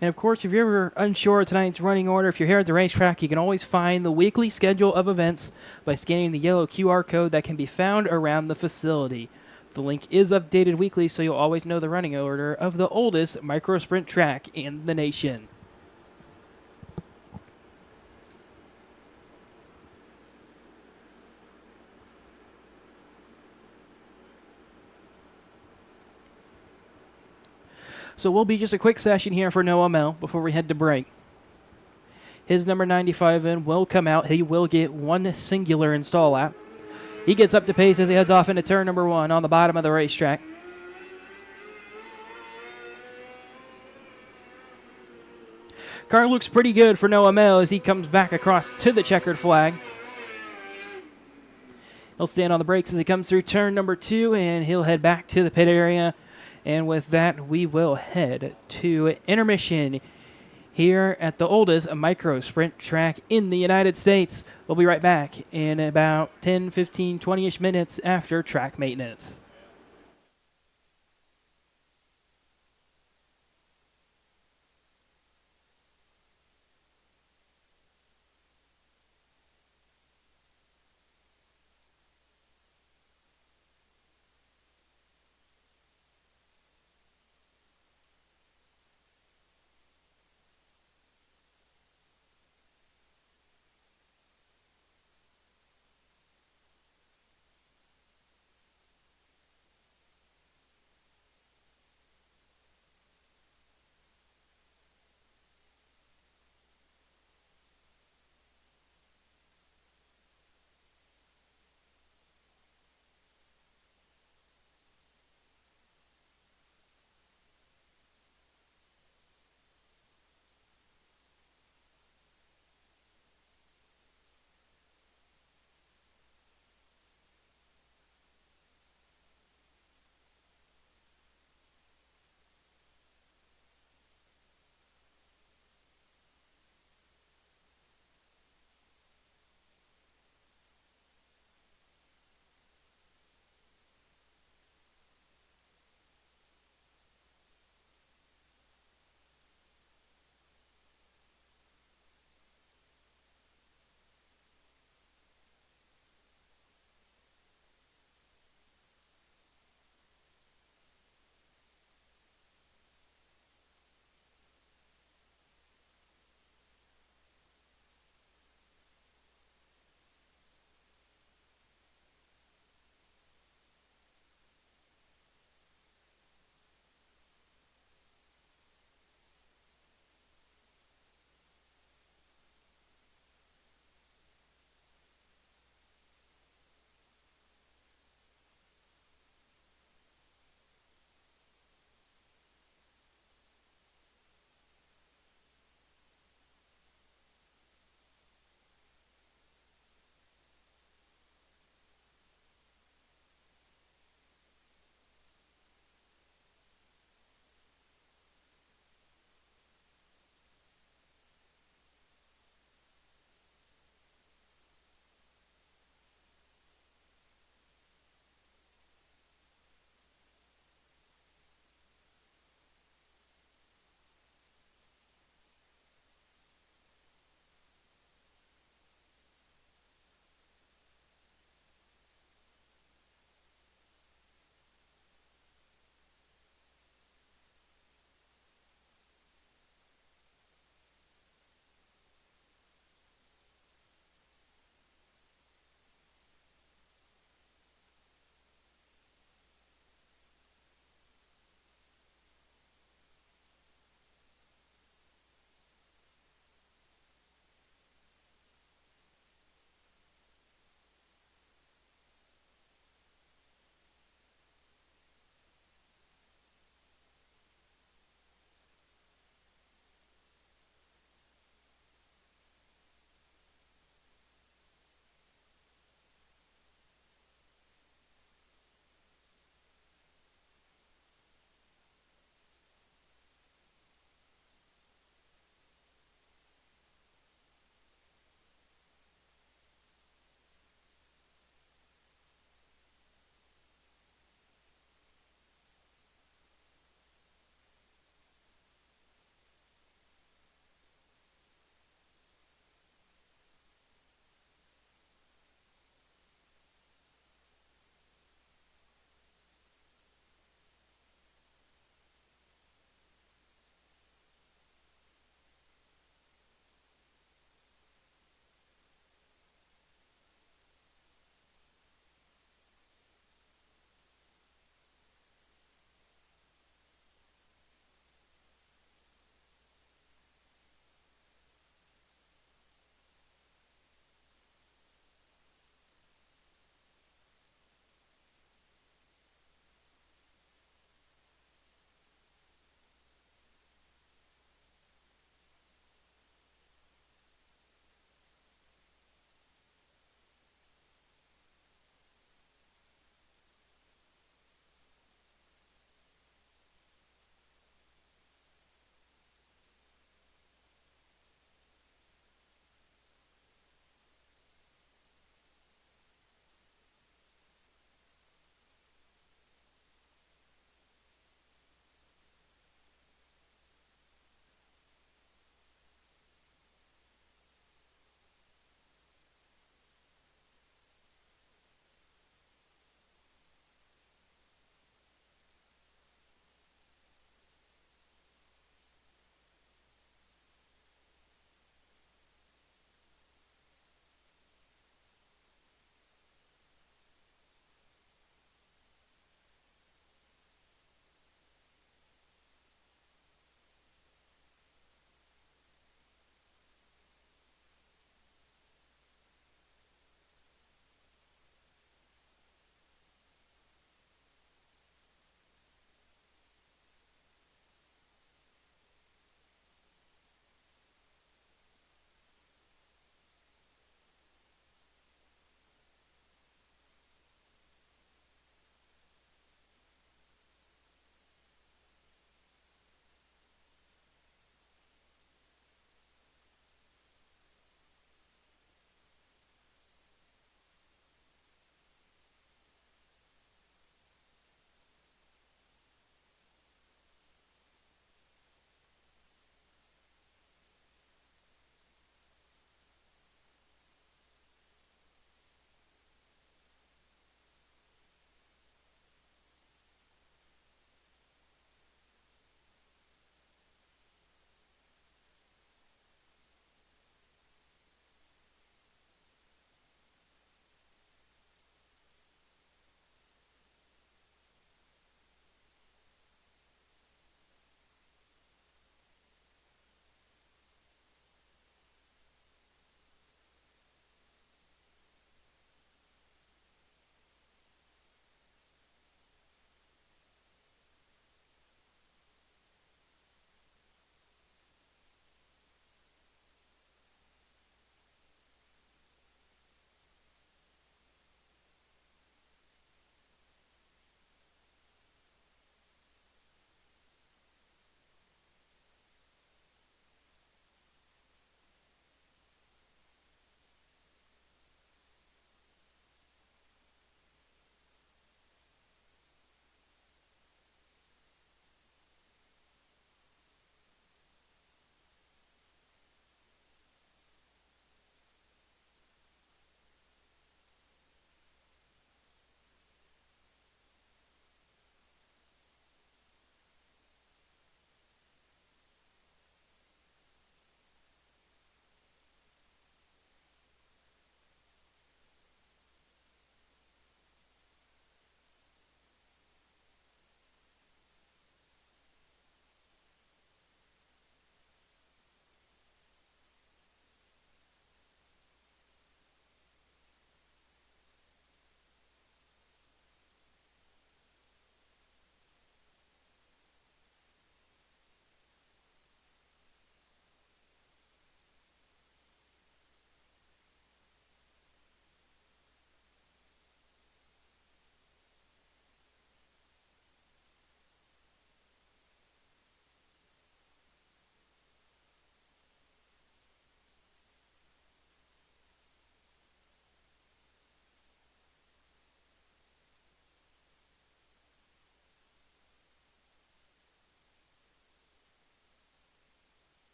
Speaker 1: And of course, if you're ever unsure of tonight's running order, if you're here at the racetrack, you can always find the weekly schedule of events by scanning the yellow QR code that can be found around the facility. The link is updated weekly, so you'll always know the running order of the oldest micro sprint track in the nation. So we'll be just a quick session here for Noah Mel before we head to break. His number 95 in will come out. He will get one singular install lap. He gets up to pace as he heads off into turn number 1 on the bottom of the racetrack. Car looks pretty good for Noah Mel as he comes back across to the checkered flag. He'll stand on the brakes as he comes through turn number 2, and he'll head back to the pit area. And with that, we will head to intermission here at the oldest micro sprint track in the United States. We'll be right back in about 10, 15, 20-ish minutes after track maintenance.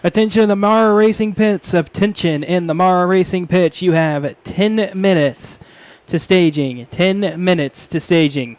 Speaker 1: Attention in the Mara Racing pits. Attention in the Mara Racing pits. You have 10 minutes to staging. 10 minutes to staging.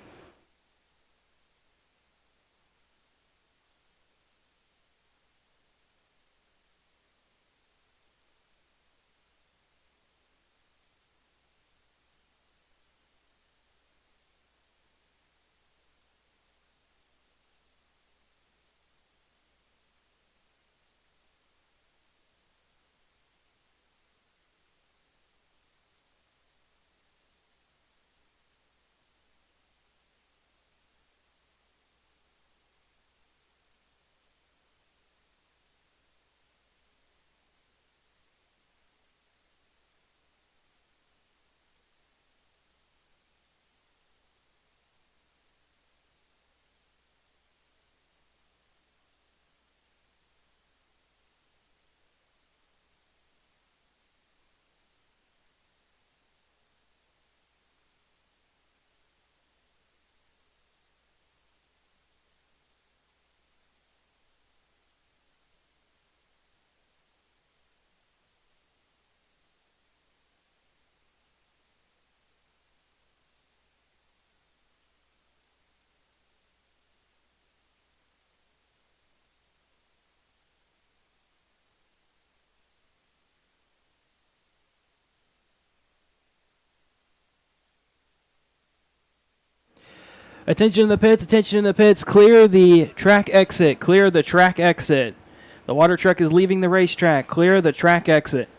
Speaker 1: Attention in the pits. Attention in the pits. Clear the track exit. Clear the track exit. The water truck is leaving the racetrack. Clear the track exit.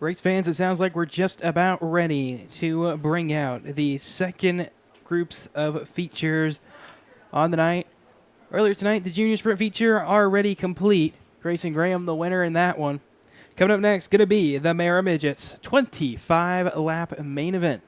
Speaker 1: Race fans, it sounds like we're just about ready to bring out the second groups of features on the night. Earlier tonight, the junior sprint feature already complete. Grayson Graham, the winner in that one. Coming up next, going to be the Mara Midgets 25-lap main event.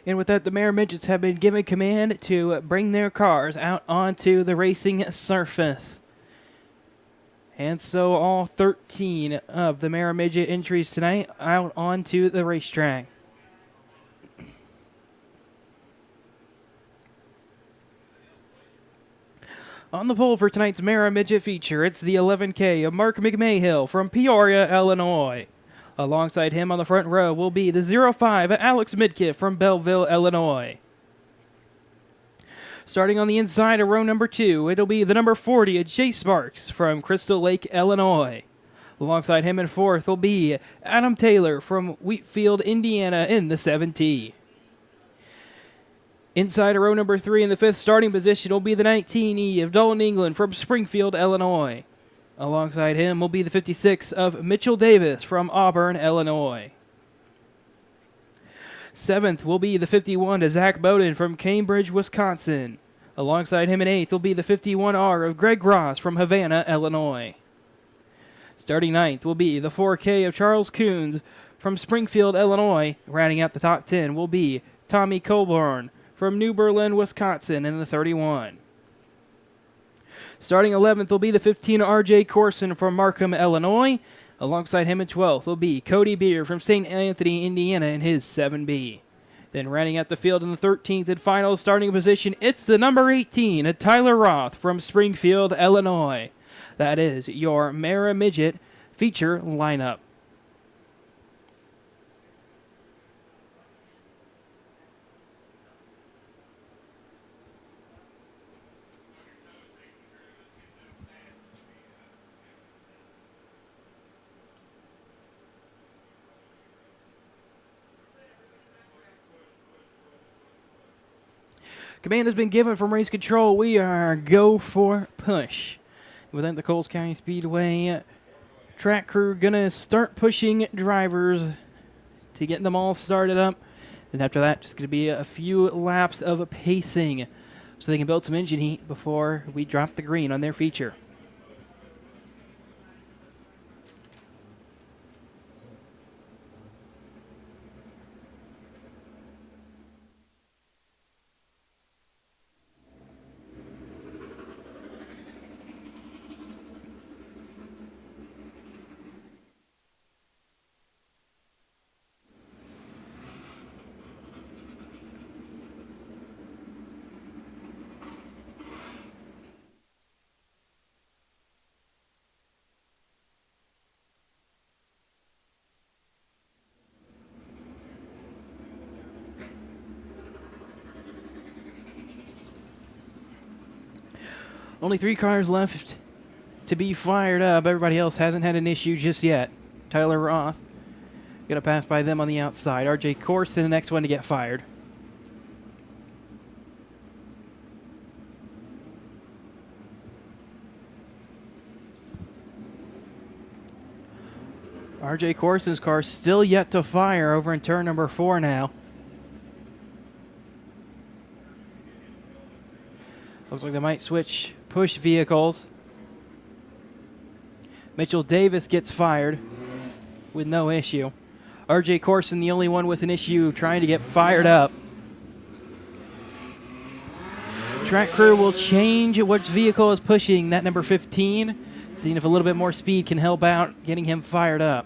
Speaker 1: And with that, the Mara Midgets have been given command to bring their cars out onto the racing surface. And so all 13 of the Mara Midget entries tonight out onto the racetrack. On the pole for tonight's Mara Midget feature, it's the 11K of Mark McMahill from Peoria, Illinois. Alongside him on the front row will be the 05 Alex Midkiff from Belleville, Illinois. Starting on the inside of row number 2, it'll be the number 40 Jay Sparks from Crystal Lake, Illinois. Alongside him in fourth will be Adam Taylor from Wheatfield, Indiana in the 7T. Inside of row number 3 in the fifth starting position will be the 19E of Dalton England from Springfield, Illinois. Alongside him will be the 56 of Mitchell Davis from Auburn, Illinois. Seventh will be the 51 to Zach Bowden from Cambridge, Wisconsin. Alongside him in eighth will be the 51R of Greg Ross from Havana, Illinois. Starting ninth will be the 4K of Charles Coons from Springfield, Illinois. Rounding out the top 10 will be Tommy Colborn from New Berlin, Wisconsin in the 31. Starting 11th will be the 15 R.J. Corson from Markham, Illinois. Alongside him in 12th will be Cody Beer from St. Anthony, Indiana in his 7B. Then rounding out the field in the 13th and final starting position, it's the number 18, Tyler Roth from Springfield, Illinois. That is your Mara Midget feature lineup. Command has been given from race control. We are go for push. Within the Coles County Speedway track crew going to start pushing drivers to get them all started up. And after that, just going to be a few laps of pacing so they can build some engine heat before we drop the green on their feature. Only 3 cars left to be fired up. Everybody else hasn't had an issue just yet. Tyler Roth going to pass by them on the outside. R.J. Corson, the next one to get fired. R.J. Corson's car still yet to fire over in turn number 4 now. Looks like they might switch push vehicles. Mitchell Davis gets fired with no issue. R.J. Corson, the only one with an issue, trying to get fired up. Track crew will change which vehicle is pushing that number 15, seeing if a little bit more speed can help out getting him fired up.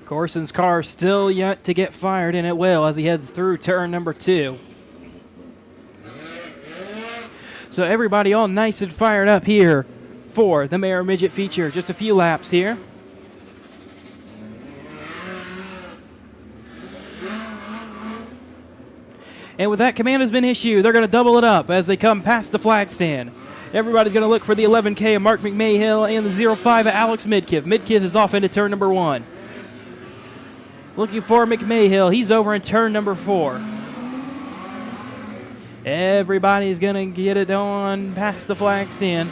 Speaker 1: Corson's car still yet to get fired, and it will as he heads through turn number 2. So everybody all nice and fired up here for the Mayor Midget feature. Just a few laps here. And with that command has been issued, they're going to double it up as they come past the flag stand. Everybody's going to look for the 11K of Mark McMahill and the 05 of Alex Midkiff. Midkiff is off into turn number 1. Looking for McMahill. He's over in turn number 4. Everybody's going to get it on past the flag stand.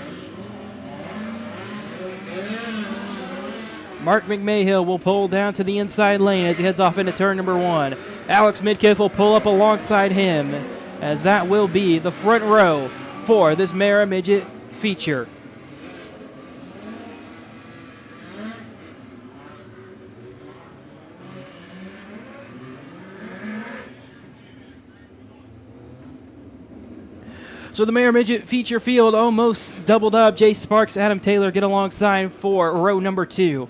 Speaker 1: Mark McMahill will pull down to the inside lane as he heads off into turn number 1. Alex Midkiff will pull up alongside him as that will be the front row for this Mara Midget feature. So the Mayor Midget feature field almost doubled up. Jay Sparks, Adam Taylor get alongside for row number 2.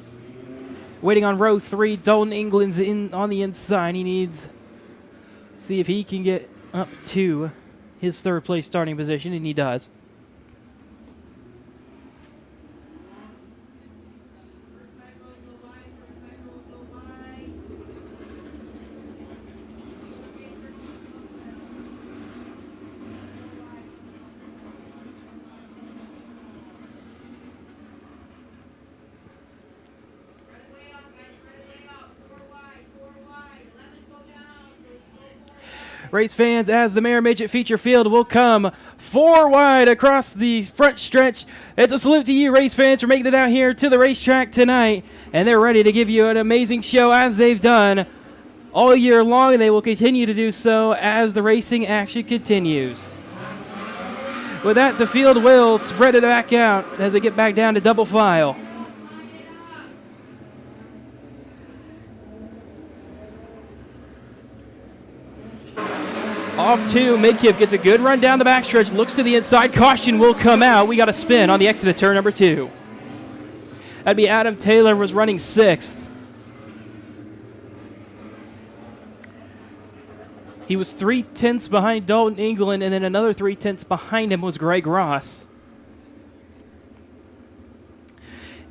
Speaker 1: Waiting on row 3, Dalton England's in on the inside. He needs to see if he can get up to his third place starting position, and he does. Race fans, as the Mayor Midget feature field will come 4 wide across the front stretch. It's a salute to you, race fans, for making it out here to the racetrack tonight. And they're ready to give you an amazing show as they've done all year long, and they will continue to do so as the racing action continues. With that, the field will spread it back out as they get back down to double file. Off 2, Midkiff gets a good run down the backstretch, looks to the inside, caution will come out. We got a spin on the exit of turn number 2. That'd be Adam Taylor was running 6th. He was 3/10 behind Dalton England, and then another 3/10 behind him was Greg Ross.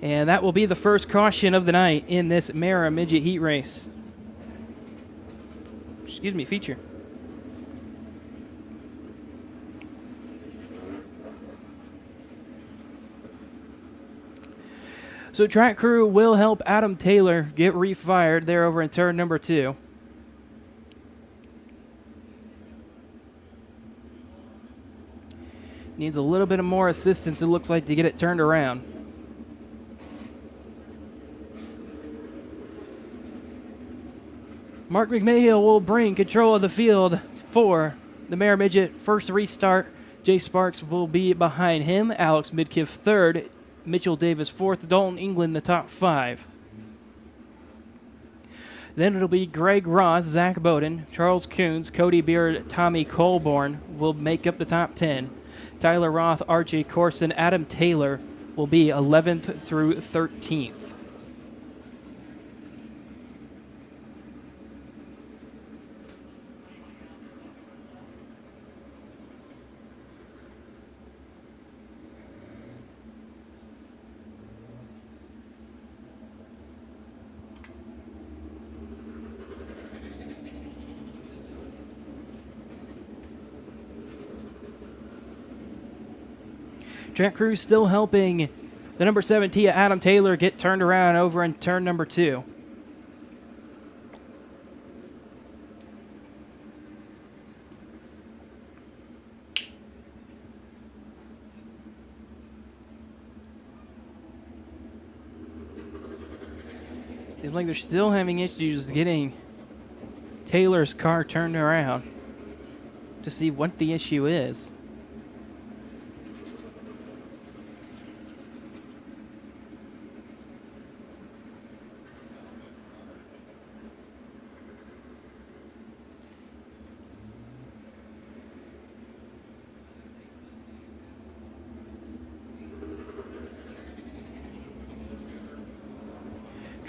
Speaker 1: And that will be the first caution of the night in this Mara Midget heat race. Excuse me, feature. So track crew will help Adam Taylor get refired there over in turn number 2. Needs a little bit of more assistance, it looks like, to get it turned around. Mark McMahill will bring control of the field for the Mara Midget first restart. Jay Sparks will be behind him. Alex Midkiff 3rd. Mitchell Davis 4th, Dalton England the top 5. Then it'll be Greg Ross, Zach Bowden, Charles Coons, Cody Beard, Tommy Colborn will make up the top 10. Tyler Roth, Archie Corson, Adam Taylor will be 11th through 13th. Track crew still helping the number 17, Adam Taylor, get turned around over in turn number 2. Seems like they're still having issues getting Taylor's car turned around to see what the issue is.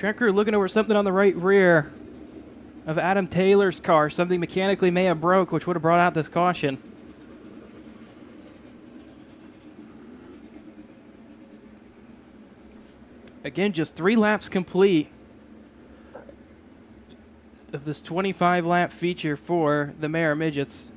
Speaker 1: Track crew looking over something on the right rear of Adam Taylor's car. Something mechanically may have broke, which would have brought out this caution. Again, just 3 laps complete of this 25-lap feature for the Mare Midgets.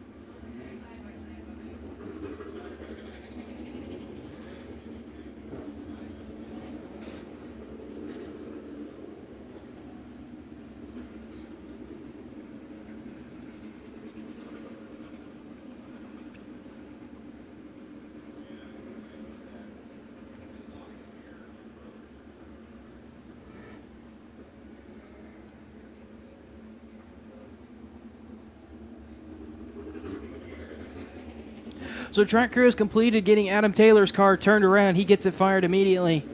Speaker 1: So track crew has completed getting Adam Taylor's car turned around. He gets it fired immediately.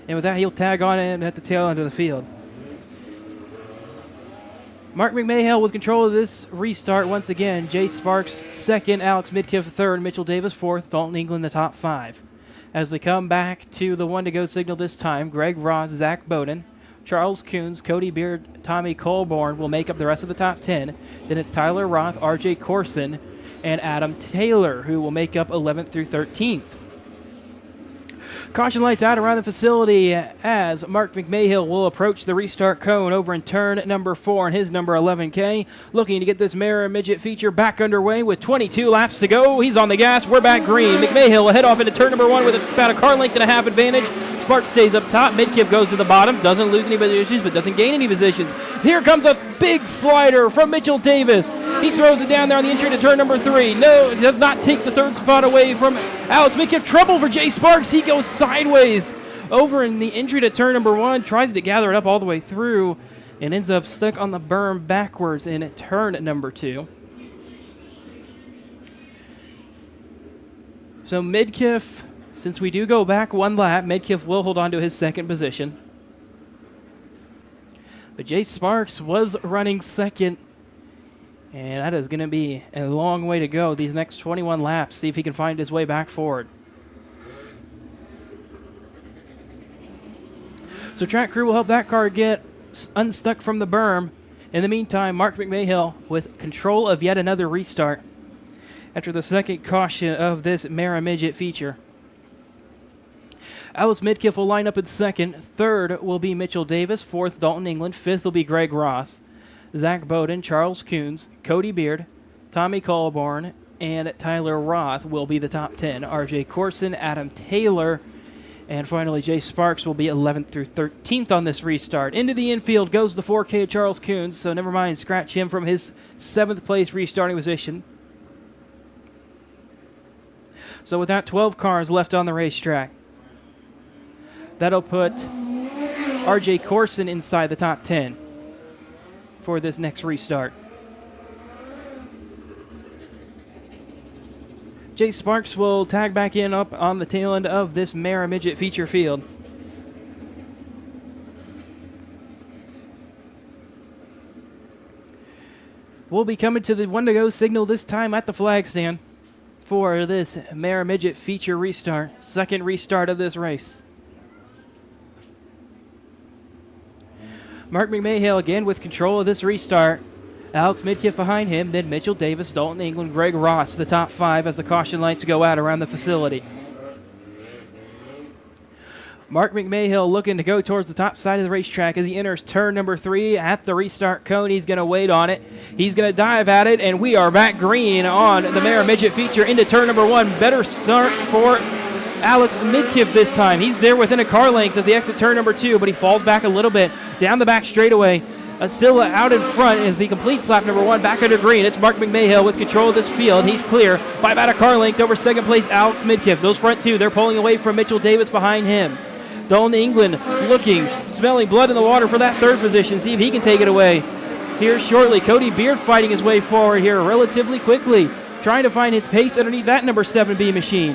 Speaker 1: And with that, he'll tag on in at the tail end of the field. Mark McMahill with control of this restart once again. Jay Sparks second, Alex Midkiff third, Mitchell Davis fourth, Dalton England the top 5. As they come back to the 1-to-go signal this time, Greg Ross, Zach Bowden, Charles Coons, Cody Beard, Tommy Colborn will make up the rest of the top 10. Then it's Tyler Roth, R.J. Corson, and Adam Taylor, who will make up 11th through 13th. Caution lights out around the facility as Mark McMahill will approach the restart cone over in turn number 4 in his number 11K. Looking to get this Mare Midget feature back underway with 22 laps to go. He's on the gas. We're back green. McMahill will head off into turn number 1 with about a car length and a half advantage. Sparks stays up top. Midkiff goes to the bottom. Doesn't lose any positions, but doesn't gain any positions. Here comes a big slider from Mitchell Davis. He throws it down there on the entry to turn number 3. No, does not take the third spot away from Alex Midkiff. Trouble for Jay Sparks. He goes sideways over in the entry to turn number 1. Tries to gather it up all the way through and ends up stuck on the berm backwards in turn number 2. So Midkiff, since we do go back 1 lap, Midkiff will hold on to his second position. But Jay Sparks was running second, and that is going to be a long way to go these next 21 laps. See if he can find his way back forward. So track crew will help that car get unstuck from the berm. In the meantime, Mark McMahill with control of yet another restart after the second caution of this Mare Midget feature. Alex Midkiff will line up in second. Third will be Mitchell Davis. Fourth, Dalton England. Fifth will be Greg Ross. Zach Bowden, Charles Coons, Cody Beard, Tommy Colborn, and Tyler Roth will be the top 10. R.J. Corson, Adam Taylor, and finally Jay Sparks will be 11th through 13th on this restart. Into the infield goes the 4K of Charles Coons, so never mind, scratch him from his 7th place restarting position. So with that, 12 cars left on the racetrack. That'll put R.J. Corson inside the top 10 for this next restart. Jay Sparks will tag back in up on the tail end of this Mare Midget feature field. We'll be coming to the 1-to-go signal this time at the flag stand for this Mare Midget feature restart, second restart of this race. Mark McMahill again with control of this restart. Alex Midkiff behind him, then Mitchell Davis, Dalton England, Greg Ross, the top 5 as the caution lights go out around the facility. Mark McMahill looking to go towards the top side of the racetrack as he enters turn number 3 at the restart cone. He's going to wait on it. He's going to dive at it, and we are back green on the Mare Midget feature into turn number 1. Better start for Alex Midkiff this time. He's there within a car length as he exits turn number 2, but he falls back a little bit down the back straightaway. Still out in front as he completes lap number 1 back under green. It's Mark McMahill with control of this field. He's clear by about a car length over second place Alex Midkiff. Those front 2, they're pulling away from Mitchell Davis behind him. Dalton England looking, smelling blood in the water for that third position. See if he can take it away here shortly. Cody Beard fighting his way forward here relatively quickly, trying to find his pace underneath that number 7B machine.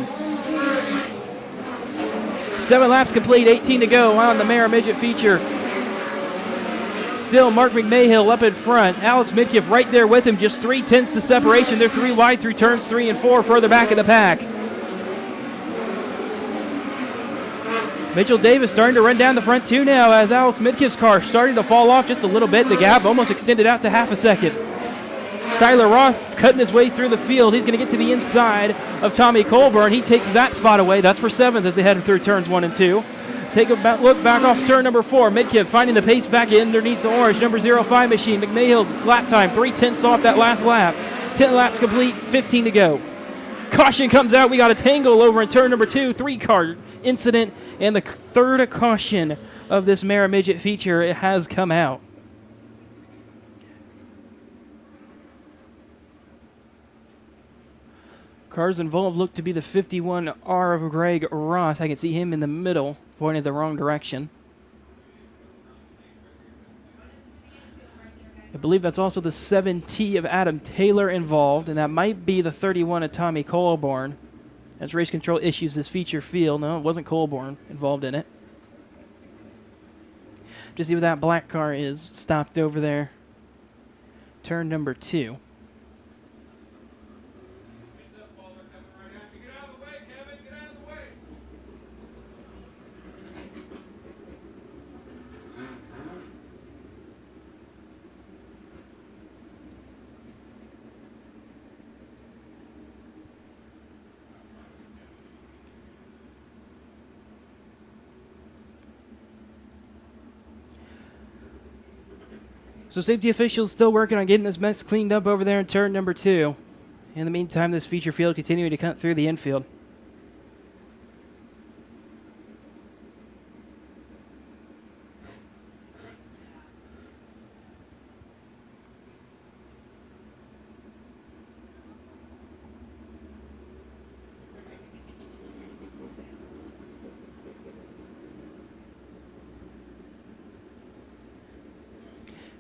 Speaker 1: 7 laps complete, 18 to go on the Mare Midget feature. Still Mark McMahill up in front. Alex Midkiff right there with him, just 3/10 the separation. They're 3 wide through turns 3 and 4, further back in the pack. Mitchell Davis starting to run down the front two now as Alex Midkiff's car starting to fall off just a little bit. The gap almost extended out to half a second. Tyler Roth cutting his way through the field. He's going to get to the inside of Tommy Colburn. He takes that spot away. That's for 7th as they head through turns 1 and 2. Take a look back off turn number 4. Midkiff finding the pace back in underneath the orange. Number 05 machine. McMahill lap time. 3/10 off that last lap. 10 laps complete. 15 to go. Caution comes out. We got a tangle over in turn number 2. 3-car incident. And the third caution of this Mara Midget feature, it has come out. Cars involved look to be the 51R of Greg Ross. I can see him in the middle, pointing the wrong direction. I believe that's also the 7T of Adam Taylor involved, and that might be the 31 of Tommy Colborn. As race control issues this feature field. No, it wasn't Colborn involved in it. Just see what that black car is stopped over there. Turn number 2. So safety officials still working on getting this mess cleaned up over there in turn number 2. In the meantime, this feature field continuing to cut through the infield.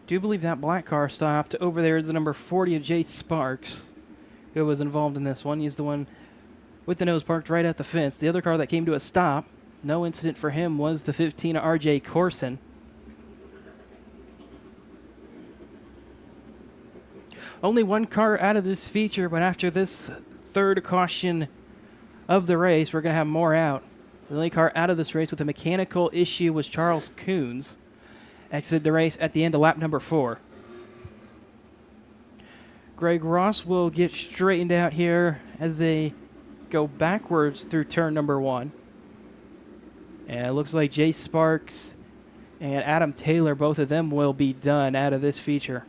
Speaker 1: Do believe that black car stopped. Over there is the number 40 of Jay Sparks, who was involved in this one. He's the one with the nose parked right at the fence. The other car that came to a stop, no incident for him, was the 15 of RJ Corson. Only one car out of this feature, but after this third caution of the race, we're going to have more out. The only car out of this race with a mechanical issue was Charles Coons. Exited the race at the end of lap number 4. Greg Ross will get straightened out here as they go backwards through turn number 1. And it looks like Jay Sparks and Adam Taylor, both of them will be done out of this feature.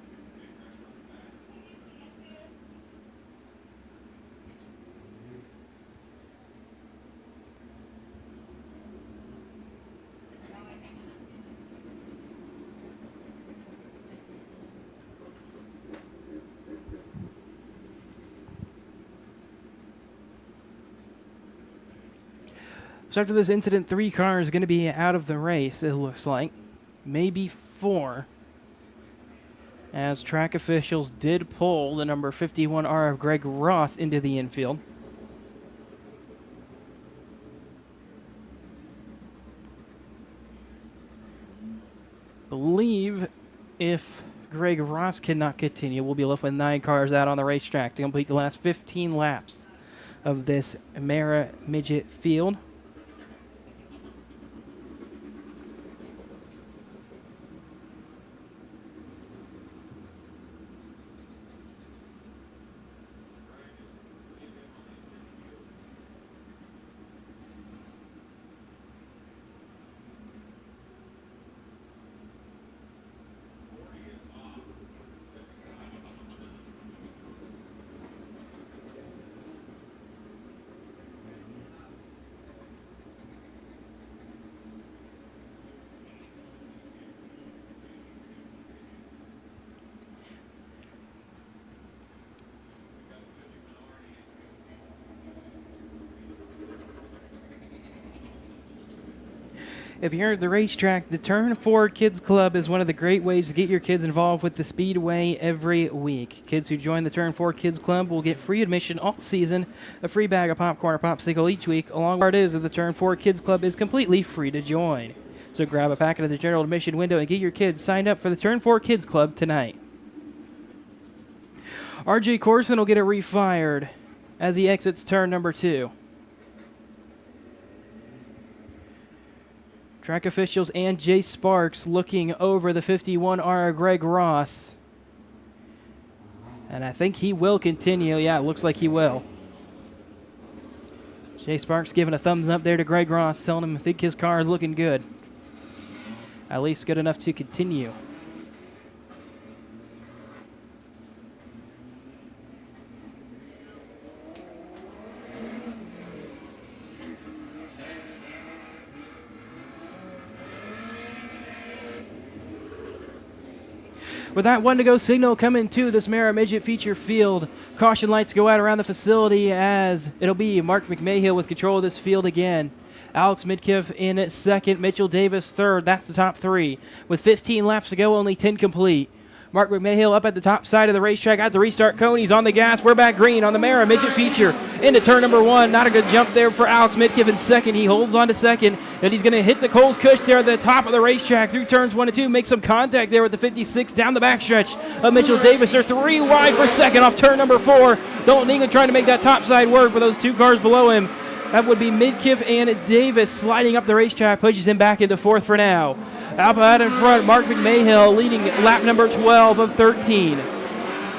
Speaker 1: So after this incident, 3 cars are going to be out of the race, it looks like. Maybe 4. As track officials did pull the number 51R of Greg Ross into the infield. Believe if Greg Ross cannot continue, we'll be left with 9 cars out on the racetrack to complete the last 15 laps of this Mara Midget field. If you're at the racetrack, the Turn 4 Kids Club is one of the great ways to get your kids involved with the Speedway every week. Kids who join the Turn 4 Kids Club will get free admission all season, a free bag of popcorn or popsicle each week, along with it is that the Turn 4 Kids Club is completely free to join. So grab a packet at the general admission window and get your kids signed up for the Turn 4 Kids Club tonight. RJ Corson will get it refired as he exits turn number 2. Track officials and Jay Sparks looking over the 51R Greg Ross. And I think he will continue. Yeah, it looks like he will. Jay Sparks giving a thumbs up there to Greg Ross, telling him I think his car is looking good. At least good enough to continue. With that one to go signal coming to this Mara Midget feature field, caution lights go out around the facility as it'll be Mark McMahill with control of this field again. Alex Midkiff in second, Mitchell Davis third. That's the top three. With 15 laps to go, only 10 complete. Mark McMahill up at the top side of the racetrack at the restart cone. He's on the gas. We're back green on the Mara Midget feature into turn number one. Not a good jump there for Alex Midkiff in second. He holds on to second, and he's going to hit the Coles Cush there at the top of the racetrack through turns 1 and 2. Make some contact there with the 56 down the backstretch of Mitchell Davis. They're 3 wide for second off turn number 4. Dalton England trying to make that top side work for those 2 cars below him. That would be Midkiff and Davis sliding up the racetrack, pushes him back into 4th for now. Out in front, Mark McMahill leading lap number 12 of 13.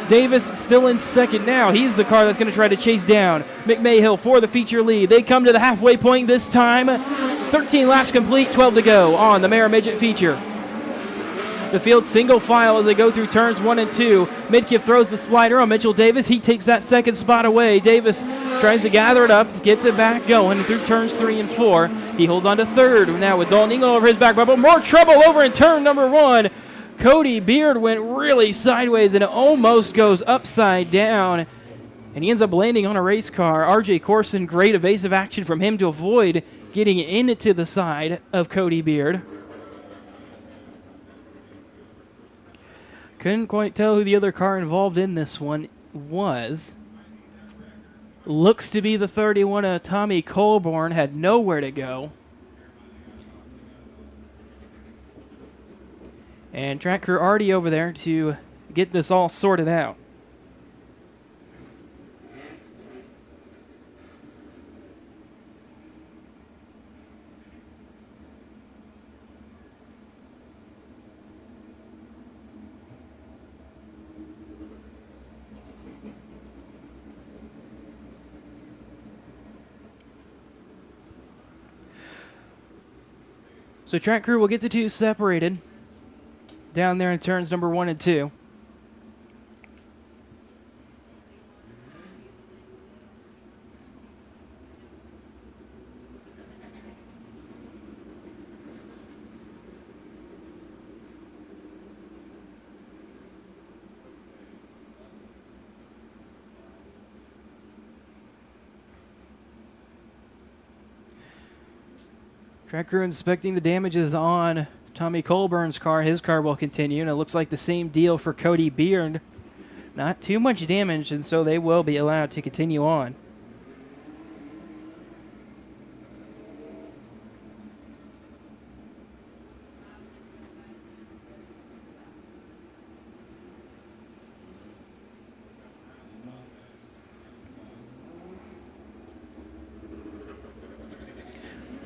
Speaker 1: Davis still in second now. He's the car that's going to try to chase down McMahill for the feature lead. They come to the halfway point this time. 13 laps complete, 12 to go on the Mara Midget feature. The field single file as they go through turns 1 and 2. Midkiff throws the slider on Mitchell Davis. He takes that second spot away. Davis tries to gather it up, gets it back going through turns 3 and 4. He holds on to third now with Dalton England over his back bumper. More trouble over in turn number 1. Cody Beard went really sideways and it almost goes upside down. And he ends up landing on a race car. RJ Corson, great evasive action from him to avoid getting into the side of Cody Beard. Couldn't quite tell who the other car involved in this one was. Looks to be the 31 of Tommy Colborn. Had nowhere to go. And track crew already over there to get this all sorted out. So track crew will get the 2 separated down there in turns number 1 and 2. Track crew inspecting the damages on Tommy Colburn's car. His car will continue, and it looks like the same deal for Cody Beard. Not too much damage, and so they will be allowed to continue on.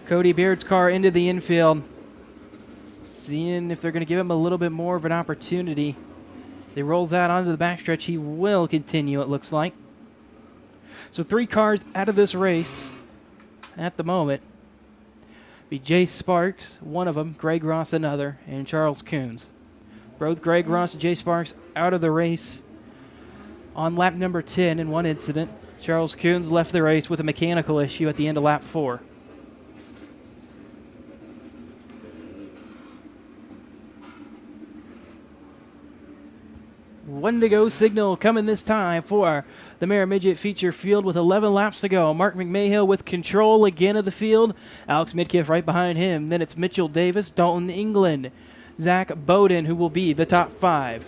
Speaker 1: Cody Beard's car into the infield. Seeing if they're going to give him a little bit more of an opportunity. He rolls out onto the backstretch. He will continue, it looks like. So 3 cars out of this race at the moment. Be Jay Sparks, one of them, Greg Ross another, and Charles Coons. Both Greg Ross and Jay Sparks out of the race on lap number 10 in one incident. Charles Coons left the race with a mechanical issue at the end of lap 4. One to go signal coming this time for the Mara Midget feature field with 11 laps to go. Mark McMahill with control again of the field. Alex Midkiff right behind him. Then it's Mitchell Davis, Dalton England, Zach Bowden, who will be the top 5.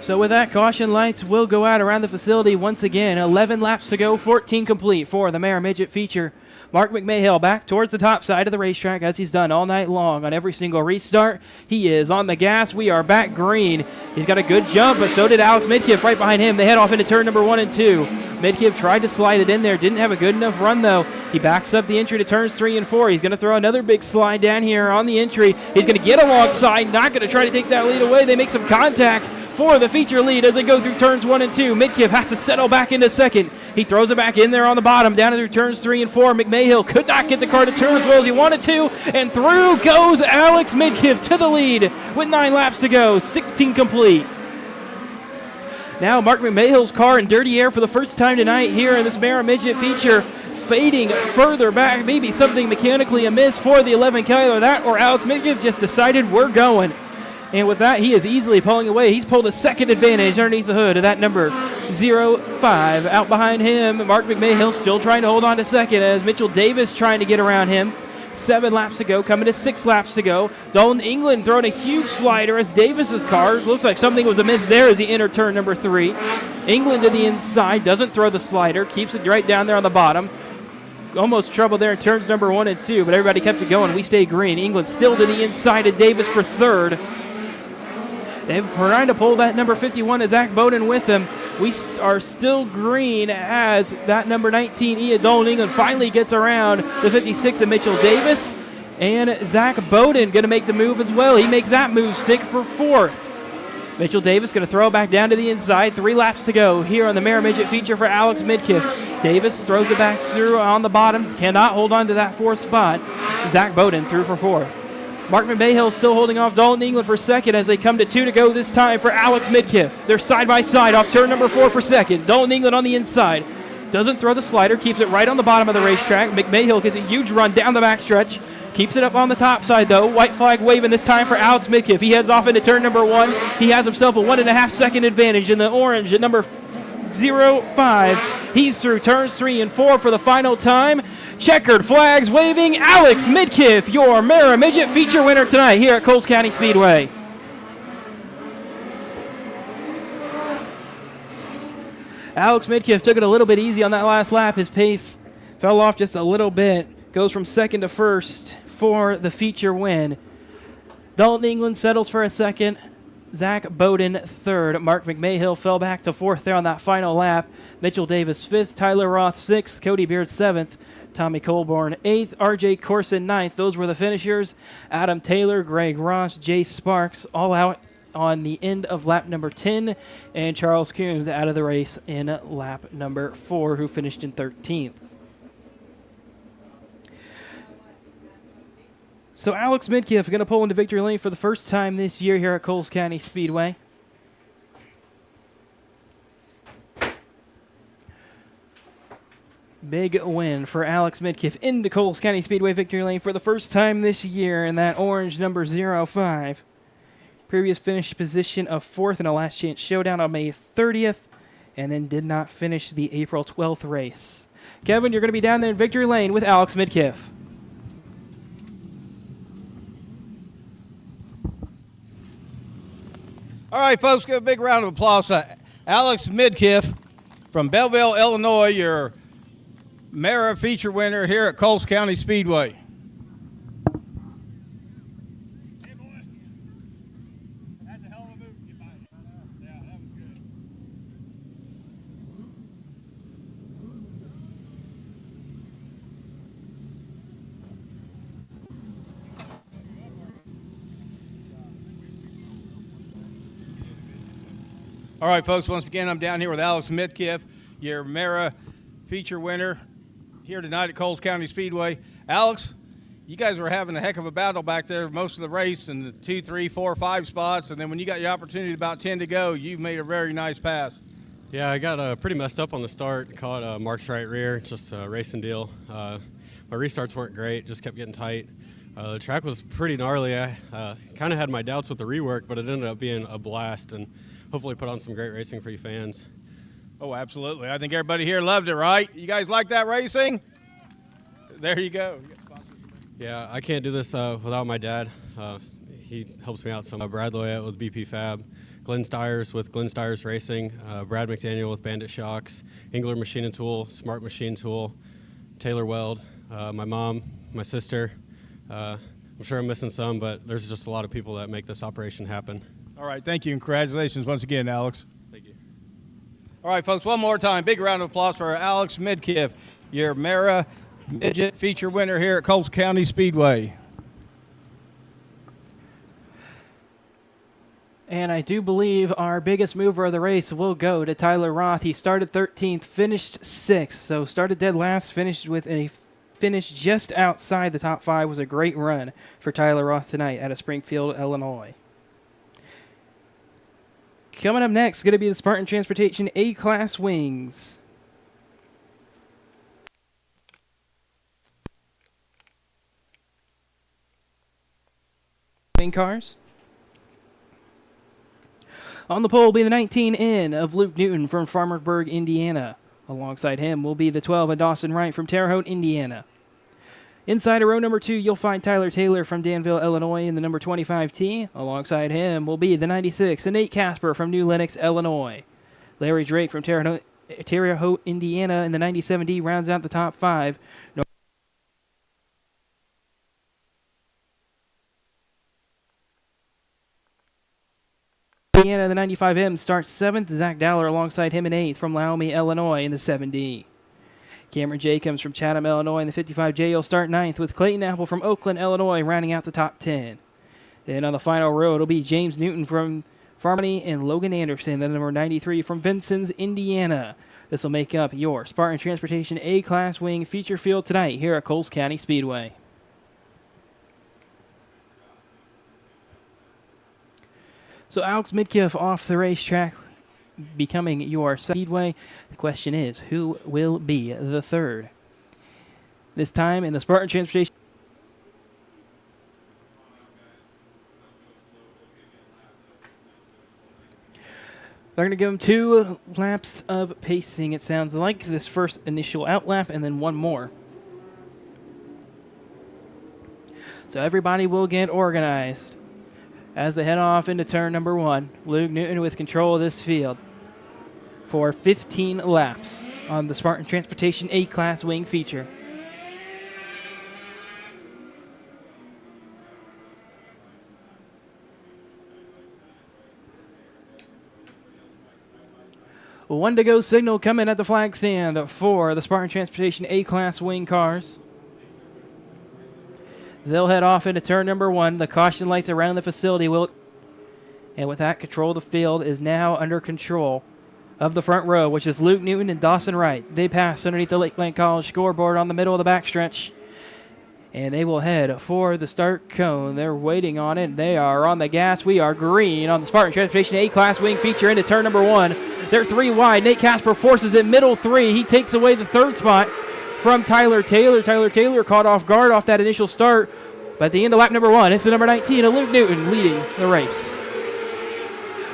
Speaker 1: So with that, caution lights will go out around the facility once again. 11 laps to go, 14 complete for the Mara Midget feature Mark McMahill back towards the top side of the racetrack as he's done all night long on every single restart. He is on the gas. We are back green. He's got a good jump, but so did Alex Midkiff right behind him. They head off into turn number 1 and 2. Midkiff tried to slide it in there. Didn't have a good enough run, though. He backs up the entry to turns 3 and 4. He's going to throw another big slide down here on the entry. He's going to get alongside. Not going to try to take that lead away. They make some contact for the feature lead as they go through turns 1 and 2. Midkiff has to settle back into second. He throws it back in there on the bottom, down through turns 3 and 4. McMahill could not get the car to turn as well as he wanted to, and through goes Alex Midkiff to the lead with 9 laps to go, 16 complete. Now Mark McMahill's car in dirty air for the first time tonight here in this Mara Midget feature, fading further back, maybe something mechanically amiss for the 11 Kyler. That or Alex Midkiff just decided we're going. And with that, he is easily pulling away. He's pulled a second advantage underneath the hood of that number 05. Out behind him, Mark McMahill still trying to hold on to second as Mitchell Davis trying to get around him. 7 laps to go, coming to 6 laps to go. Dalton England throwing a huge slider as Davis's car, looks like something was amiss there as he entered turn number 3. England to the inside, doesn't throw the slider, keeps it right down there on the bottom. Almost trouble there in turns number 1 and 2, but everybody kept it going. We stay green. England still to the inside of Davis for 3rd. They're trying to pull that number 51 as Zach Bowden with him. We are still green as that number 19, Dalton England, finally gets around the 56 of Mitchell Davis. And Zach Bowden going to make the move as well. He makes that move stick for 4th. Mitchell Davis going to throw it back down to the inside. 3 laps to go here on the Mara Midget feature for Alex Midkiff. Davis throws it back through on the bottom. Cannot hold on to that 4th spot. Zach Bowden through for 4th. Mark McMahill still holding off Dalton England for second as they come to 2 to go this time for Alex Midkiff. They're side by side off turn number 4 for second. Dalton England on the inside. Doesn't throw the slider, keeps it right on the bottom of the racetrack. McMahill gets a huge run down the backstretch. Keeps it up on the top side, though. White flag waving this time for Alex Midkiff. He heads off into turn number 1. He has himself a 1.5 second advantage in the orange at number 05. He's through turns 3 and 4 for the final time. Checkered flags waving. Alex Midkiff, your Mara Midget feature winner tonight here at Coles County Speedway. Alex Midkiff took it a little bit easy on that last lap. His pace fell off just a little bit. Goes from second to first for the feature win. Dalton England settles for a second. Zach Bowden 3rd. Mark McMahill fell back to 4th there on that final lap. Mitchell Davis 5th. Tyler Roth 6th. Cody Beard 7th. Tommy Colborn 8th. RJ Corson 9th. Those were the finishers. Adam Taylor, Greg Ross, Jay Sparks all out on the end of lap number 10. And Charles Coombs out of the race in lap number 4, who finished in 13th. So Alex Midkiff going to pull into victory lane for the first time this year here at Coles County Speedway. Big win for Alex Midkiff into Coles County Speedway victory lane for the first time this year in that orange number 05. Previous finish position of 4th in a last chance showdown on May 30th, and then did not finish the April 12th race. Kevin, you're going to be down there in victory lane with Alex Midkiff.
Speaker 2: All right, folks, give a big round of applause to Alex Midkiff from Belleville, Illinois, your Mara feature winner here at Coles County Speedway.
Speaker 4: Hey, boy. That's a hell of a move. Yeah, that was good.
Speaker 2: All right, folks, once again, I'm down here with Alex Midkiff, your Mara feature winner here tonight at Coles County Speedway. Alex, you guys were having a heck of a battle back there most of the race in the 2, 3, 4, 5 spots, and then when you got your opportunity about 10 to go, you made a very nice pass.
Speaker 6: Yeah, I got pretty messed up on the start. Caught Mark's right rear, just a racing deal. My restarts weren't great, just kept getting tight. The track was pretty gnarly. I kind of had my doubts with the rework, but it ended up being a blast and hopefully put on some great racing for you fans.
Speaker 2: Oh, absolutely. I think everybody here loved it, right? You guys like that racing? There you go.
Speaker 6: Yeah, I can't do this without my dad. He helps me out some. Brad Loyette with BP Fab, Glenn Stiers with Glenn Stiers Racing, Brad McDaniel with Bandit Shocks, Engler Machine and Tool, Smart Machine Tool, Taylor Weld, my mom, my sister. I'm sure I'm missing some, but there's just a lot of people that make this operation happen.
Speaker 2: All right, thank you, and congratulations once again, Alex.
Speaker 6: Thank you.
Speaker 2: All right, folks, one more time. Big round of applause for Alex Midkiff, your Mara Midget feature winner here at Coles County Speedway.
Speaker 1: And I do believe our biggest mover of the race will go to Tyler Roth. He started 13th, finished 6th, so started dead last, finished with a finish just outside the top 5. Was a great run for Tyler Roth tonight out of Springfield, Illinois. Coming up next, going to be the Spartan Transportation A-Class Wings. Wing cars. On the pole will be the 19N of Luke Newton from Farmersburg, Indiana. Alongside him will be the 12 of Dawson Wright from Terre Haute, Indiana. Inside of row number 2, you'll find Tyler Taylor from Danville, Illinois in the number 25T. Alongside him will be the 96 and Nate Casper from New Lenox, Illinois. Larry Drake from Terre Haute, Indiana in the 97D rounds out the top 5. Indiana, the 95M, starts 7th. Zach Dowler alongside him in 8th from Laomie, Illinois in the 7D. Cameron Jacobs from Chatham, Illinois in the 55J will start 9th, with Clayton Apple from Oakland, Illinois rounding out the top 10. Then on the final row, it'll be James Newton from Farmony and Logan Anderson, the number 93 from Vincennes, Indiana. This will make up your Spartan Transportation A-Class Wing feature field tonight here at Coles County Speedway. So Alex Midkiff off the racetrack, becoming your Speedway. The question is, who will be the third? This time in the Spartan Transportation. They're going to give him 2 laps of pacing, it sounds like, this first initial out lap and then one more. So everybody will get organized as they head off into turn number 1. Luke Newton with control of this field for 15 laps on the Spartan Transportation A-Class Wing feature. One to go signal coming at the flag stand for the Spartan Transportation A-Class Wing cars. They'll head off into turn number 1. The caution lights around the facility will, and with that, control of the field is now under control of the front row, which is Luke Newton and Dawson Wright. They pass underneath the Lakeland College scoreboard on the middle of the backstretch, and they will head for the start cone. They're waiting on it. They are on the gas. We are green on the Spartan Transportation A-Class Wing feature into turn number 1. They're 3 wide. Nate Casper forces it middle 3. He takes away the 3rd spot from Tyler Taylor. Tyler Taylor caught off guard off that initial start. But at the end of lap number 1, it's the number 19 of Luke Newton leading the race.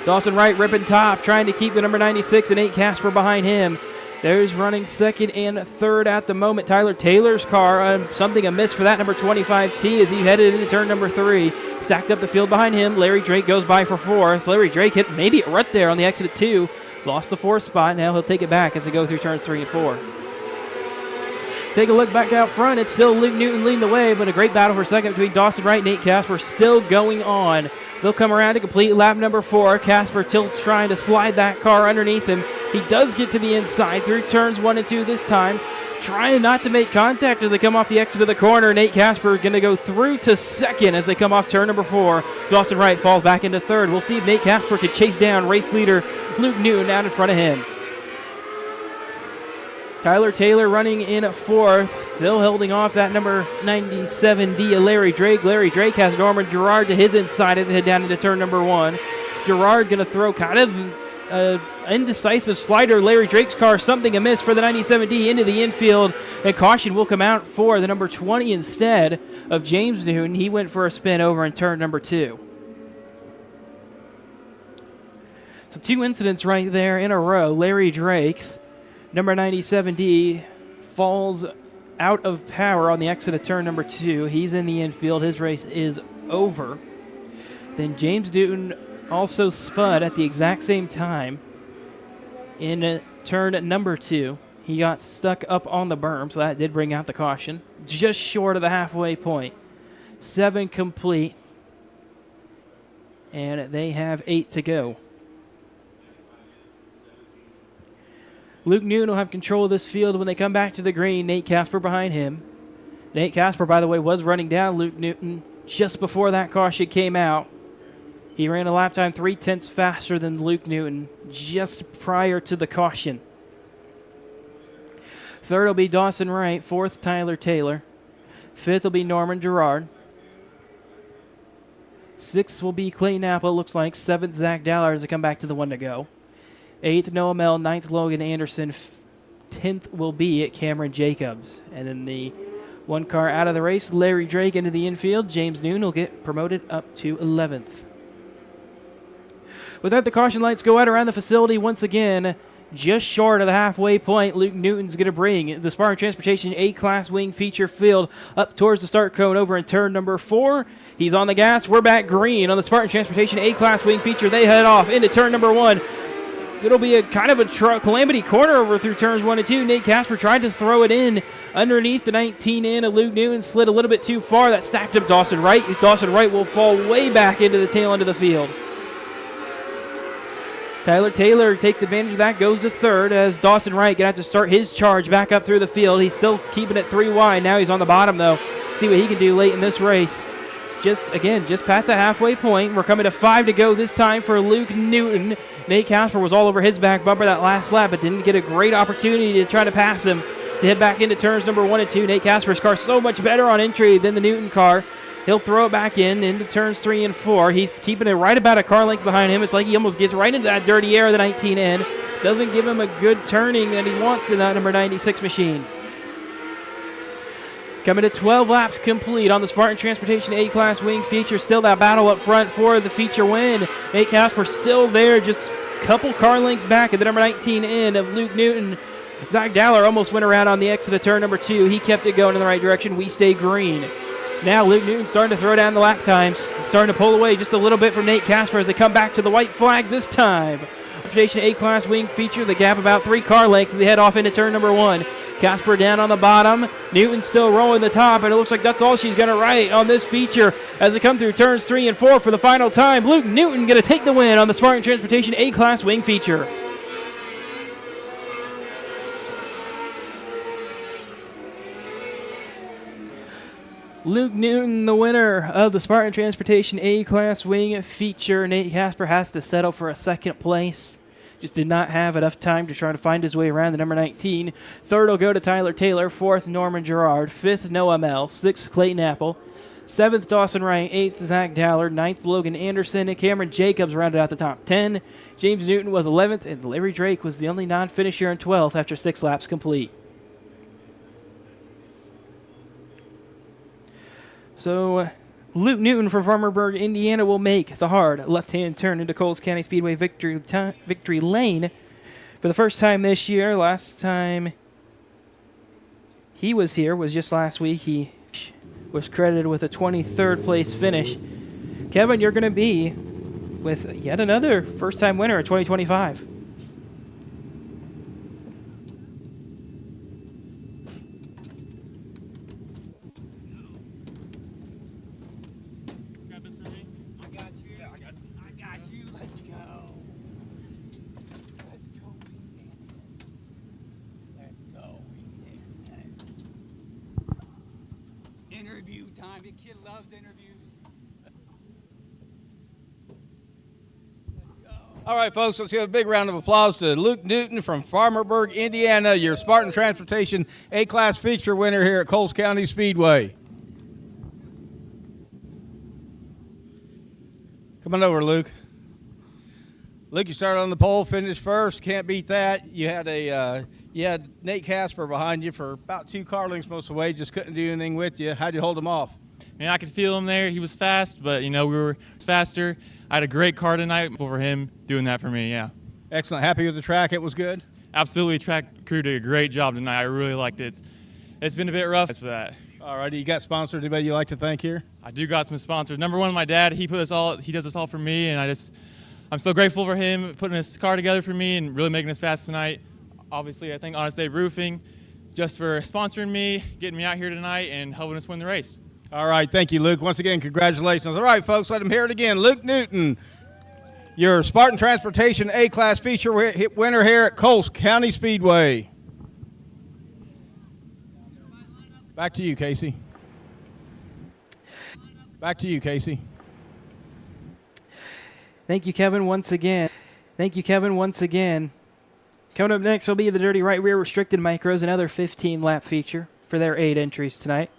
Speaker 1: Dawson Wright ripping top, trying to keep the number 96 and Nate Casper behind him. There's running 2nd and 3rd at the moment. Tyler Taylor's car, something amiss for that number 25T as he headed into turn number 3. Stacked up the field behind him. Larry Drake goes by for 4th. Larry Drake hit maybe a rut there on the exit at 2. Lost the 4th spot. Now he'll take it back as they go through turns 3 and 4. Take a look back out front. It's still Luke Newton leading the way, but a great battle for second between Dawson Wright and Nate Casper still going on. They'll come around to complete lap number 4. Casper tilts trying to slide that car underneath him. He does get to the inside through turns 1 and 2 this time, trying not to make contact as they come off the exit of the corner. Nate Casper going to go through to 2nd as they come off turn number 4. Dawson Wright falls back into 3rd. We'll see if Nate Casper can chase down race leader Luke Newton out in front of him. Tyler Taylor running in 4th, still holding off that number 97D of Larry Drake. Larry Drake has Norman Gerard to his inside as they head down into turn number 1. Gerard going to throw kind of an indecisive slider. Larry Drake's car, something amiss for the 97D into the infield, and caution will come out for the number 20 instead of James Newton. He went for a spin over in turn number 2. So 2 incidents right there in a row. Larry Drake's number 97D falls out of power on the exit of turn number 2. He's in the infield. His race is over. Then James Newton also spud at the exact same time in turn number 2. He got stuck up on the berm, so that did bring out the caution. Just short of the halfway point. 7 complete. And they have 8 to go. Luke Newton will have control of this field when they come back to the green. Nate Casper behind him. Nate Casper, by the way, was running down Luke Newton just before that caution came out. He ran a lap time 0.3 faster than Luke Newton just prior to the caution. Third will be Dawson Wright. Fourth, Tyler Taylor. Fifth will be Norman Gerard. Sixth will be Clayton Apple, looks like. Seventh, Zach Dallard as they come back to the one to go. Eighth, Noah Mell. Ninth, Logan Anderson. 10th will be Cameron Jacobs. And then the one car out of the race, Larry Drake into the infield. James Noon will get promoted up to 11th. With that, the caution lights go out around the facility once again. Just short of the halfway point, Luke Newton's going to bring the Spartan Transportation A-Class Wing feature field up towards the start cone over in turn number 4. He's on the gas. We're back green on the Spartan Transportation A-Class Wing feature. They head off into turn number 1. It'll be a kind of a calamity corner over through turns 1 and 2. Nate Casper tried to throw it in underneath the 19 in of Luke Newton. Slid a little bit too far. That stacked up Dawson Wright. Dawson Wright will fall way back into the tail end of the field. Tyler Taylor takes advantage of that, goes to third as Dawson Wright going to have to start his charge back up through the field. He's still keeping it 3 wide. Now he's on the bottom, though. See what he can do late in this race. Just past the halfway point. We're coming to 5 to go this time for Luke Newton. Nate Casper was all over his back bumper that last lap, but didn't get a great opportunity to try to pass him. To head back into turns number 1 and 2. Nate Casper's car so much better on entry than the Newton car. He'll throw it back into turns 3 and 4. He's keeping it right about a car length behind him. It's like he almost gets right into that dirty air of the 19 in. Doesn't give him a good turning that he wants to that number 96 machine. Coming to 12 laps complete on the Spartan Transportation A-Class Wing feature. Still that battle up front for the feature win. Nate Casper still there, just a couple car lengths back at the number 19 in of Luke Newton. Zach Dallard almost went around on the exit of turn number 2. He kept it going in the right direction. We stay green. Now Luke Newton starting to throw down the lap times. Starting to pull away just a little bit from Nate Casper as they come back to the white flag this time. Transportation A-Class Wing feature, the gap about 3 car lengths as they head off into turn number 1. Casper down on the bottom. Newton still rolling the top, and it looks like that's all she's going to write on this feature as they come through turns 3 and 4 for the final time. Luke Newton going to take the win on the Spartan Transportation A-Class Wing feature. Luke Newton, the winner of the Spartan Transportation A-Class Wing feature. Nate Casper has to settle for a second place. Just did not have enough time to try to find his way around the number 19. Third will go to Tyler Taylor. Fourth, Norman Gerard. Fifth, Noah Mell. Sixth, Clayton Apple. Seventh, Dawson Wright. Eighth, Zach Dallard. Ninth, Logan Anderson. And Cameron Jacobs rounded out the top 10. James Newton was 11th, and Larry Drake was the only non-finisher in 12th after 6 laps complete. So Luke Newton from Farmerburg, Indiana will make the hard left-hand turn into Coles County Speedway victory lane for the first time this year. Last time he was here was just last week. He was credited with a 23rd place finish. Kevin, you're going to be with yet another first-time winner in 2025.
Speaker 7: Interview time. The kid loves interviews.
Speaker 2: All right, folks, let's give a big round of applause to Luke Newton from Farmerburg, Indiana, your Spartan Transportation A-Class feature winner here at Coles County Speedway. Come on over, Luke. Luke, you started on the pole, finished first. Can't beat that. You had Nate Casper behind you for about 2 car lengths most of the way. Just couldn't do anything with you. How'd you hold him off?
Speaker 8: Man, I could feel him there. He was fast, but, we were faster. I had a great car tonight for him doing that for me, yeah.
Speaker 2: Excellent. Happy with the track? It was good?
Speaker 8: Absolutely. Track crew did a great job tonight. I really liked it. It's been a bit rough for that.
Speaker 2: All righty. You got sponsors? Anybody you like to thank here?
Speaker 8: I do got some sponsors. Number one, my dad. He does this all for me, and I'm so grateful for him putting this car together for me and really making us fast tonight. obviously, I think Honest Day Roofing just for sponsoring me, getting me out here tonight, and helping us win the race.
Speaker 2: All right, thank you, Luke. Once again, congratulations. All right, folks, let them hear it again. Luke Newton, your Spartan Transportation A-Class feature winner here at Coles County Speedway. Back to you, Casey. Back to you, Casey.
Speaker 1: Thank you, Kevin, once again. Thank you, Kevin, once again. Coming up next will be the Dirty Right Rear Restricted Micros, another 15-lap feature for their 8 entries tonight.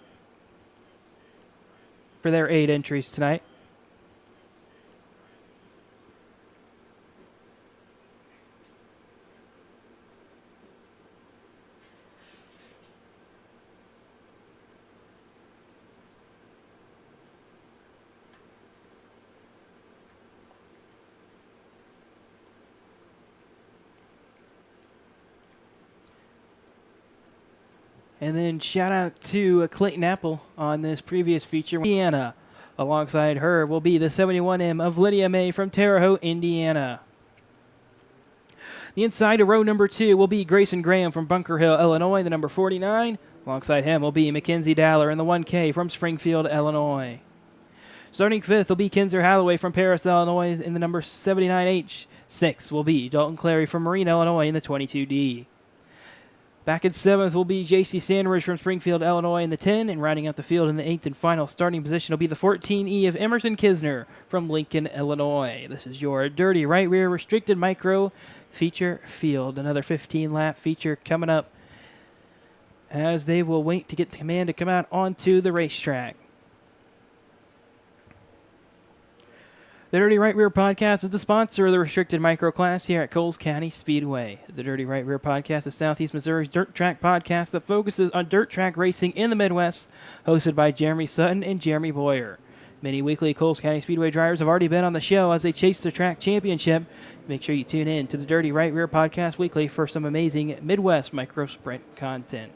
Speaker 1: And then shout out to Clayton Apple on this previous feature. Indiana. Alongside her will be the 71M of Lydia May from Terre Haute, Indiana. The inside of row number 2 will be Grayson Graham from Bunker Hill, Illinois, the number 49. Alongside him will be Mackenzie Daller in the 1K from Springfield, Illinois. Starting 5th will be Kinzer Halloway from Paris, Illinois, in the number 79H. 6th will be Dalton Clary from Marine, Illinois, in the 22D. Back in 7th will be J.C. Sandridge from Springfield, Illinois in the 10, and rounding out the field in the 8th and final starting position will be the 14E of Emerson Kisner from Lincoln, Illinois. This is your Dirty Right Rear Restricted Micro feature field. Another 15-lap feature coming up as they will wait to get the command to come out onto the racetrack. The Dirty Right Rear Podcast is the sponsor of the Restricted Micro class here at Coles County Speedway. The Dirty Right Rear Podcast is Southeast Missouri's dirt track podcast that focuses on dirt track racing in the Midwest, hosted by Jeremy Sutton and Jeremy Boyer. Many weekly Coles County Speedway drivers have already been on the show as they chase the track championship. Make sure you tune in to the Dirty Right Rear Podcast weekly for some amazing Midwest micro sprint content.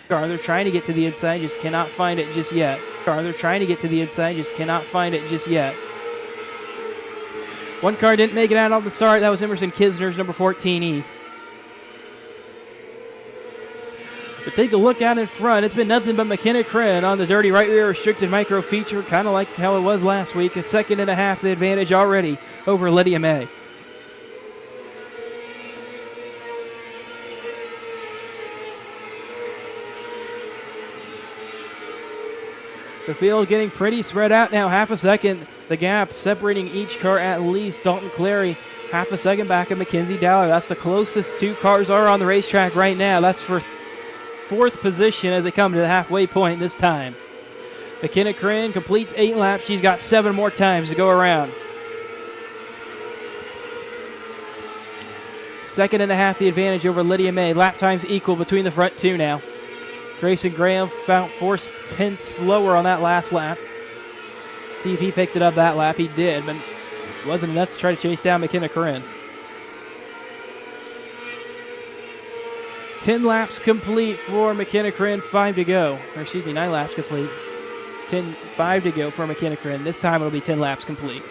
Speaker 1: They're trying to get to the inside, just cannot find it just yet. They're trying to get to the inside, just cannot find it just yet. One car didn't make it out on the start. That was Emerson Kisner's number 14E. But take a look out in front. It's been nothing but McKenna Crenn on the Dirty Right Rear Restricted Micro feature, kind of like how it was last week. A second and a half the advantage already over Lydia May. The field getting pretty spread out now. Half a second, the gap separating each car at least. Dalton Clary, half a second back of Mackenzie Dowler. That's the closest 2 cars are on the racetrack right now. That's for 4th position as they come to the halfway point this time. McKenna Crenn completes 8 laps. She's got 7 more times to go around. Second and a half the advantage over Lydia May. Lap times equal between the front 2 now. Grayson Graham about 4/10 slower on that last lap. See if he picked it up that lap. He did, but it wasn't enough to try to chase down McKenna Crenn. 10 laps complete for McKenna Crenn, 5 to go. Or excuse me, 9 laps complete. 5 to go for McKenna Crenn. This time it'll be 10 laps complete.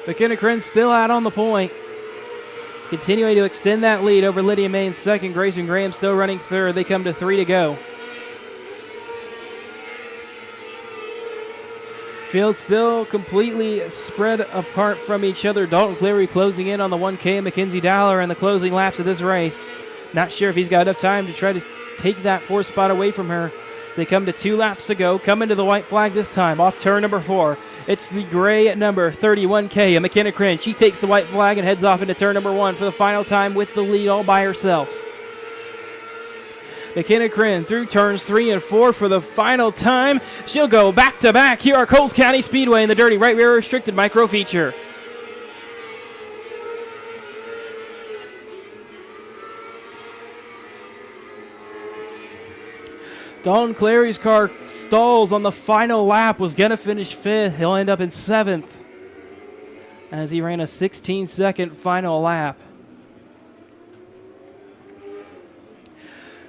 Speaker 1: McKenna Crenn still out on the point. Continuing to extend that lead over Lydia May in second. Grayson Graham still running third. They come to 3 to go. Field still completely spread apart from each other. Dalton Cleary closing in on the 1K. Mackenzie Dowler in the closing laps of this race. Not sure if he's got enough time to try to take that 4th spot away from her. As they come to 2 laps to go. Coming to the white flag this time off turn number 4. It's the gray number 31K of McKenna Crenn. She takes the white flag and heads off into turn number 1 for the final time with the lead all by herself. McKenna Crenn through turns 3 and 4 for the final time. She'll go back to back here at Coles County Speedway in the Dirty Right Rear Restricted Micro feature. Dalton Clary's car stalls on the final lap, was going to finish 5th. He'll end up in 7th as he ran a 16-second final lap.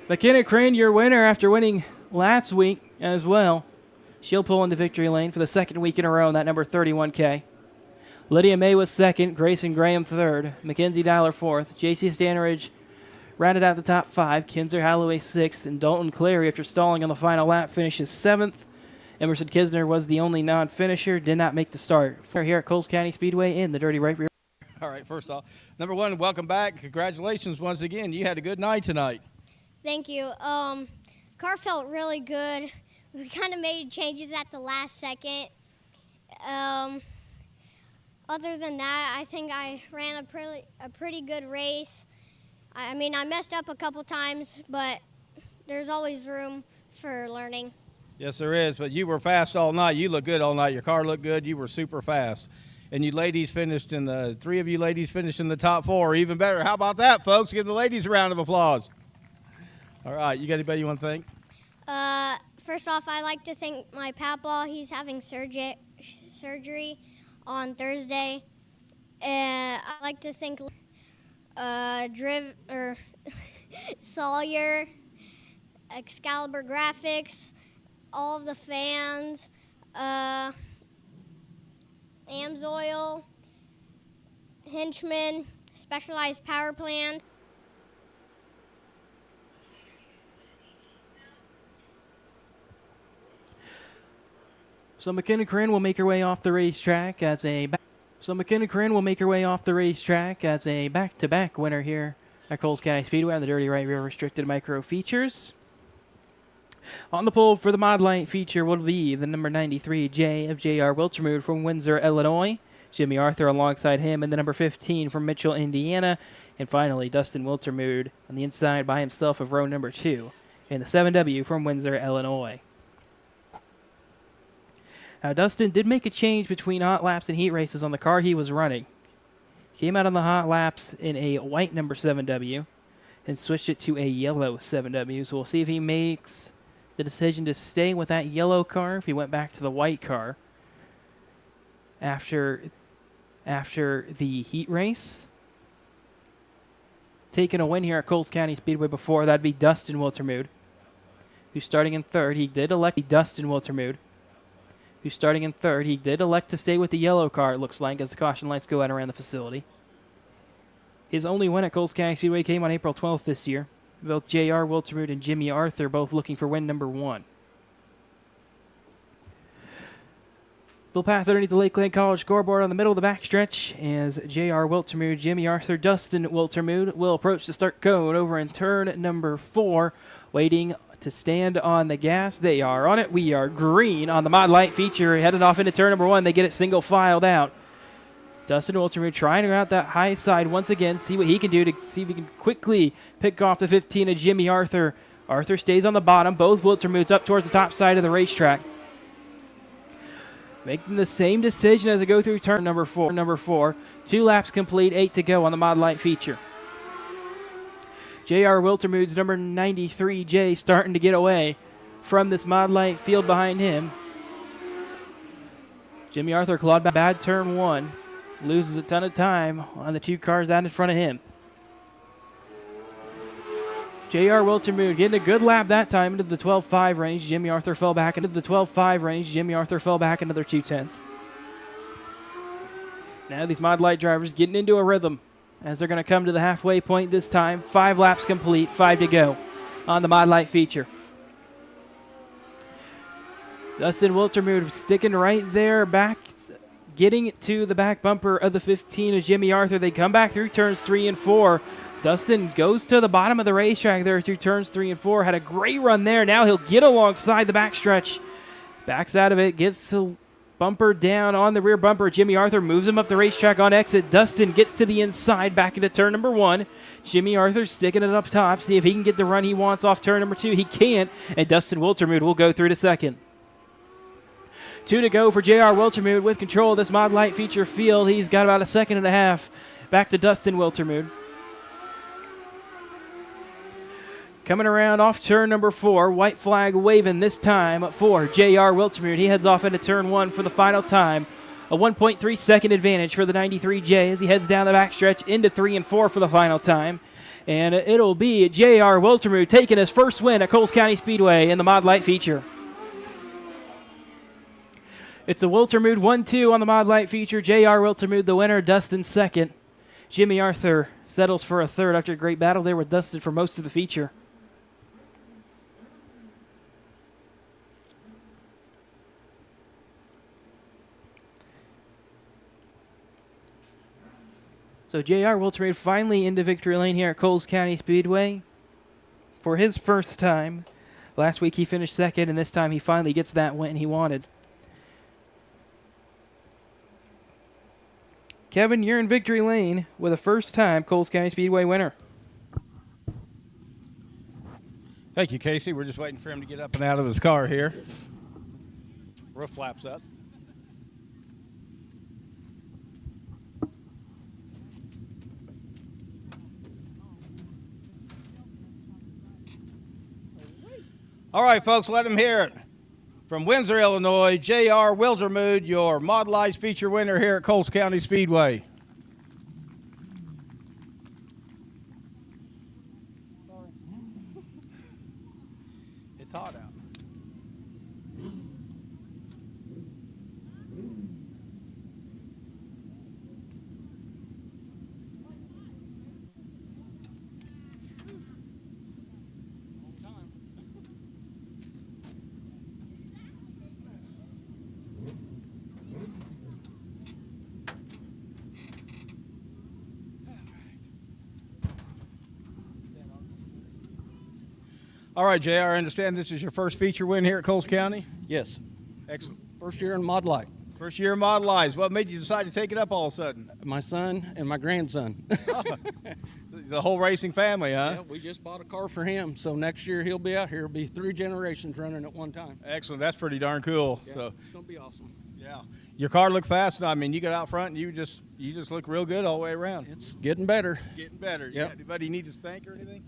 Speaker 1: McKenna Crenn, your winner after winning last week as well. She'll pull into victory lane for the 2nd week in a row in that number 31K. Lydia May was second, Grayson Graham third, Mackenzie Dowler fourth, J.C. Stanridge rounded out the top five, Kinzer Holloway sixth, and Dalton Clary, after stalling on the final lap, finishes seventh. Emerson Kisner was the only non-finisher, did not make the start. We're here at Coles County Speedway in the Dirty Right Rear.
Speaker 2: All right, first off, number one, welcome back. Congratulations once again. You had a good night tonight.
Speaker 9: Thank you. Car felt really good. We kind of made changes at the last second. Other than that, I think I ran a pretty good race. I mean, I messed up a couple times, but there's always room for learning.
Speaker 2: Yes, there is, but you were fast all night. You looked good all night. Your car looked good. You were super fast. And you ladies finished three of you ladies finished in the top four. Even better. How about that, folks? Give the ladies a round of applause. All right, you got anybody you want to thank?
Speaker 9: First off, I'd like to thank my papaw. He's having surgery on Thursday. And I'd like to thank Sawyer, Excalibur Graphics, all of the fans, Amsoil, Henchman, Specialized Power Plant.
Speaker 1: So McKenna Corinne will make her way off the racetrack as a back-to-back winner here at Coles County Speedway on the Dirty Right Rear Restricted Micro Features. On the pole for the Mod Light feature will be the number 93 J of J.R. Wiltermude from Windsor, Illinois. Jimmy Arthur alongside him, and the number 15 from Mitchell, Indiana. And finally, Dustin Wiltermude on the inside by himself of row number 2 in the 7W from Windsor, Illinois. Now, Dustin did make a change between hot laps and heat races on the car he was running. Came out on the hot laps in a white number 7W and switched it to a yellow 7W. So we'll see if he makes the decision to stay with that yellow car, if he went back to the white car after the heat race. Taking a win here at Coles County Speedway before, that'd be Dustin Wiltermude, who's starting in third. He did elect to stay with the yellow car, it looks like, as the caution lights go out around the facility. His only win at Coles County Speedway came on April 12th this year. Both J.R. Wiltermude and Jimmy Arthur both looking for win number 1. They'll pass underneath the Lakeland College scoreboard on the middle of the backstretch as J.R. Wiltermude, Jimmy Arthur, Dustin Wiltermude will approach the start cone over in turn number 4, waiting to stand on the gas. They are on it. We are green on the Mod Light feature. Headed off into turn number 1. They get it single filed out. Dustin Wiltermude trying to go out that high side once again, see what he can do to see if he can quickly pick off the 15 of Jimmy Arthur. Arthur stays on the bottom. Both Wiltermudes up towards the top side of the racetrack. Making the same decision as they go through turn number 4. 2 laps complete, 8 to go on the Mod Light feature. J.R. Wiltermude's number 93, J, starting to get away from this Mod Light field behind him. Jimmy Arthur clawed back bad turn 1. Loses a ton of time on the 2 cars out in front of him. J.R. Wiltermude getting a good lap that time into the 12.5 range. Jimmy Arthur fell back into the 12.5 range. Jimmy Arthur fell back another 2/10. Now these Mod Light drivers getting into a rhythm as they're going to come to the halfway point this time. 5 laps complete, 5 to go on the Mod Light feature. Dustin Wiltermude sticking right there, back, getting to the back bumper of the 15 of Jimmy Arthur. They come back through turns 3 and 4. Dustin goes to the bottom of the racetrack there through turns 3 and 4. Had a great run there. Now he'll get alongside the backstretch. Backs out of it, gets the bumper down on the rear bumper. Jimmy Arthur moves him up the racetrack on exit. Dustin gets to the inside, back into turn number 1. Jimmy Arthur sticking it up top, see if he can get the run he wants off turn number 2. He can't, and Dustin Wiltermude will go through to second. 2 to go for J.R. Wiltermude with control of this Mod Light feature field. He's got about a second and a half. Back to Dustin Wiltermude. Coming around off turn number 4, white flag waving this time for J.R. Wiltermude. He heads off into turn 1 for the final time. A 1.3 second advantage for the 93J as he heads down the backstretch into 3 and 4 for the final time. And it'll be J.R. Wiltermude taking his first win at Coles County Speedway in the Mod Light feature. It's a Wiltermood 1-2 on the Mod Light feature. J.R. Wiltermood, the winner. Dustin second. Jimmy Arthur settles for a third after a great battle there with Dustin for most of the feature. So J.R. Wiltermood finally into victory lane here at Coles County Speedway for his first time. Last week he finished second, and this time he finally gets that win he wanted. Kevin, you're in victory lane with a first-time Coles County Speedway winner.
Speaker 2: Thank you, Casey. We're just waiting for him to get up and out of his car here. Roof flaps up. All right, folks, let him hear it. From Windsor, Illinois, J.R. Wildermood, your Mod Lights feature winner here at Coles County Speedway. It's hot out. All right, JR, I understand this is your first feature win here at Coles County?
Speaker 10: Yes.
Speaker 2: Excellent.
Speaker 10: First year in Mod Light.
Speaker 2: First year in Mod Lights. What made you decide to take it up all of a sudden?
Speaker 10: My son and my grandson.
Speaker 2: The whole racing family, huh?
Speaker 10: Yeah, we just bought a car for him, so next year he'll be out here. It'll be 3 generations running at one time.
Speaker 2: Excellent. That's pretty darn cool.
Speaker 10: Yeah,
Speaker 2: So,
Speaker 10: it's going to be awesome.
Speaker 2: yeah. Your car looked fast. I mean, you got out front and you just look real good all the way around.
Speaker 10: It's getting better.
Speaker 2: Getting better.
Speaker 10: Yep.
Speaker 2: Yeah. Anybody you need to thank or anything?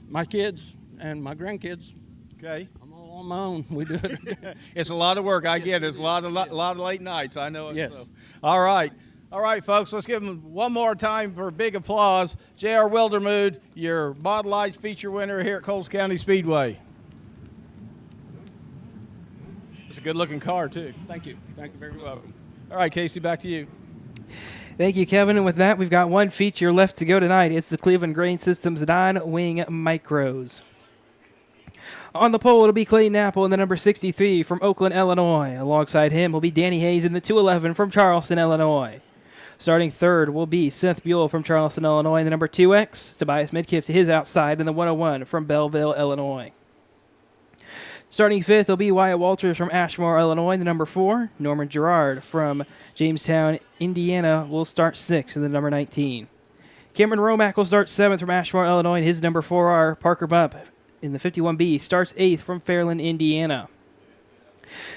Speaker 10: My kids and my grandkids.
Speaker 2: Okay.
Speaker 10: I'm all on my own. We do it.
Speaker 2: It's a lot of work. I get it. It's a lot of late nights. I know it.
Speaker 10: Yes.
Speaker 2: So. All right. All right, folks. Let's give them one more time for a big applause. J.R. Wildermood, your Mod Lights feature winner here at Coles County Speedway. It's a good-looking car, too.
Speaker 10: Thank you. Thank you very much.
Speaker 2: Welcome. All right, Casey, back to you.
Speaker 1: Thank you, Kevin. And with that, we've got one feature left to go tonight. It's the Cleveland Grain Systems non-wing micros. On the pole, it'll be Clayton Apple in the number 63 from Oakland, Illinois. Alongside him will be Danny Hayes in the 211 from Charleston, Illinois. Starting third will be Seth Buell from Charleston, Illinois, in the number 2X. Tobias Midkiff to his outside in the 101 from Belleville, Illinois. Starting fifth will be Wyatt Walters from Ashmore, Illinois, the number 4. Norman Gerard from Jamestown, Indiana, will start sixth in the number 19. Cameron Romack will start seventh from Ashmore, Illinois, and his number 4R. Parker Bump in the 51B starts eighth from Fairland, Indiana.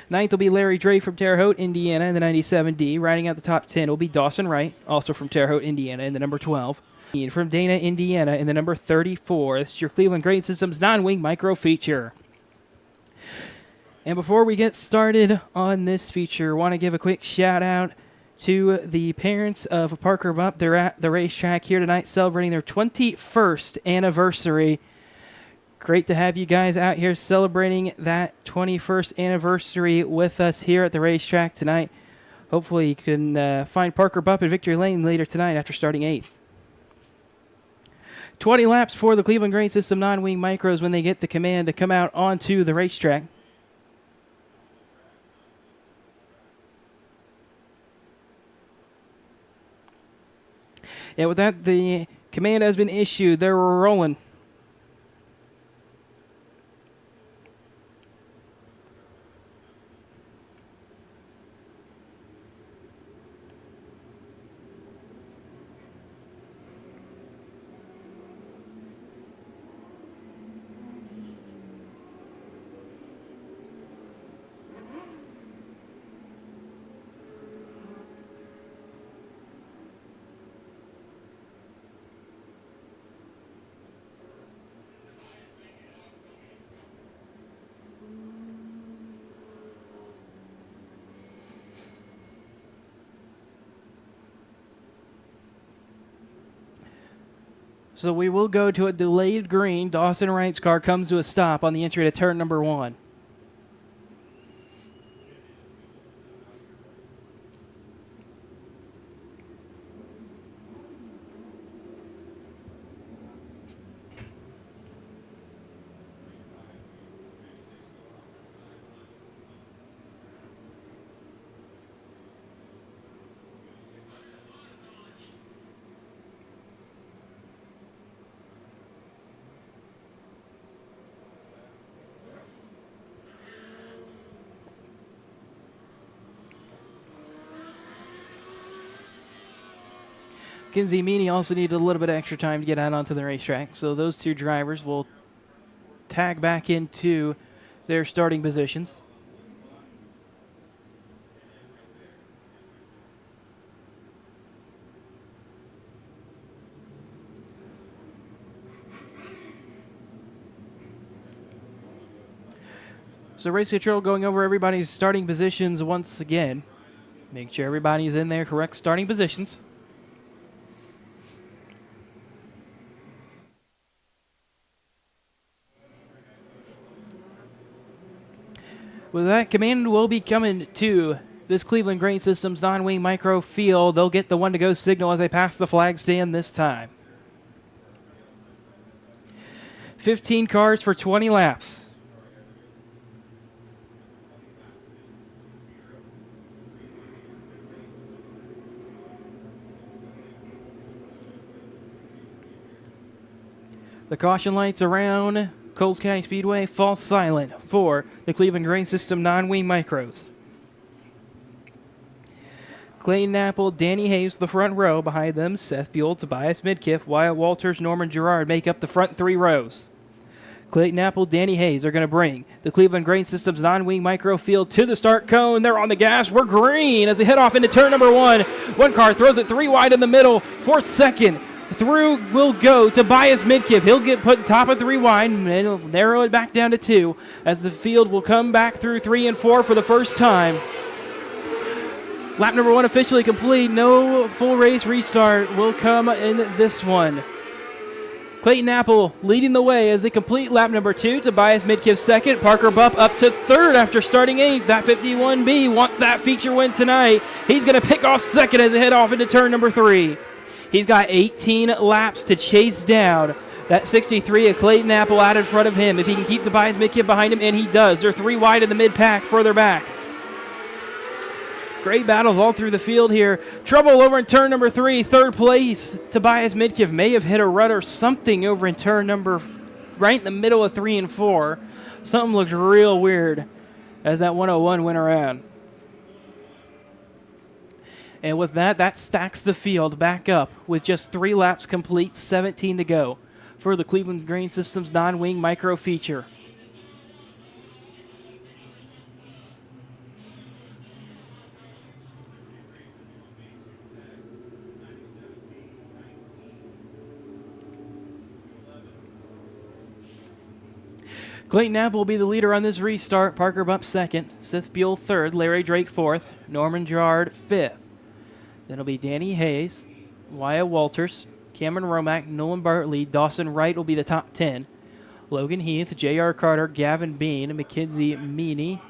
Speaker 1: Ninth will be Larry Drake from Terre Haute, Indiana, in the 97D. Riding out the top 10 will be Dawson Wright, also from Terre Haute, Indiana, in the number 12. From Dana, Indiana, in the number 34. This is your Cleveland Grain Systems non-wing micro feature. And before we get started on this feature, I want to give a quick shout-out to the parents of Parker Bump. They're at the racetrack here tonight celebrating their 21st anniversary. Great to have you guys out here celebrating that 21st anniversary with us here at the racetrack tonight. Hopefully you can find Parker Bump in Victory Lane later tonight after starting 8th. 20 laps for the Cleveland Grain System non-wing micros when they get the command to come out onto the racetrack. Yeah, with that, the command has been issued. They're rolling. So we will go to a delayed green. Dawson Wright's car comes to a stop on the entry to turn number 1. Kinsey Meany also needed a little bit of extra time to get out onto the racetrack, so those two drivers will tag back into their starting positions. So race control going over everybody's starting positions once again. Make sure everybody's in their correct starting positions. With that, command will be coming to this Cleveland Grain Systems non-wing micro field. They'll get the one-to-go signal as they pass the flag stand this time. 15 cars for 20 laps. The caution lights around Coles County Speedway fall silent for the Cleveland Grain System non-wing micros. Clayton Apple, Danny Hayes, the front row. Behind them, Seth Buell, Tobias Midkiff, Wyatt Walters, Norman Gerard make up the front three rows. Clayton Apple, Danny Hayes are going to bring the Cleveland Grain Systems non-wing micro field to the start cone. They're on the gas. We're green as they head off into turn number one. One car throws it three wide in the middle for second. Through will go Tobias Midkiff. He'll get put top of three wide, and it'll narrow it back down to two as the field will come back through 3 and 4 for the first time. Lap number one officially complete. No full race restart will come in this one. Clayton Apple leading the way as they complete lap number two. Tobias Midkiff second. Parker Bupp up to third after starting eighth. That 51B wants that feature win tonight. He's going to pick off second as they head off into turn number three. He's got 18 laps to chase down that 63 of Clayton Apple out in front of him. If he can keep Tobias Midkiff behind him, and he does. They're three wide in the mid-pack further back. Great battles all through the field here. Trouble over in turn number three. Third place, Tobias Midkiff may have hit a rut or something over in turn number right in the middle of 3 and 4. Something looked real weird as that 101 went around. And with that, that stacks the field back up with just 3 laps complete, 17 to go for the Cleveland Grain Systems non-wing micro feature. Clayton Apple will be the leader on this restart. Parker Bupp second, Seth Buell third, Larry Drake fourth, Norman Gerard fifth. Then it'll be Danny Hayes, Wyatt Walters, Cameron Romack, Nolan Bartley, Dawson Wright will be the top 10. Logan Heath, J.R. Carter, Gavin Bean, Mackenzie Meany.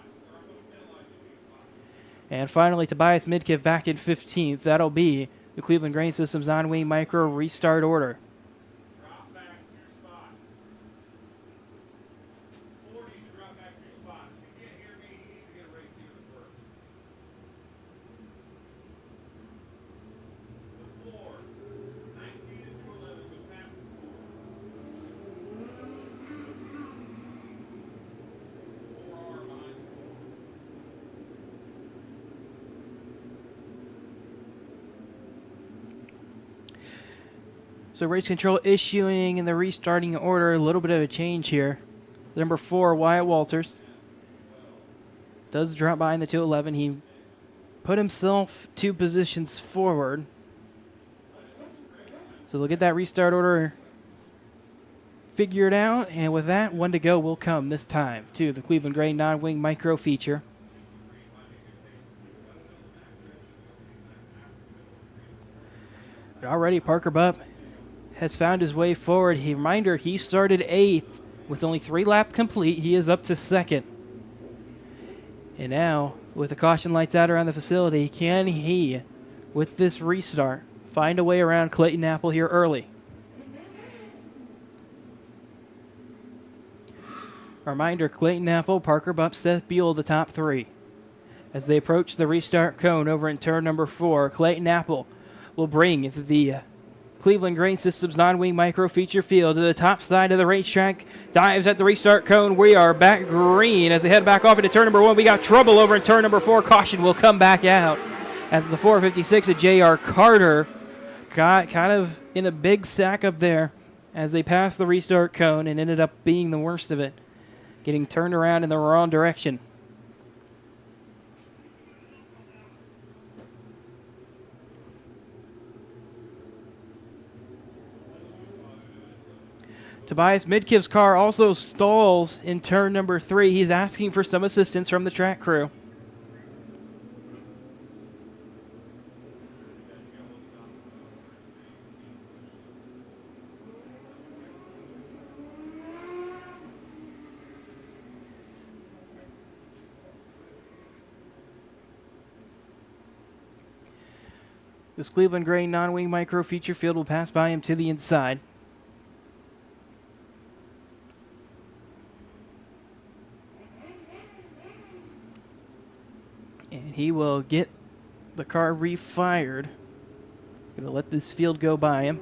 Speaker 1: And finally, Tobias Midkiff back in 15th. That'll be the Cleveland Grain Systems non-wing micro restart order.
Speaker 4: Drop back 2 spots. 40 to drop back 2 spots. If you can't hear me, he needs to get a race here first. The 4, 19 and 211, go past the 4. 4R behind the 4.
Speaker 1: So race control issuing in the restarting order, a little bit of a change here. Number 4, Wyatt Walters, does drop by in the 211. He put himself 2 positions forward. So they'll get that restart order figured out, and with that, 1 to go will come this time to the Cleveland Grain non-wing micro feature. But already Parker Bupp has found his way forward. Reminder, he started 8th with only 3 laps complete. He is up to 2nd. And now, with the caution lights out around the facility, can he, with this restart, find a way around Clayton Apple here early? Reminder, Clayton Apple, Parker Bupp, Seth Buell, the top 3. As they approach the restart cone over in turn number 4, Clayton Apple will bring the Cleveland Grain Systems non-wing micro feature field to the top side of the racetrack. Dives at the restart cone. We are back green as they head back off into turn number 1. We got trouble over in turn number 4. Caution will come back out as the 456 of J.R. Carter got kind of in a big stack up there as they passed the restart cone and ended up being the worst of it, getting turned around in the wrong direction. Tobias Midkiff's car also stalls in turn number 3. He's asking for some assistance from the track crew. This Cleveland Gray non-wing micro feature field will pass by him to the inside. And he will get the car refired. Gonna let this field go by him.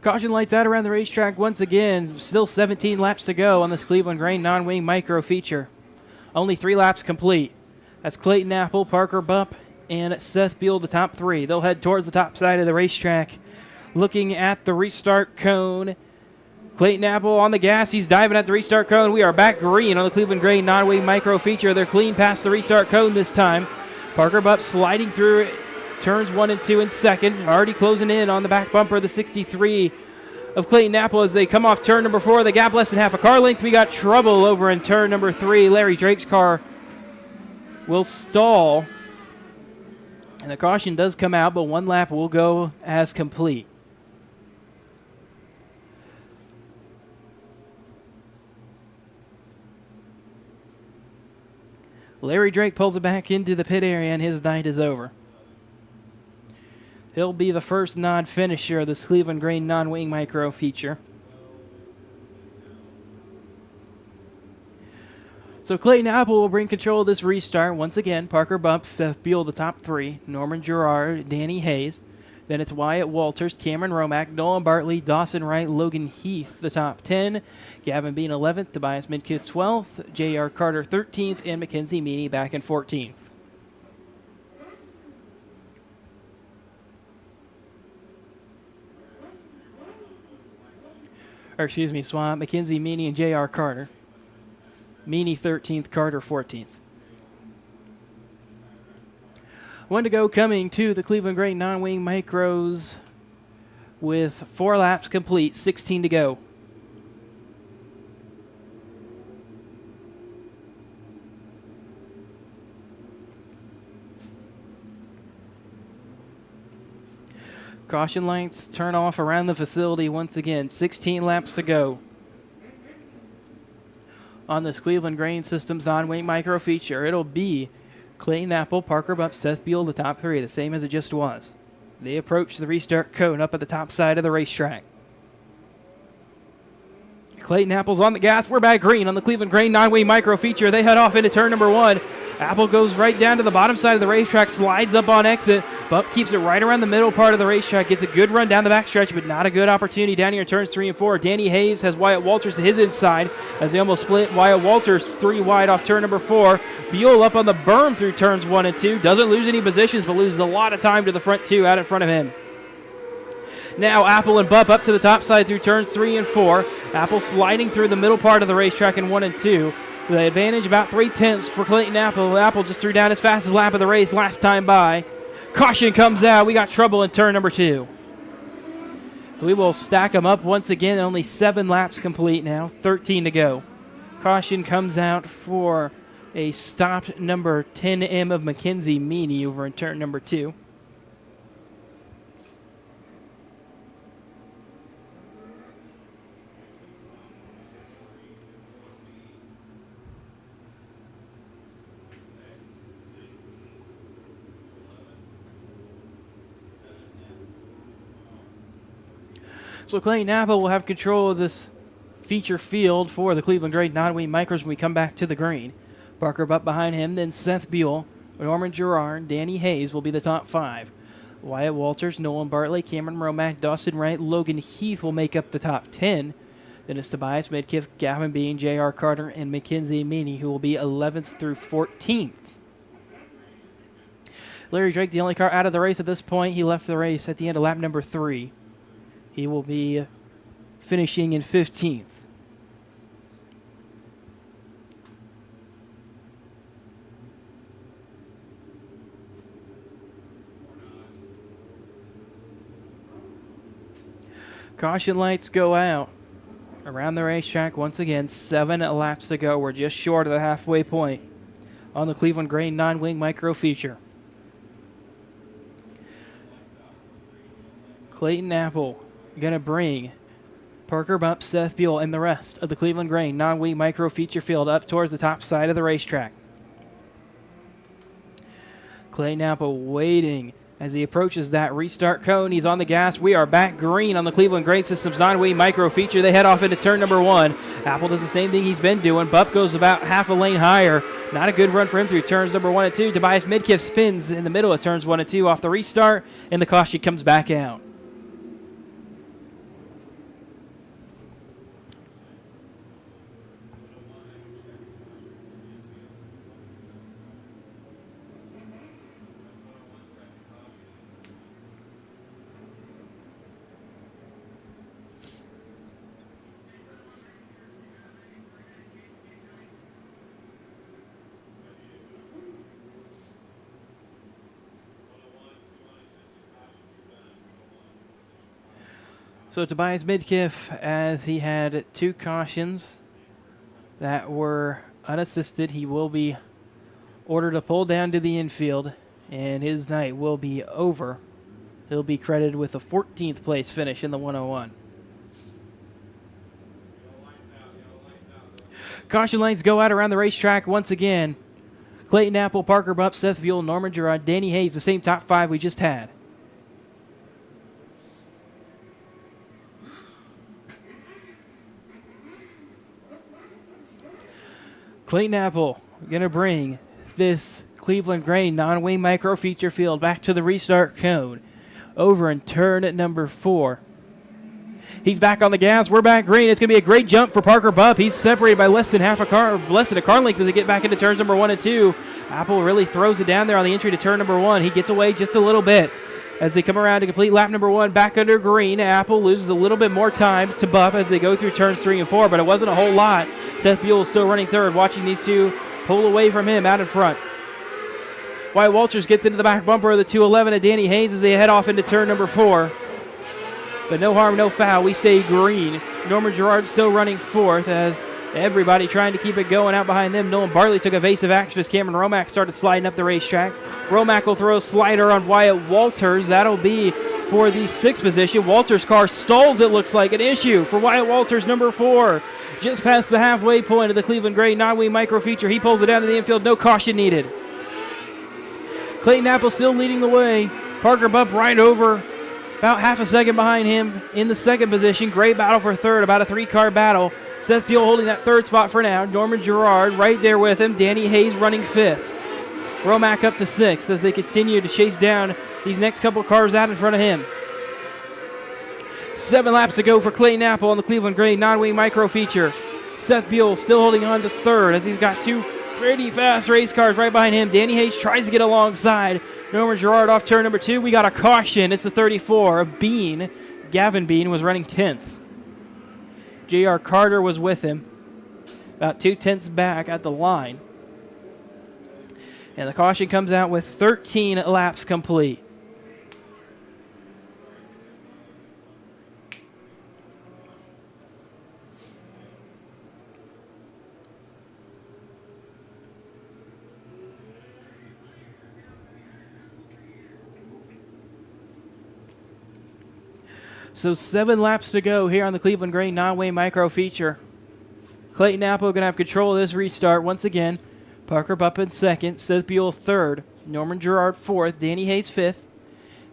Speaker 1: Caution lights out around the racetrack once again. Still 17 laps to go on this Cleveland Grain non-wing micro feature. Only 3 laps complete. That's Clayton Apple, Parker Bupp, and Seth Buell, the top 3. They'll head towards the top side of the racetrack. Looking at the restart cone. Clayton Apple on the gas. He's diving at the restart cone. We are back green on the Cleveland Grain non-wing micro feature. They're clean past the restart cone this time. Parker Bupp sliding through turns 1 and 2 in second. Already closing in on the back bumper of the 63 of Clayton Apple as they come off turn number 4. They gap less than half a car length. We got trouble over in turn number 3. Larry Drake's car will stall. And the caution does come out, but 1 lap will go as complete. Larry Drake pulls it back into the pit area, and his night is over. He'll be the first non-finisher of this Cleveland Grain non-wing micro feature. So Clayton Apple will bring control of this restart. Once again, Parker Bupp, Seth Buell, the top 3. Norman Gerard, Danny Hayes. Then it's Wyatt Walters, Cameron Romack, Nolan Bartley, Dawson Wright, Logan Heath, the top 10. Gavin Bean, 11th. Tobias Midkiff, 12th. J.R. Carter, 13th. And Mackenzie Meany back in 14th. Or excuse me, Swamp, Mackenzie Meany, and J.R. Carter. Meany 13th, Carter 14th. 1 to go coming to the Cleveland Grain non-wing micros with 4 laps complete, 16 to go. Caution lights turn off around the facility once again, 16 laps to go on this Cleveland Grain Systems non-wing micro feature. It'll be Clayton Apple, Parker Bupp, Seth Buell, the top 3, the same as it just was. They approach the restart cone up at the top side of the racetrack. Clayton Apple's on the gas. We're back green on the Cleveland Grain non-wing micro feature. They head off into turn number 1. Apple goes right down to the bottom side of the racetrack, slides up on exit. Bupp keeps it right around the middle part of the racetrack. Gets a good run down the backstretch, but not a good opportunity down here in turns 3 and 4. Danny Hayes has Wyatt Walters to his inside as they almost split. Wyatt Walters 3 wide off turn number 4. Buell up on the berm through turns 1 and 2. Doesn't lose any positions, but loses a lot of time to the front 2 out in front of him. Now Apple and Bupp up to the top side through turns 3 and 4. Apple sliding through the middle part of the racetrack in 1 and 2. The advantage about 3/10 for Clayton Apple. Apple just threw down his fastest lap of the race last time by. Caution comes out. We got trouble in turn number 2. We will stack them up once again. Only 7 laps complete now. 13 to go. Caution comes out for a stopped number 10M of Mackenzie Meany over in turn number 2. So Clayton Apple will have control of this feature field for the Cleveland Grain non-wing micros when we come back to the green. Parker Bupp behind him, then Seth Buell, Norman Gerard, Danny Hayes will be the top 5. Wyatt Walters, Nolan Bartley, Cameron Romack, Dawson Wright, Logan Heath will make up the top 10. Then it's Tobias Midkiff, Gavin Bean, J.R. Carter, and Mackenzie Meany, who will be 11th through 14th. Larry Drake, the only car out of the race at this point. He left the race at the end of lap number 3. He will be finishing in 15th. Caution lights go out around the racetrack once again. 7 laps to go. We're just short of the halfway point on the Cleveland Grain non-wing micro feature. Clayton Apple going to bring Parker Bump, Seth Buell, and the rest of the Cleveland Grain non-wing micro feature field up towards the top side of the racetrack. Clayton Apple waiting as he approaches that restart cone. He's on the gas. We are back green on the Cleveland Grain Systems non-wing micro feature. They head off into turn number 1. Apple does the same thing he's been doing. Bupp goes about half a lane higher. Not a good run for him through turns number 1 and 2. Tobias Midkiff spins in the middle of turns 1 and 2 off the restart, and the caution comes back out. So Tobias Midkiff, as he had 2 cautions that were unassisted, he will be ordered to pull down to the infield, and his night will be over. He'll be credited with a 14th place finish in the 101. Caution lights go out around the racetrack once again. Clayton Apple, Parker Bump, Seth Buell, Norman Gerard, Danny Hayes, the same top 5 we just had. Clayton Apple going to bring this Cleveland Grain non-wing micro feature field back to the restart cone over in turn number 4. He's back on the gas. We're back green. It's going to be a great jump for Parker Bupp. He's separated by less than a car length as they get back into turns number 1 and 2. Apple really throws it down there on the entry to turn number 1. He gets away just a little bit as they come around to complete lap number 1 back under green. Apple loses a little bit more time to Bupp as they go through turns 3 and 4, but it wasn't a whole lot. Seth Buell still running third, watching these two pull away from him out in front. Wyatt Walters gets into the back bumper of the 211 of Danny Hayes as they head off into turn number 4. But no harm, no foul. We stay green. Norman Gerard still running fourth as everybody trying to keep it going out behind them. Nolan Bartley took evasive action as Cameron Romack started sliding up the racetrack. Romack will throw a slider on Wyatt Walters. That'll be for the 6th position. Walters' car stalls, it looks like. An issue for Wyatt Walters, number 4. Just past the halfway point of the Cleveland Grain non-wing micro feature. He pulls it down to the infield. No caution needed. Clayton Apple still leading the way. Parker Bupp right over, about half a second behind him in the 2nd position. Great battle for 3rd, about a 3-car battle. Seth Buell holding that 3rd spot for now. Norman Gerard right there with him. Danny Hayes running 5th. Romack up to 6th as they continue to chase down these next couple cars out in front of him. 7 laps to go for Clayton Apple on the Cleveland Grain non-wing micro feature. Seth Buell still holding on to 3rd as he's got 2 pretty fast race cars right behind him. Danny Hayes tries to get alongside Norman Gerard off turn number 2. We got a caution. It's the 34 of Bean. Gavin Bean was running 10th. J.R. Carter was with him, about 2/10 back at the line. And the caution comes out with 13 laps complete. So 7 laps to go here on the Cleveland Grain non-wing micro feature. Clayton Apple going to have control of this restart once again. Parker Bupp in 2nd, Seth Buell 3rd, Norman Gerard 4th, Danny Hayes 5th,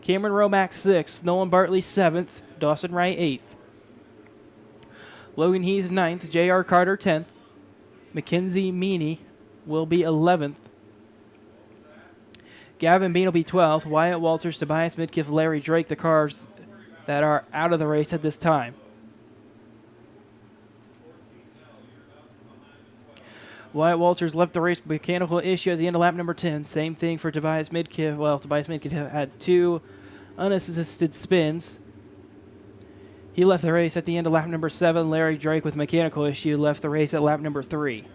Speaker 1: Cameron Romack 6th, Nolan Bartley 7th, Dawson Wright 8th. Logan Heath 9th, J.R. Carter 10th, Mackenzie Meany will be 11th. Gavin Bean will be 12th. Wyatt Walters, Tobias Midkiff, Larry Drake, the cars that are out of the race at this time. Wyatt Walters left the race with mechanical issue at the end of lap number 10. Same thing for Tobias Midkiff. Well, Tobias Midkiff had 2 unassisted spins. He left the race at the end of lap number 7. Larry Drake with mechanical issue left the race at lap number 3.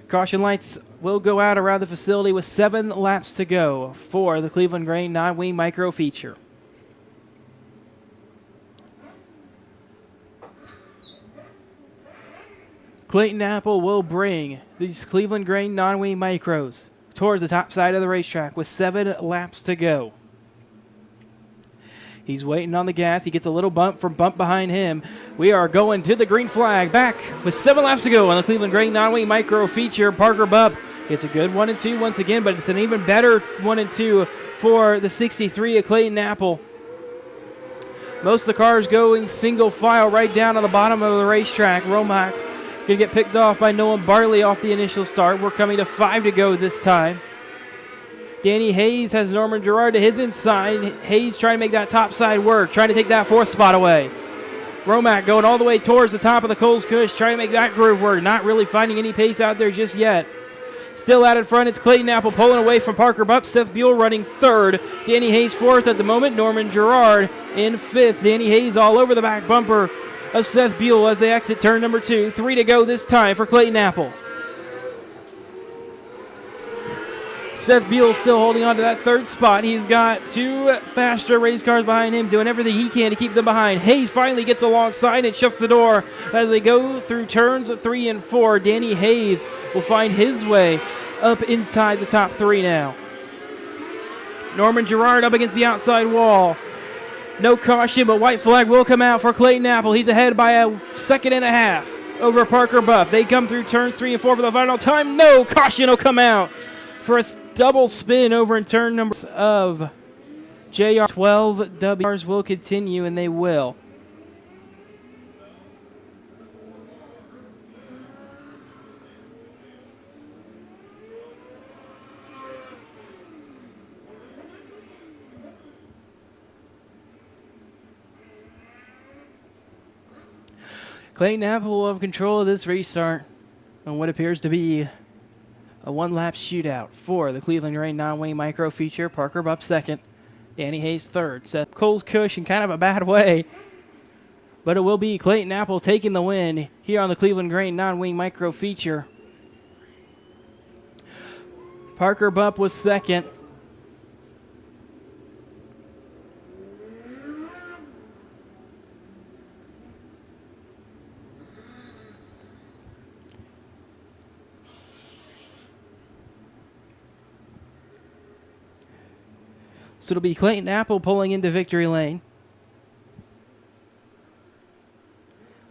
Speaker 1: Caution lights will go out around the facility with 7 laps to go for the Cleveland Grain non-wing micro feature. Clayton Apple will bring these Cleveland Grain non-wing micros towards the top side of the racetrack with 7 laps to go. He's waiting on the gas. He gets a little bump from bump behind him. We are going to the green flag. Back with 7 laps to go on the Cleveland Grain non-wing micro feature. Parker Bupp gets a good 1 and 2 once again, but it's an even better 1 and 2 for the 63 of Clayton Apple. Most of the cars going single file right down on the bottom of the racetrack. Romack going to get picked off by Nolan Bartley off the initial start. We're coming to 5 to go this time. Danny Hayes has Norman Gerard to his inside. Hayes trying to make that top side work, trying to take that 4th spot away. Romack going all the way towards the top of the Coles Cush, trying to make that groove work. Not really finding any pace out there just yet. Still out in front, it's Clayton Apple pulling away from Parker Bupp. Seth Buell running 3rd. Danny Hayes 4th at the moment. Norman Gerard in 5th. Danny Hayes all over the back bumper of Seth Buell as they exit turn number 2. 3 to go this time for Clayton Apple. Seth Buell still holding on to that 3rd spot. He's got 2 faster race cars behind him, doing everything he can to keep them behind. Hayes finally gets alongside and shuts the door as they go through turns 3 and 4. Danny Hayes will find his way up inside the top 3 now. Norman Gerard up against the outside wall. No caution, but white flag will come out for Clayton Apple. He's ahead by a 2.5 over Parker Bupp. They come through turns 3 and 4 for the final time. No caution will come out for a double spin over in turn number of JR. 12 W's will continue, and they will. Clayton Apple will have control of this restart on what appears to be a 1-lap shootout for the Cleveland Grain non-wing micro feature. Parker Bupp 2nd, Danny Hayes 3rd. Seth Coles Cush in kind of a bad way, but it will be Clayton Apple taking the win here on the Cleveland Grain non-wing micro feature. Parker Bupp was 2nd. So it'll be Clayton Apple pulling into victory lane.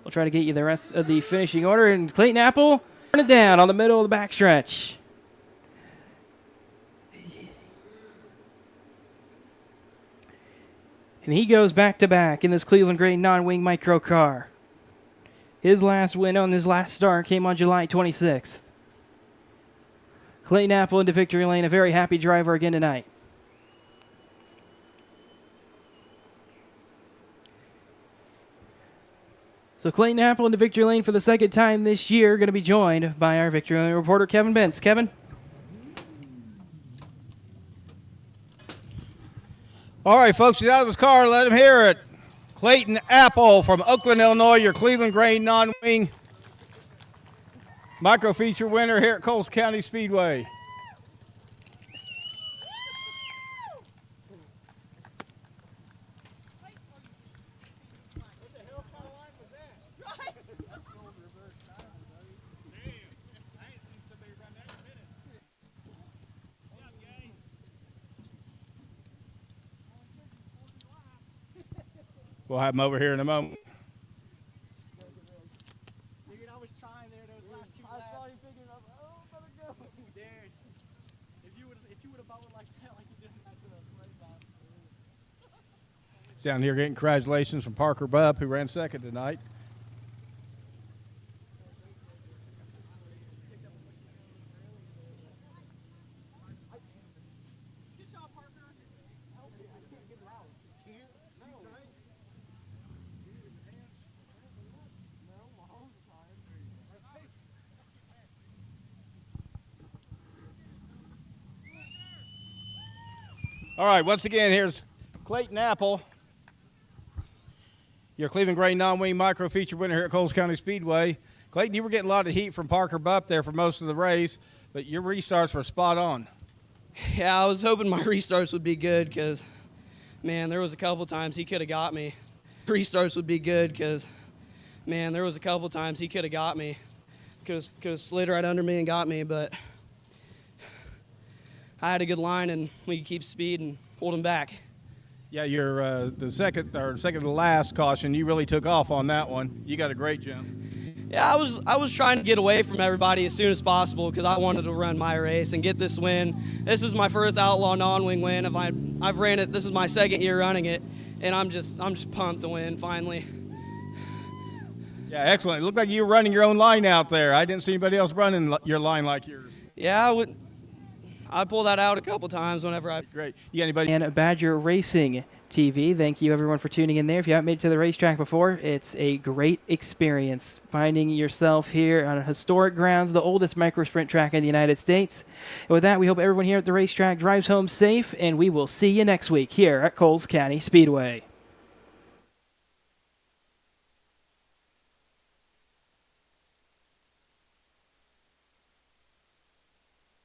Speaker 1: We'll try to get you the rest of the finishing order. And Clayton Apple turn it down on the middle of the backstretch. And he goes back-to-back in this Cleveland Grain non-wing micro car. His last win on his last start came on July 26th. Clayton Apple into victory lane, a very happy driver again tonight. So Clayton Apple into victory lane for the 2nd time this year, going to be joined by our victory lane reporter, Kevin Bentz. Kevin?
Speaker 2: All right, folks, get out of his car. Let him hear it. Clayton Apple from Oakland, Illinois, your Cleveland Grain non-wing micro feature winner here at Coles County Speedway. We'll have him over here in a moment.
Speaker 7: Dude, I was trying there those last 2 laps. I saw you thinking, oh, better go. Dude, if you would have bubbled like that, like you did in that right lap.
Speaker 2: Down here getting congratulations from Parker Bupp, who ran 2nd tonight. All right, once again, here's Clayton Apple, your Cleveland Gray non-wing micro feature winner here at Coles County Speedway. Clayton, you were getting a lot of heat from Parker Bupp there for most of the race, but your restarts were spot on.
Speaker 11: Yeah, I was hoping my restarts would be good because, man, there was a couple times he could have got me. Restarts would be good because, man, there was a couple times he could have got me. Could have slid right under me and got me, but I had a good line and we could keep speed and hold him back.
Speaker 2: Yeah, your the second to last caution, you really took off on that one. You got a great jump.
Speaker 11: Yeah, I was trying to get away from everybody as soon as possible because I wanted to run my race and get this win. This is my first Outlaw non-wing win. I've ran it. This is my second year running it, and I'm just pumped to win finally.
Speaker 2: Yeah, excellent. It looked like you were running your own line out there. I didn't see anybody else running your line like yours.
Speaker 11: Yeah, I pull that out a couple times whenever I.
Speaker 2: Great. You got anybody?
Speaker 1: And Badger Racing TV. Thank you, everyone, for tuning in there. If you haven't made it to the racetrack before, it's a great experience finding yourself here on historic grounds, the oldest micro sprint track in the United States. And with that, we hope everyone here at the racetrack drives home safe, and we will see you next week here at Coles County Speedway.